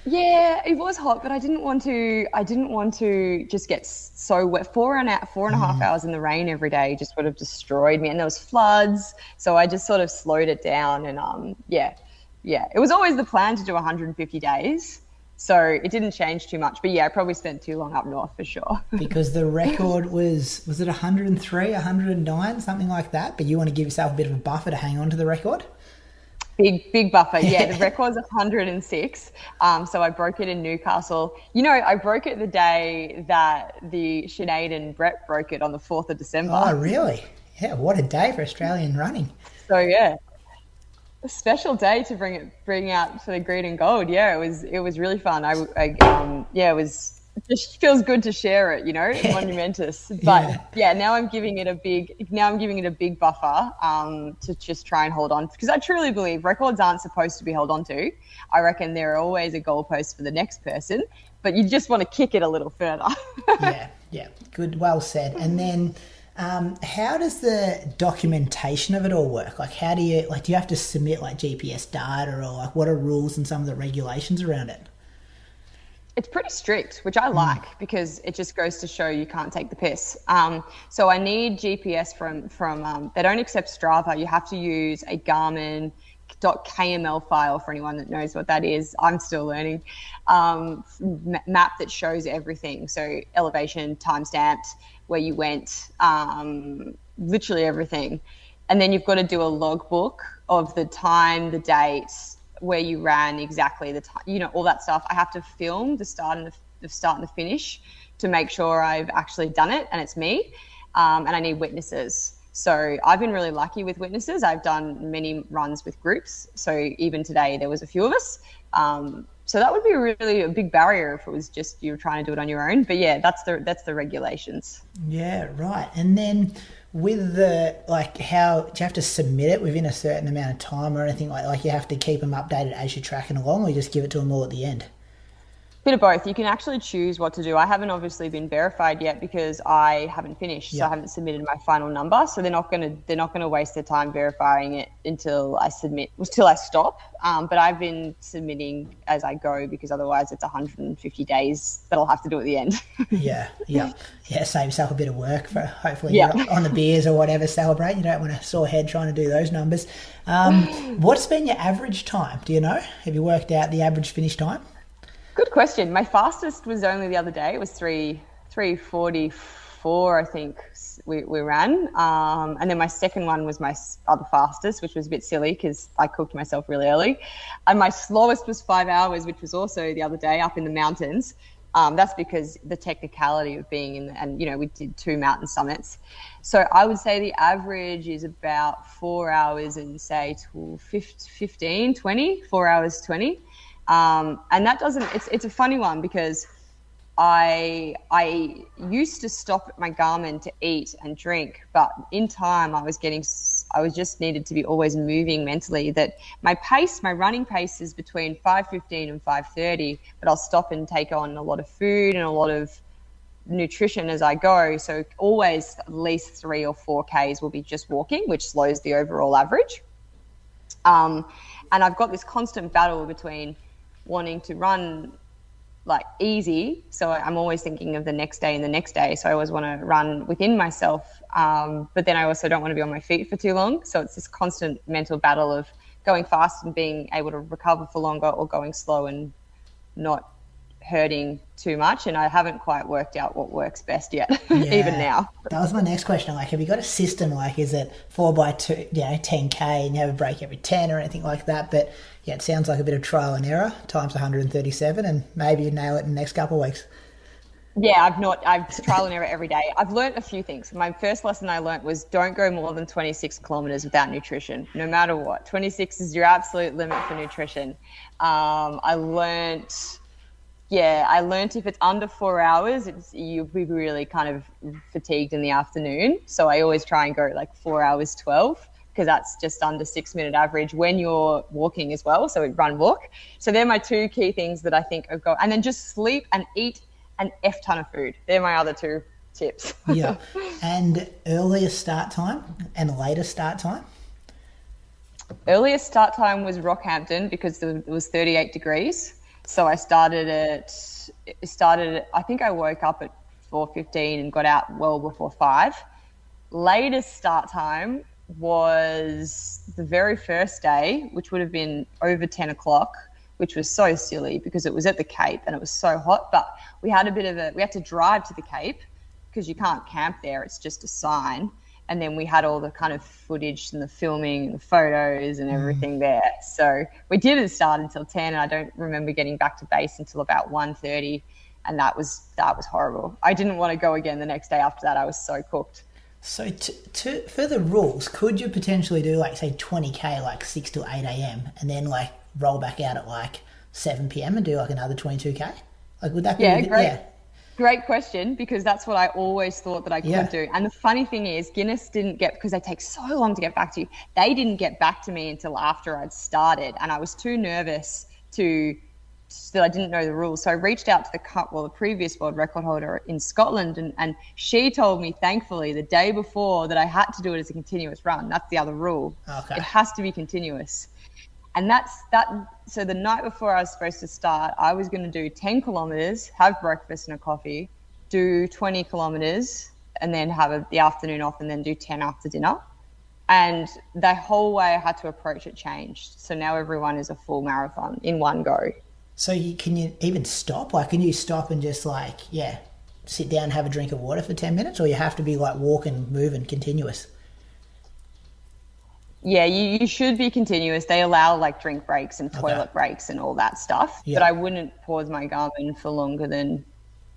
Yeah, it was hot, but I didn't want to just get so wet. 4.5 hours in the rain every day just would have destroyed me. And there was floods. So I just sort of slowed it down. And yeah. It was always the plan to do 150 days. So it didn't change too much. But yeah, I probably spent too long up north for sure. Because the record was it 103, 109, something like that? But you want to give yourself a bit of a buffer to hang on to the record? Big buffer. Yeah, the record's 106. So I broke it in Newcastle. I broke it the day that the Sinead and Brett broke it on the 4th of December. Oh, really? Yeah, what a day for Australian running. So, yeah, a special day to bring out for the green and gold. Yeah, it was really fun. It just feels good to share it, monumentous. But now I'm giving it a big buffer to just try and hold on, because I truly believe records aren't supposed to be held on to. I reckon there are always a goalpost for the next person, but you just want to kick it a little further. Yeah, good, well said. And then how does the documentation of it all work? Like, how do you have to submit like GPS data, or like what are rules and some of the regulations around it? It's pretty strict, which I like, because it just goes to show you can't take the piss. So I need GPS from they don't accept Strava. You have to use a Garmin.kml file, for anyone that knows what that is. I'm still learning. Map that shows everything. So elevation, time stamped, where you went, literally everything. And then you've got to do a logbook of the time, the date, where you ran, exactly the time, all that stuff. I have to film the start and the finish to make sure I've actually done it and it's me. And I need witnesses. So I've been really lucky with witnesses. I've done many runs with groups. So even today there was a few of us. So that would be really a big barrier if it was just you were trying to do it on your own. But yeah, that's the regulations. Yeah, right. And then with the, how do you have to submit it within a certain amount of time or anything like you have to keep them updated as you're tracking along, or you just give it to them all at the end? Bit of both. You can actually choose what to do. I haven't obviously been verified yet because I haven't finished, so I haven't submitted my final number. So they're not gonna waste their time verifying it until I stop. But I've been submitting as I go, because otherwise it's 150 days that I'll have to do at the end. Yeah. Save yourself a bit of work for hopefully you're on the beers or whatever celebrating. You don't want a sore head trying to do those numbers. What's been your average time? Do you know? Have you worked out the average finish time? Good question. My fastest was only the other day. It was 3:44, I think we ran. And then my second one was my other fastest, which was a bit silly because I cooked myself really early. And my slowest was 5 hours, which was also the other day up in the mountains. That's because the technicality of being we did 2 mountain summits. So I would say the average is about 4 hours and say 15, 20, 4 hours 20. And that it's a funny one, because I used to stop at my Garmin to eat and drink, but in time I was just needed to be always moving mentally. That my running pace is between 5:15 and 5:30, but I'll stop and take on a lot of food and a lot of nutrition as I go. So always at least 3 or 4 Ks will be just walking, which slows the overall average. And I've got this constant battle between wanting to run easy, so I'm always thinking of the next day and the next day, so I always want to run within myself, but then I also don't want to be on my feet for too long, so it's this constant mental battle of going fast and being able to recover for longer, or going slow and not hurting too much. And I haven't quite worked out what works best yet. Even now. That was my next question. Have you got a system? Is it 4x2, 10K, and you have a break every 10 or anything like that? But yeah, it sounds like a bit of trial and error times 137, and maybe you nail it in the next couple of weeks. Yeah, I've trial and error every day. I've learned a few things. My first lesson I learned was don't go more than 26 kilometers without nutrition, no matter what. 26 is your absolute limit for nutrition. I learned if it's under 4 hours, you'll be really kind of fatigued in the afternoon. So I always try and go 4 hours 12, because that's just under 6 minute average when you're walking as well. So run, walk. So they're my 2 key things that I think are and then just sleep and eat an F ton of food. They're my other 2 tips. Yeah. And earlier start time and later start time? Earliest start time was Rockhampton, because it was 38 degrees. So I I think I woke up at 4:15 and got out well before 5. Latest start time was the very first day, which would have been over 10 o'clock, which was so silly because it was at the Cape and it was so hot. But we had we had to drive to the Cape because you can't camp there. It's just a sign. And then we had all the kind of footage and the filming and the photos and everything there. So we didn't start until 10, and I don't remember getting back to base until about 1:30, and that was horrible. I didn't want to go again the next day after that. I was so cooked. So for the rules, could you potentially do like, say, 20K, like 6 to 8 a.m. and then like roll back out at like 7 p.m. and do like another 22K? Like, would that be... Great question, because that's what I always thought that I could do. And the funny thing is, Guinness didn't because they take so long to get back to you. They didn't get back to me until after I'd started, and I was too nervous that I didn't know the rules. So I reached out to the previous world record holder in Scotland, and she told me, thankfully, the day before that I had to do it as a continuous run. That's the other rule. Okay. It has to be continuous. And so the night before I was supposed to start, I was going to do 10 kilometers, have breakfast and a coffee, do 20 kilometers, and then have the afternoon off, and then do 10 after dinner. And the whole way I had to approach it changed. So now everyone is a full marathon in one go. So can you even stop? Like, can you stop and just like, sit down and have a drink of water for 10 minutes? Or you have to be like walking, moving, continuous? Yeah, you should be continuous. They allow like drink breaks and toilet breaks and all that stuff. Yeah. But I wouldn't pause my Garmin for longer than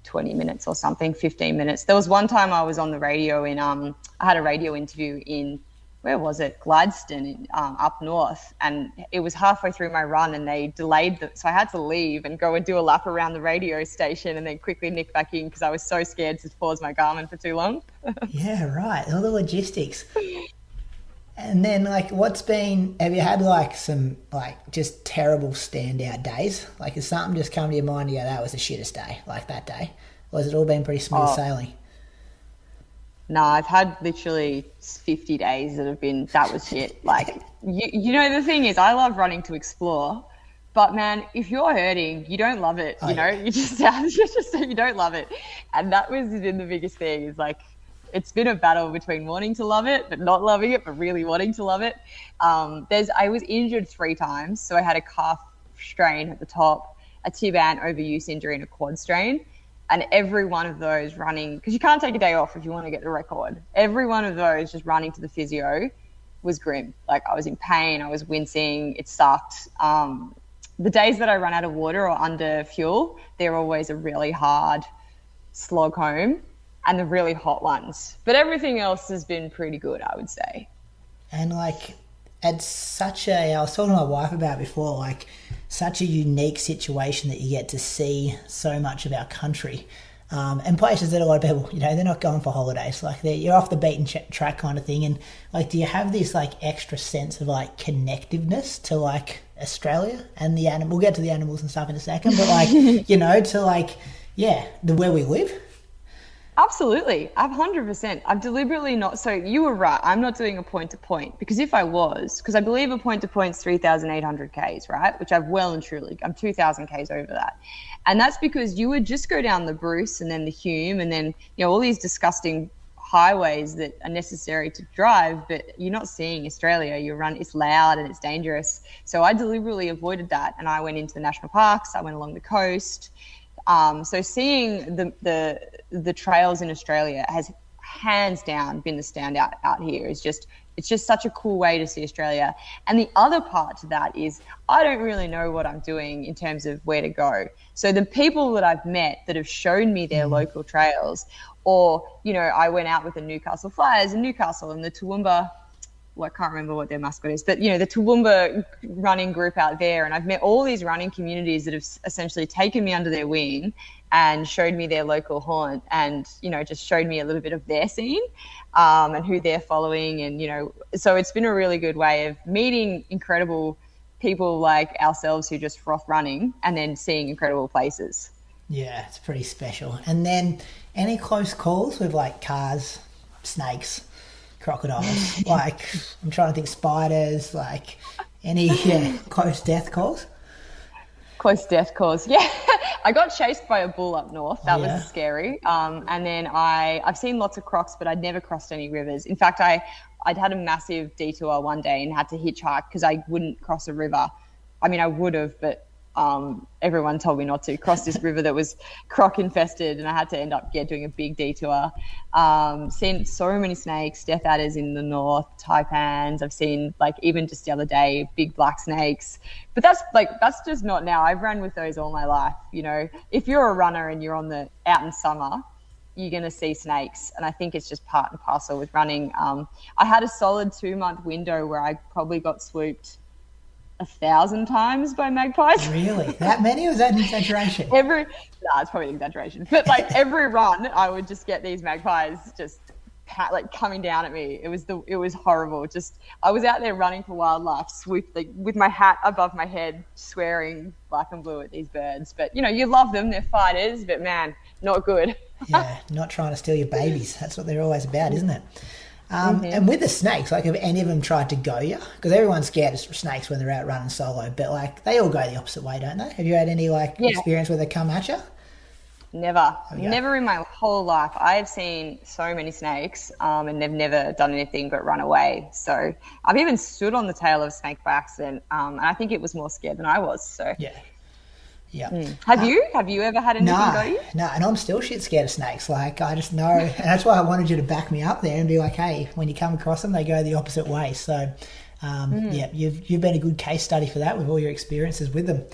20 minutes or something, 15 minutes. There was one time I was on the radio I had a radio interview in, where was it? Gladstone, up north. And it was halfway through my run and they delayed so I had to leave and go and do a lap around the radio station and then quickly nick back in because I was so scared to pause my Garmin for too long. Yeah, right. All the logistics. And then, like, have you had, like, some, like, just terrible standout days? Like, has something just come to your mind and you go, that was the shittest day, like that day? Or has it all been pretty smooth sailing? No, I've had literally 50 days that was shit. Like, you know, the thing is, I love running to explore, but, man, if you're hurting, you don't love it, you know? You just you don't love it. And that was been the biggest thing is, like, it's been a battle between wanting to love it, but not loving it, but really wanting to love it. I was injured 3 times. So I had a calf strain at the top, a tib-ant overuse injury, and a quad strain. And every one of those running, because you can't take a day off if you want to get the record. Every one of those just running to the physio was grim. Like, I was in pain, I was wincing, it sucked. The days that I run out of water or under fuel, they're always a really hard slog home. And the really hot ones. But everything else has been pretty good, I would say. And, like, it's I was talking to my wife about it before, like, such a unique situation that you get to see so much of our country. And places that a lot of people, you know, they're not going for holidays. Like, you're off the beaten track kind of thing. And, like, do you have this, like, extra sense of, like, connectiveness to, like, Australia and the animal? We'll get to the animals and stuff in a second. But, like, you know, to, like, where we live. Absolutely. 100%. I've deliberately not. So you were right. I'm not doing a point to point because if I was, because I believe a point to point is 3,800 Ks, right? Which I've well and truly, I'm 2,000 Ks over that. And that's because you would just go down the Bruce and then the Hume and then, you know, all these disgusting highways that are necessary to drive, but you're not seeing Australia. It's loud and it's dangerous. So I deliberately avoided that. And I went into the national parks. I went along the coast. So seeing the trails in Australia has hands down been the standout out here. It's just such a cool way to see Australia. And the other part to that is I don't really know what I'm doing in terms of where to go. So the people that I've met that have shown me their local trails, or, you know, I went out with the Newcastle Flyers in Newcastle and the Toowoomba, well, I can't remember what their mascot is, but, you know, the Toowoomba running group out there. And I've met all these running communities that have essentially taken me under their wing and showed me their local haunt and, you know, just showed me a little bit of their scene and who they're following. And, you know, so it's been a really good way of meeting incredible people like ourselves who just froth running and then seeing incredible places. Yeah, it's pretty special. And then any close calls with, like, cars, snakes, crocodiles? Like, I'm trying to think, spiders, like any close death calls? Close death cause. Yeah. I got chased by a bull up north. That was scary. And then I've seen lots of crocs, but I'd never crossed any rivers. In fact, I'd had a massive detour one day and had to hitchhike because I wouldn't cross a river. I mean, I would have, but everyone told me not to cross this river that was croc infested, and I had to end up doing a big detour. Seen so many snakes, death adders in the north, taipans. I've seen, like, even just the other day, big black snakes. But that's just not now. I've run with those all my life. You know, if you're a runner and you're out in summer, you're going to see snakes, and I think it's just part and parcel with running. I had a solid 2-month window where I probably got swooped 1,000 times by magpies. Really? That many? Or was that an exaggeration? It's probably an exaggeration. But like every run, I would just get these magpies just coming down at me. It was horrible. Just I was out there running for wildlife, with my hat above my head, swearing black and blue at these birds. But you know, you love them. They're fighters, but man, not good. Yeah, not trying to steal your babies. That's what they're always about, isn't it? And with the snakes, like, have any of them tried to go you? Because everyone's scared of snakes when they're out running solo, but like they all go the opposite way, don't they? Have you had any experience where they come at you? Never in my whole life. I have seen so many snakes, and they've never done anything but run away. So I've even stood on the tail of a snake by accident, and I think it was more scared than I was. So yeah. Have you ever had anything go you? No, and I'm still shit scared of snakes. Like, I just know, and that's why I wanted you to back me up there and be like, hey, when you come across them, they go the opposite way. So, you've been a good case study for that with all your experiences with them.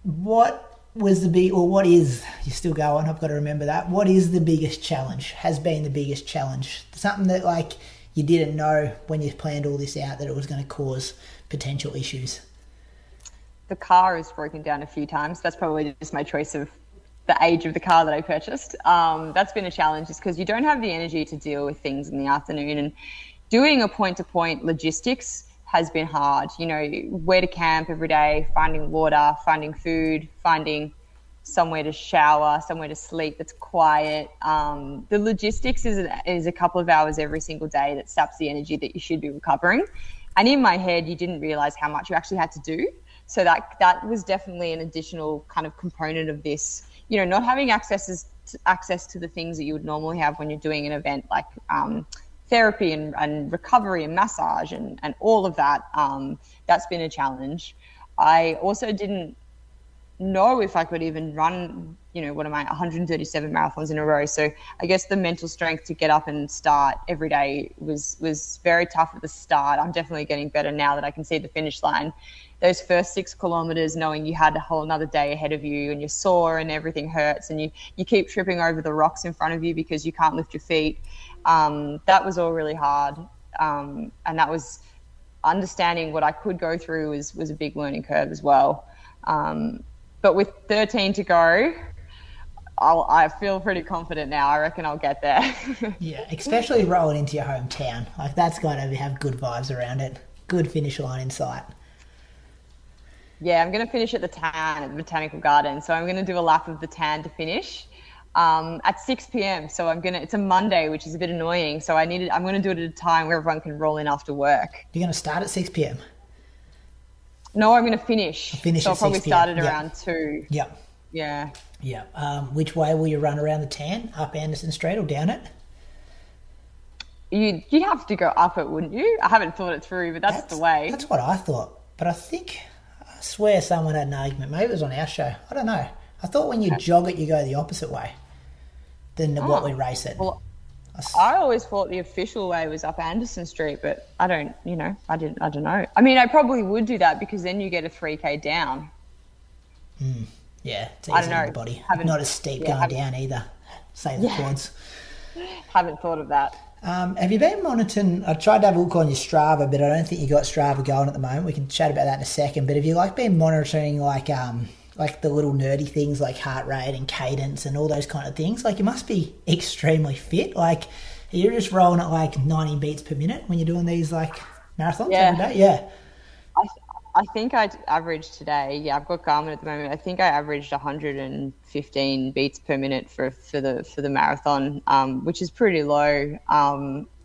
What was what is, you're still going, I've got to remember that. What is the biggest challenge, has been the biggest challenge? Something that, like, you didn't know when you planned all this out that it was going to cause potential issues? The car has broken down a few times. That's probably just my choice of the age of the car that I purchased. That's been a challenge, just because you don't have the energy to deal with things in the afternoon. And doing a point-to-point logistics has been hard. You know, where to camp every day, finding water, finding food, finding somewhere to shower, somewhere to sleep that's quiet. The logistics is a couple of hours every single day that saps the energy that you should be recovering. And in my head, you didn't realise how much you actually had to do. So that was definitely an additional kind of component of this. You know, not having access to the things that you would normally have when you're doing an event, like therapy and recovery and massage and all of that. That's been a challenge. I also didn't know if I could even run, 137 marathons in a row. So I guess the mental strength to get up and start every day was very tough at the start. I'm definitely getting better now that I can see the finish line. Those first 6 kilometers, knowing you had a whole another day ahead of you and you're sore and everything hurts and you keep tripping over the rocks in front of you because you can't lift your feet. That was all really hard. And that was understanding what I could go through was a big learning curve as well. But with 13 to go, I feel pretty confident now. I reckon I'll get there. Yeah, especially rolling into your hometown. Like, that's got to have good vibes around it. Good finish line in sight. Yeah, I'm going to finish at the Tan at the Botanical Garden. So I'm going to do a lap of the Tan to finish at 6 p.m. So it's a Monday, which is a bit annoying. So I'm going to do it at a time where everyone can roll in after work. You're going to start at 6 p.m.? No, I'm going to finish. So I'll probably start at around 2. Yep. Yeah. Yeah. Which way will you run around the Tan? Up Anderson Street or down it? You'd have to go up it, wouldn't you? I haven't thought it through, but that's the way. That's what I thought. But I swear someone had an argument. Maybe it was on our show. I don't know. I thought when you jog it, you go the opposite way than what we race it. Well, I always thought the official way was up Anderson Street, but I don't know. I don't know. I mean, I probably would do that because then you get a 3K down. Yeah, it's easy on the body. Not as steep going down either. Save the quads. Haven't thought of that. Have you been monitoring? I tried to have a look on your Strava, but I don't think you got Strava going at the moment. We can chat about that in a second. But have you been monitoring like the little nerdy things like heart rate and cadence and all those kind of things? Like, you must be extremely fit. Like, you're just rolling at like 90 beats per minute when you're doing these like marathons every day. Yeah. I think I averaged today. Yeah, I've got Garmin at the moment. I think I averaged 115 beats per minute for the marathon, which is pretty low.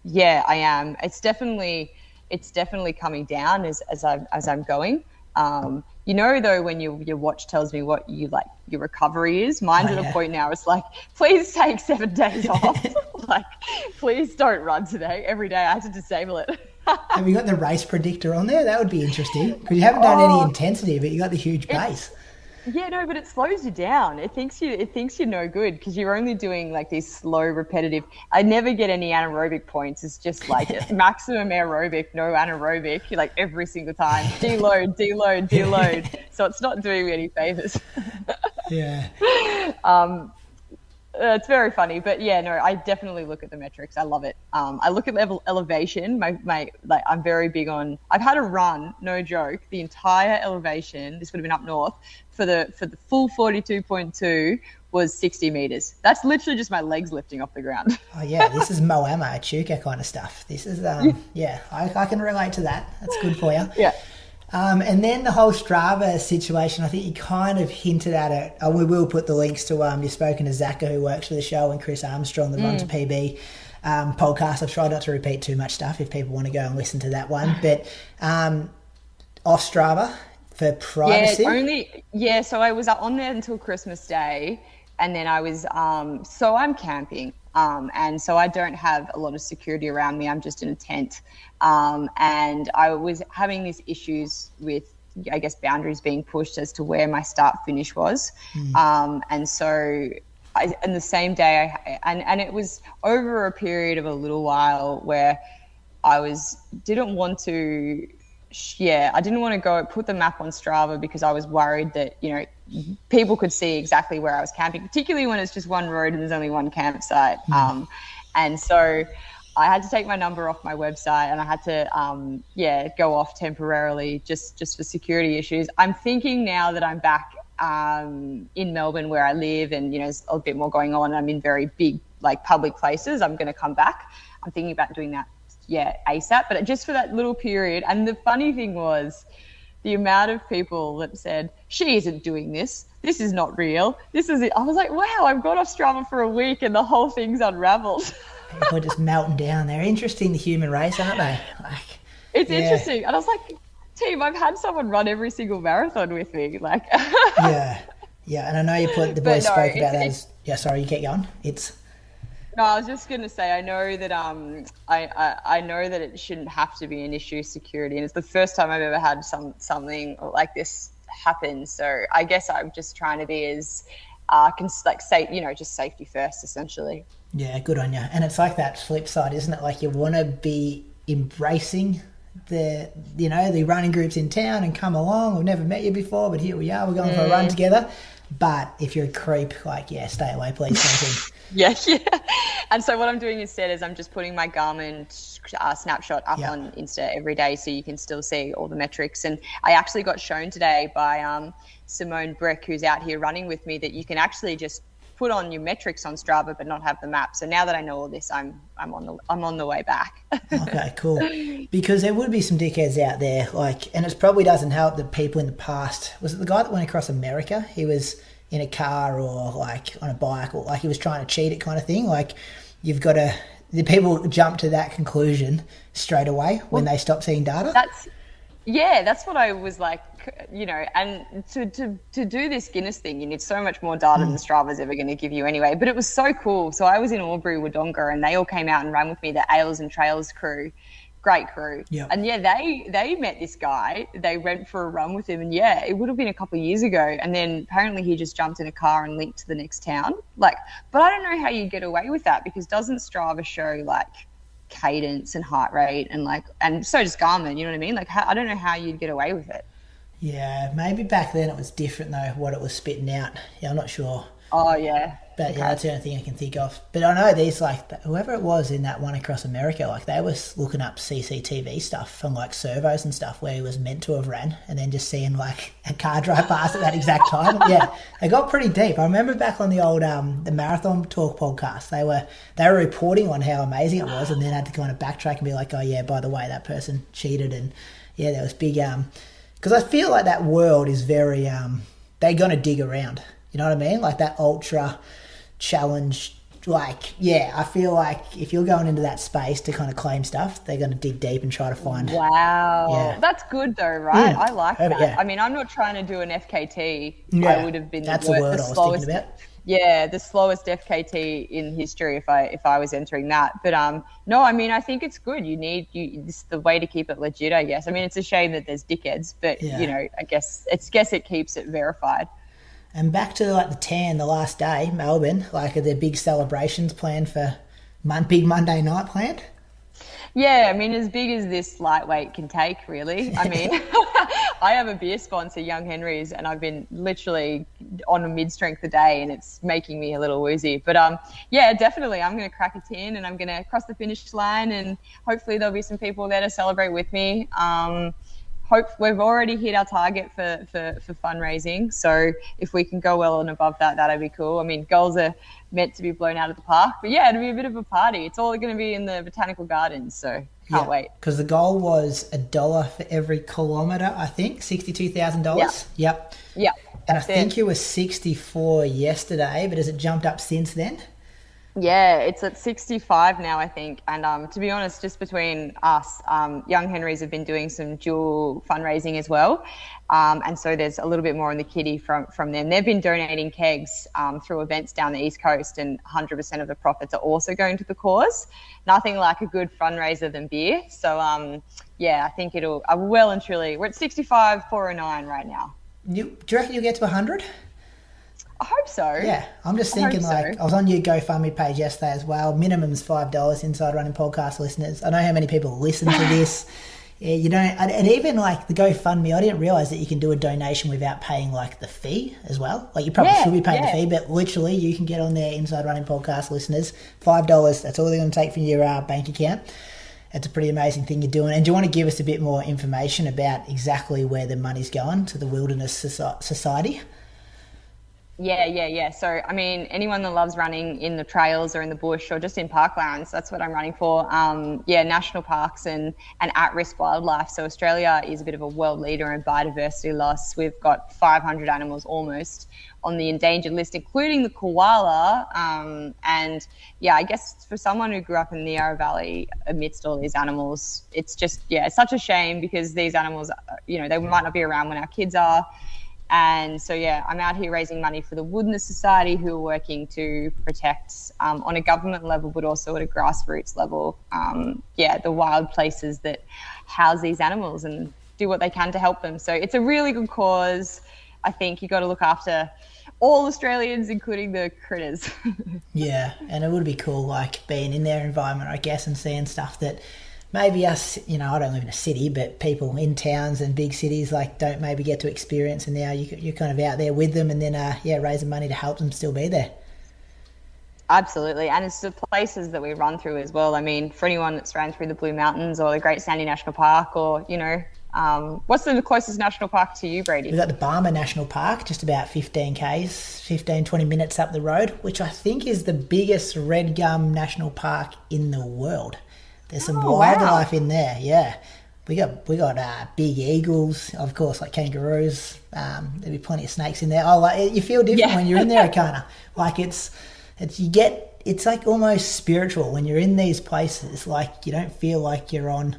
Yeah, I am. It's definitely coming down as I'm going. You know, though, when your watch tells me what you like your recovery is, mine's at a point now. It's like, please take 7 days off. Like, please don't run today. Every day I have to disable it. Have you got the race predictor on there? That would be interesting because you haven't done any intensity, but you got the huge base. Yeah, no, but it slows you down. It thinks you're no good because you're only doing like these slow, repetitive. I never get any anaerobic points. It's just like maximum aerobic, no anaerobic. You're like every single time, deload, deload, deload. So it's not doing me any favors. Yeah. It's very funny, but yeah, no, I definitely look at the metrics. I love it. I look at elevation. I'm very big on. I've had a run, no joke, the entire elevation. This would have been up north for the full 42.2 was 60 meters. That's literally just my legs lifting off the ground. Oh yeah, this is Moama, Echuca kind of stuff. This is I can relate to that. That's good for you. Yeah. And then the whole Strava situation, I think you kind of hinted at it. We will put the links to, you've spoken to Zacca, who works for the show, and Chris Armstrong, the Run to PB podcast. I've tried not to repeat too much stuff if people want to go and listen to that one. But off Strava for privacy? So I was on there until Christmas Day, and then I was, so I'm camping. And so I don't have a lot of security around me. I'm just in a tent. And I was having these issues with, I guess, boundaries being pushed as to where my start finish was. And so in the same day, and it was over a period of a little while where I didn't want to go put the map on Strava because I was worried that, people could see exactly where I was camping, particularly when it's just one road and there's only one campsite. And so I had to take my number off my website, and I had to, go off temporarily just for security issues. I'm thinking now that I'm back in Melbourne where I live, and, there's a bit more going on. I'm in very big, public places. I'm going to come back. I'm thinking about doing that, ASAP, but just for that little period. And the funny thing was, the amount of people that said, she isn't doing this. This is not real. This is it. I was like, wow, I've gone off Strava for a week and the whole thing's unraveled. People are just melting down. They're interesting, the human race, aren't they? It's interesting. And I was like, team, I've had someone run every single marathon with me. Yeah. And I know you put, the boys spoke about that. Sorry, you keep going. No, I was just going to say, I know that I know that it shouldn't have to be an issue, security, and it's the first time I've ever had something like this happen. So I guess I'm just trying to be as just safety first, essentially. Yeah, good on you. And it's like that flip side, isn't it? Like, you want to be embracing the running groups in town and come along. We've never met you before, but here we are. We're going for a run together. But if you're a creep, stay away, please. Something. Yeah. And so what I'm doing instead is I'm just putting my Garmin snapshot up on Insta every day, so you can still see all the metrics. And I actually got shown today by Simone Breck, who's out here running with me, that you can actually just put on your metrics on Strava but not have the map. So now that I know all this, I'm on the way back. Okay, cool. Because there would be some dickheads out there, and it probably doesn't help that people in the past. Was it the guy that went across America? He was in a car or on a bike, or he was trying to cheat it kind of thing. You've got to. The people jump to that conclusion straight away when they stop seeing data. That's what I was like. And to do this Guinness thing, you need so much more data than Strava's ever going to give you anyway. But it was so cool. So I was in Albury, Wodonga, and they all came out and ran with me, the Ales and Trails crew. Great crew. Yep. And they met this guy. They went for a run with him, and it would have been a couple of years ago. And then apparently he just jumped in a car and linked to the next town. But I don't know how you get away with that, because doesn't Strava show cadence and heart rate and so does Garmin, you know what I mean? I don't know how you'd get away with it. Yeah, maybe back then it was different though, what it was spitting out. Yeah, I'm not sure. Oh yeah. But okay. That's the only thing I can think of. But I know these, whoever it was in that one across America, they was looking up CCTV stuff from servos and stuff where he was meant to have ran, and then just seeing a car drive past at that exact time. Yeah, it got pretty deep. I remember back on the old the Marathon Talk podcast, they were reporting on how amazing it was, and then had to kind of backtrack and be like, oh yeah, by the way, that person cheated, and there was big because I feel like that world is very they're gonna dig around. You know what I mean? That ultra challenge I feel like if you're going into that space to kind of claim stuff, they're going to dig deep and try to find. Wow. Yeah. That's good though, right? I like that. Yeah. I mean, I'm not trying to do an FKT. Yeah, I would have been that's the word I was thinking about. Yeah, the slowest FKT in history if I was entering that. But no, I mean, I think it's good. This is the way to keep it legit, I guess. I mean, it's a shame that there's dickheads, but I guess it keeps it verified. And back to the tan, the last day, Melbourne. Are there big celebrations planned for big Monday night planned? Yeah, I mean, as big as this lightweight can take, really. I mean, I have a beer sponsor, Young Henry's, and I've been literally on a mid-strength a day, and it's making me a little woozy. But yeah, definitely, I'm going to crack a tin, and I'm going to cross the finish line, and hopefully there'll be some people there to celebrate with me. We've already hit our target for fundraising, so if we can go well and above that, that'd be cool. I mean, goals are meant to be blown out of the park, but yeah, it'll be a bit of a party. It's all going to be in the botanical gardens, so can't wait. Because the goal was $1 for every kilometre, I think, $62,000. Yep. And I think it was 64 yesterday, but has it jumped up since then? Yeah, it's at 65 now, I think. And to be honest, just between us, Young Henry's have been doing some dual fundraising as well. And so there's a little bit more in the kitty from them. They've been donating kegs through events down the East Coast, and 100% of the profits are also going to the cause. Nothing like a good fundraiser than beer. So, I think it'll well and truly, we're at 65,409 right now. Do you reckon you'll get to 100? I hope so. Yeah, I'm just thinking I was on your GoFundMe page yesterday as well. Minimum's $5, Inside Running podcast listeners. I know how many people listen to this. Yeah, and even the GoFundMe, I didn't realise that you can do a donation without paying the fee as well. You probably should be paying the fee, but literally you can get on there, Inside Running podcast listeners, $5. That's all they're going to take from your bank account. It's a pretty amazing thing you're doing. And do you want to give us a bit more information about exactly where the money's going to the Wilderness Society? Yeah. So, I mean, anyone that loves running in the trails or in the bush or just in parklands, that's what I'm running for. National parks and at-risk wildlife. So Australia is a bit of a world leader in biodiversity loss. We've got 500 animals almost on the endangered list, including the koala. I guess for someone who grew up in the Yarra Valley amidst all these animals, it's just, it's such a shame because these animals, they might not be around when our kids are. And so, I'm out here raising money for the Wilderness Society, who are working to protect on a government level, but also at a grassroots level, the wild places that house these animals and do what they can to help them. So it's a really good cause. I think you got to look after all Australians, including the critters. Yeah, and it would be cool, being in their environment, I guess, and seeing stuff that maybe us, I don't live in a city, but people in towns and big cities don't maybe get to experience, and now you're kind of out there with them and then, raising money to help them still be there. Absolutely, and it's the places that we run through as well. I mean, for anyone that's ran through the Blue Mountains or the Great Sandy National Park or, what's the closest national park to you, Brady? We've got the Barmer National Park, just about 15 k's, 20 minutes up the road, which I think is the biggest red gum national park in the world. There's some wildlife in there, yeah. We got big eagles, of course, kangaroos. There'll be plenty of snakes in there. You feel different when you're in there, Erchana. It's almost spiritual when you're in these places. You don't feel like you're on.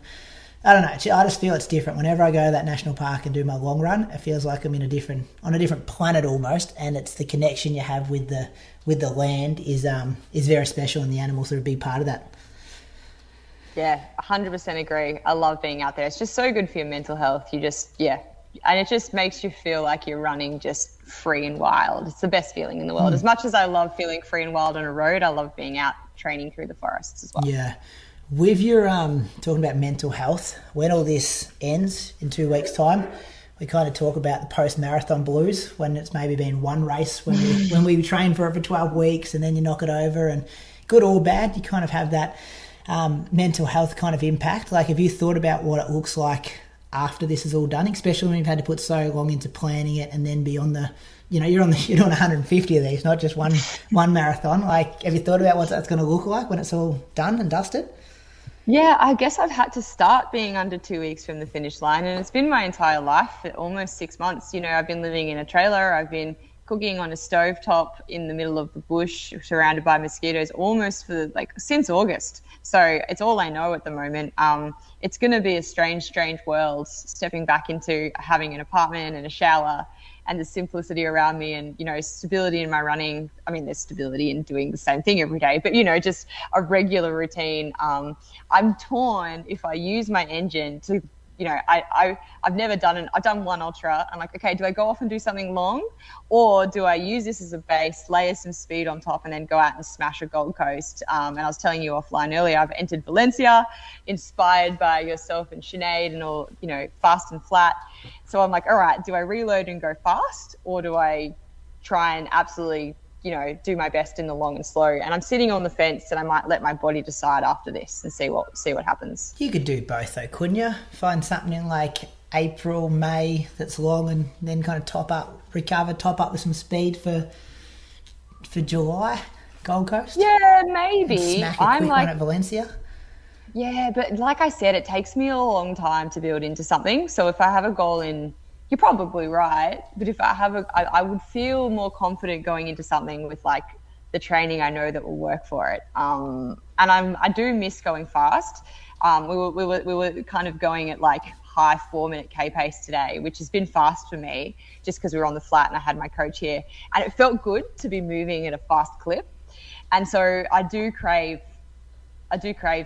I don't know. I just feel it's different. Whenever I go to that national park and do my long run, it feels like I'm on a different planet almost. And it's the connection you have with the land is very special, and the animals are a big part of that. Yeah, 100% agree. I love being out there. It's just so good for your mental health. And it just makes you feel like you're running just free and wild. It's the best feeling in the world. As much as I love feeling free and wild on a road, I love being out training through the forests as well. Yeah. With your talking about mental health, when all this ends in 2 weeks' time, we kind of talk about the post-marathon blues, when it's maybe been one race, when we train for it for 12 weeks and then you knock it over, and good or bad, you kind of have that mental health kind of impact. Have you thought about what it looks like after this is all done, especially when you've had to put so long into planning it and then be on the, you're doing 150 of these, not just one marathon. Have you thought about what that's going to look like when it's all done and dusted? Yeah, I guess I've had to start being under 2 weeks from the finish line, and it's been my entire life for almost 6 months. I've been living in a trailer. I've been cooking on a stovetop in the middle of the bush, surrounded by mosquitoes, almost for since August. So it's all I know at the moment. It's going to be a strange world, stepping back into having an apartment and a shower and the simplicity around me and, stability in my running. I mean, there's stability in doing the same thing every day, but, just a regular routine. I'm torn if I use my engine to, I've never done I've done one ultra. I'm like, okay, do I go off and do something long, or do I use this as a base, layer some speed on top, and then go out and smash a Gold Coast? And I was telling you offline earlier, I've entered Valencia, inspired by yourself and Sinead and all, fast and flat. So I'm like, all right, do I reload and go fast, or do I try and absolutely, do my best in the long and slow? And I'm sitting on the fence, and I might let my body decide after this and see what happens. You could do both though, couldn't you? Find something in like April, May that's long, and then kind of top up with some speed for July, Gold Coast. Yeah, maybe. And smack a quick one at Valencia. Yeah, but like I said, it takes me a long time to build into something. So if I have a goal in, you're probably right, but if I would feel more confident going into something with like the training I know that will work for it. And I do miss going fast. We were kind of going at like high 4-minute K pace today, which has been fast for me just because we were on the flat and I had my coach here, and it felt good to be moving at a fast clip. And so I do crave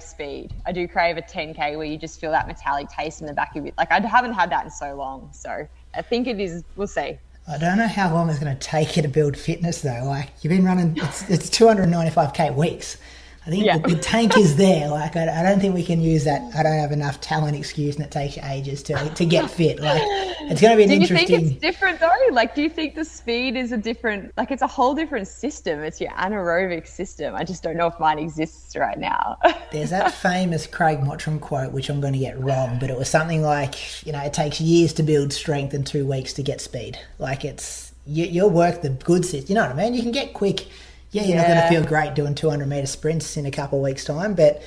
speed. I do crave a 10K where you just feel that metallic taste in the back of it. Like I haven't had that in so long. So I think it is, we'll see. I don't know how long it's going to take you to build fitness though. Like you've been running, it's 295K weeks. I think the tank is there. Like I don't think we can use that. I don't have enough talent excuse, and it takes you ages to get fit. Like it's going to be an interesting. Do you think it's different though? Like, do you think the speed is a different? Like, it's a whole different system. It's your anaerobic system. I just don't know if mine exists right now. There's that famous Craig Mottram quote, which I'm going to get wrong, but it was something like, it takes years to build strength and 2 weeks to get speed. Like you'll work the good system. You know what I mean? You can get quick. Yeah, you're not going to feel great doing 200-metre sprints in a couple of weeks' time, but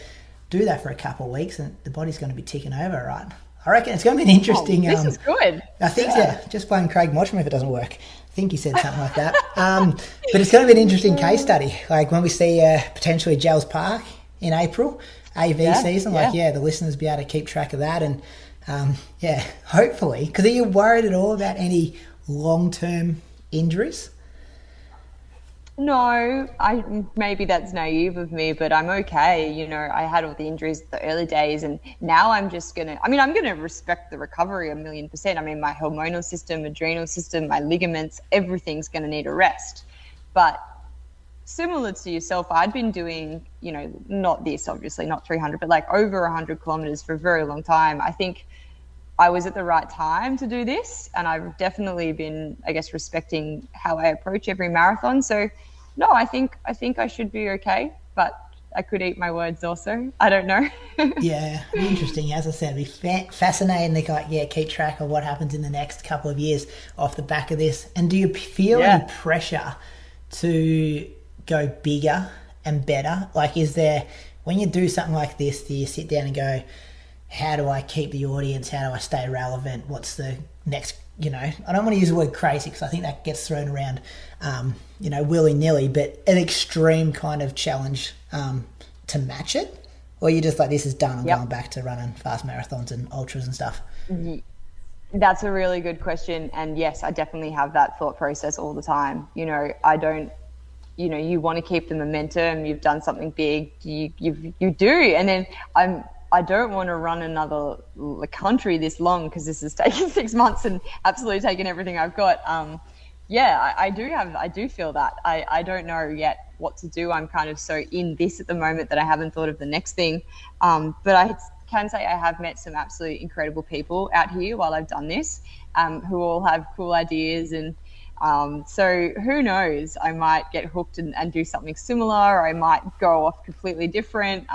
do that for a couple of weeks and the body's going to be ticking over, right? I reckon it's going to be an interesting... this is good. I think, just blame Craig Mottram if it doesn't work. I think he said something like that. But it's going to be an interesting case study. Like when we see potentially Gels Park in April, AV season, the listeners be able to keep track of that. And, hopefully. Because are you worried at all about any long-term injuries? No, maybe that's naive of me, but I'm okay. I had all the injuries the early days, and now I'm just I'm going to respect the recovery 1,000,000%. I mean, my hormonal system, adrenal system, my ligaments, everything's going to need a rest. But similar to yourself, I'd been doing, not this, obviously, not 300, but like over 100 kilometers for a very long time. I think I was at the right time to do this, and I've definitely been, I guess, respecting how I approach every marathon. So, no, I think I should be okay, but I could eat my words also. I don't know. Yeah, interesting. As I said, it'd be fascinating to keep track of what happens in the next couple of years off the back of this. And do you feel any pressure to go bigger and better? Like, is there, when you do something like this, do you sit down and go, how do I keep the audience? How do I stay relevant? What's the next, I don't want to use the word crazy because I think that gets thrown around, willy-nilly, but an extreme kind of challenge to match it? Or you're just like, this is done, I'm going back to running fast marathons and ultras and stuff? That's a really good question. And yes, I definitely have that thought process all the time. I don't, you want to keep the momentum. You've done something big, you do. And then I don't want to run another country this long because this has taken 6 months and absolutely taken everything I've got. I do feel that. I don't know yet what to do. I'm kind of so in this at the moment that I haven't thought of the next thing. But I can say I have met some absolutely incredible people out here while I've done this, who all have cool ideas. And so who knows, I might get hooked and do something similar, or I might go off completely different.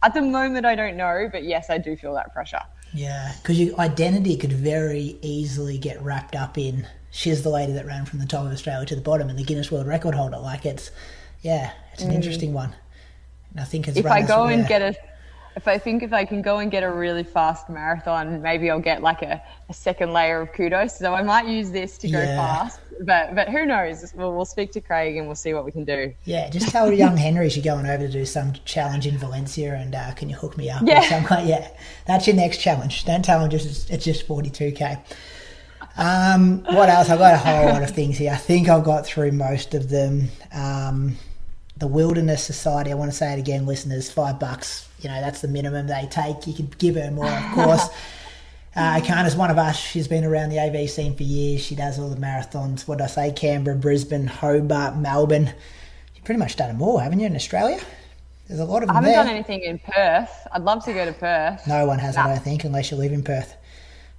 At the moment, I don't know, but yes, I do feel that pressure. Yeah, because your identity could very easily get wrapped up in, she's the lady that ran from the top of Australia to the bottom and the Guinness World Record holder. Like it's an interesting one. And I think if I can go and get a really fast marathon, maybe I'll get like a second layer of kudos. So I might use this to go fast, but who knows? We'll speak to Craig and we'll see what we can do. Yeah, just tell young Henrys you're going over to do some challenge in Valencia, and can you hook me up? Yeah. Or something? Yeah, that's your next challenge. Don't tell them it's just 42k. What else? I've got a whole lot of things here. I think I've got through most of them. The Wilderness Society, I want to say it again, listeners, $5. You know, that's the minimum they take. You can give her more, of course. Erchana's one of us. She's been around the AV scene for years. She does all the marathons. What did I say? Canberra, Brisbane, Hobart, Melbourne. You've pretty much done them all, haven't you, in Australia? There's a lot of them there. I haven't done anything in Perth. I'd love to go to Perth. No one has, I don't think, unless you live in Perth.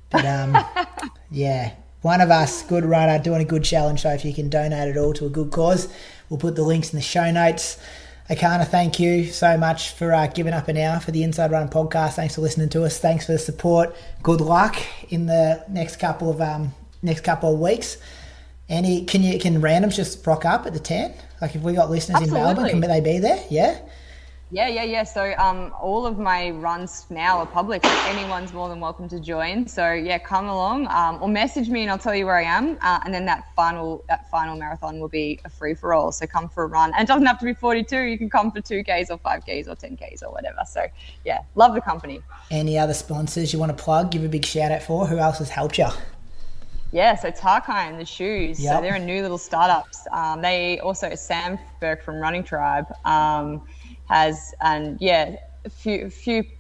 But, yeah, one of us, good runner, doing a good challenge. So if you can donate it all to a good cause, we'll put the links in the show notes. Erchana, thank you so much for giving up an hour for the Inside Running podcast. Thanks for listening to us. Thanks for the support. Good luck in the next couple of weeks. Can randoms just rock up at the 10? Like if we got listeners Absolutely. in Melbourne, can they be there? Yeah. Yeah. So all of my runs now are public. Anyone's more than welcome to join. So yeah, come along or message me and I'll tell you where I am. And then that final marathon will be a free for all. So come for a run. And it doesn't have to be 42. You can come for 2Ks or 5Ks or 10Ks or whatever. So yeah, love the company. Any other sponsors you want to plug? Give a big shout out for. Who else has helped you? Yeah, so Tarkine, the shoes. Yep. So they're a new little startups. They also, Sam Burke from Running Tribe has, and yeah, a few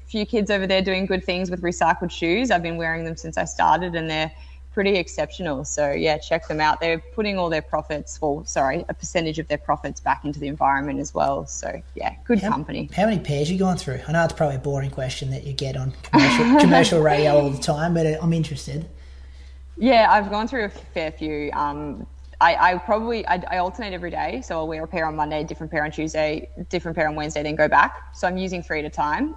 kids over there doing good things with recycled shoes. I've been wearing them since I started and they're pretty exceptional. So yeah, check them out. They're putting all their profits, a percentage of their profits back into the environment as well. So yeah, good company. How many pairs are you going through? I know it's probably a boring question that you get on commercial radio all the time, but I'm interested. Yeah, I've gone through a fair few. I alternate every day. So I'll wear a pair on Monday, different pair on Tuesday, different pair on Wednesday, then go back. So I'm using 3 at a time.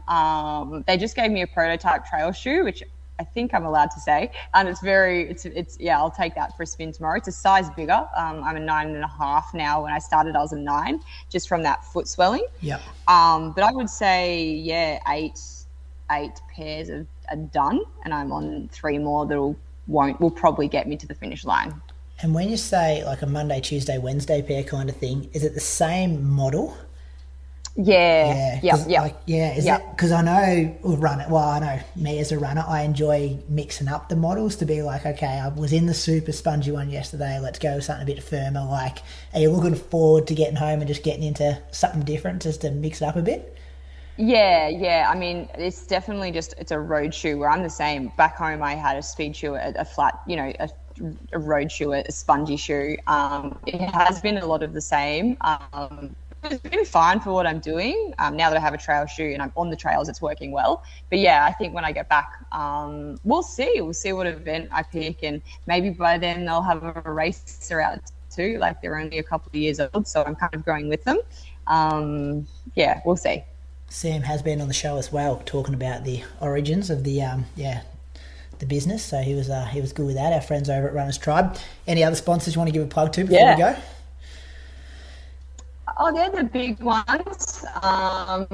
They just gave me a prototype trail shoe, which I think I'm allowed to say. And I'll take that for a spin tomorrow. It's a size bigger. I'm a 9.5 now. When I started, I was a 9, just from that foot swelling. Yeah. But I would say, yeah, eight pairs are done. And I'm on 3 more that will probably get me to the finish line. And when you say like a Monday, Tuesday, Wednesday pair kind of thing, is it the same model? Yeah. Is it? Because I know I know me as a runner, I enjoy mixing up the models to be like, okay, I was in the super spongy one yesterday, let's go with something a bit firmer. Like, are you looking forward to getting home and just getting into something different just to mix it up a bit? Yeah. I mean, it's definitely it's a road shoe where I'm the same. Back home, I had a speed shoe, a flat, a road shoe, a spongy shoe. It has been a lot of the same. It's been fine for what I'm doing. Now that I have a trail shoe and I'm on the trails, it's working well. But yeah, I think when I get back, we'll see. We'll see what event I pick, and maybe by then they'll have a racer out too. Like they're only a couple of years old, so I'm kind of going with them. Yeah, we'll see. Sam has been on the show as well, talking about the origins of the business. So he was good with that. Our friends over at Runners Tribe. Any other sponsors you want to give a plug to before we go? Oh, they're the big ones. I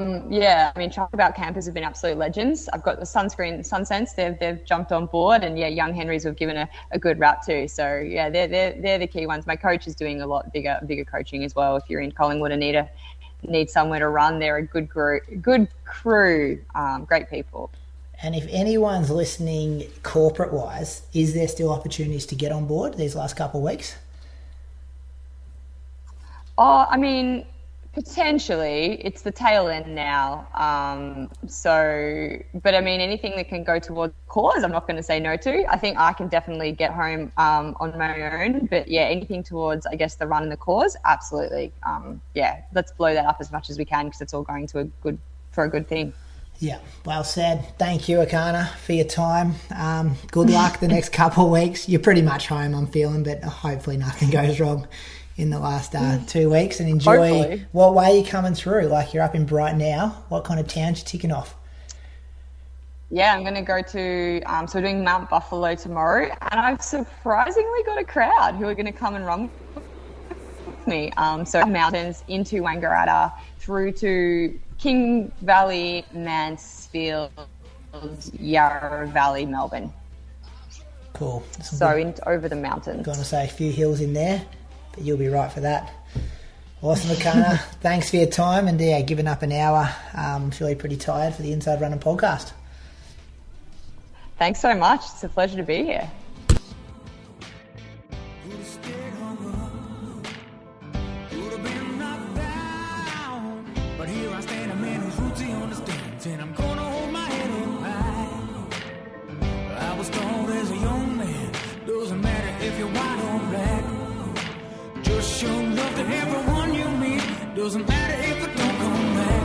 mean, Talk About Campers have been absolute legends. I've got the SunSense. They've jumped on board, and yeah, Young Henrys have given a good rap too. So yeah, they're the key ones. My coach is doing a lot bigger coaching as well. If you're in Collingwood and need somewhere to run, they're a good crew, great people. And if anyone's listening corporate-wise, is there still opportunities to get on board these last couple of weeks? Oh, I mean, potentially. It's the tail end now. But I mean, anything that can go towards cause, I'm not going to say no to. I think I can definitely get home on my own. But yeah, anything towards, I guess, the run and the cause, absolutely. Let's blow that up as much as we can because it's all going to for a good thing. Yeah, well said. Thank you, Erchana, for your time. Good luck the next couple of weeks. You're pretty much home, I'm feeling, but hopefully nothing goes wrong in the last 2 weeks, and enjoy. Hopefully. What way are you coming through? Like, you're up in Bright now. What kind of towns you ticking off? Yeah, I'm going to go to, so we're doing Mount Buffalo tomorrow, and I've surprisingly got a crowd who are going to come and run with me. So mountains into Wangaratta through to King Valley, Mansfield, Yarra Valley, Melbourne. Cool. Over the mountains. Going to say a few hills in there, but you'll be right for that. Awesome, Erchana. Thanks for your time and giving up an hour. I'm feeling pretty tired for the Inside Running podcast. Thanks so much. It's a pleasure to be here. Doesn't matter if it don't come back.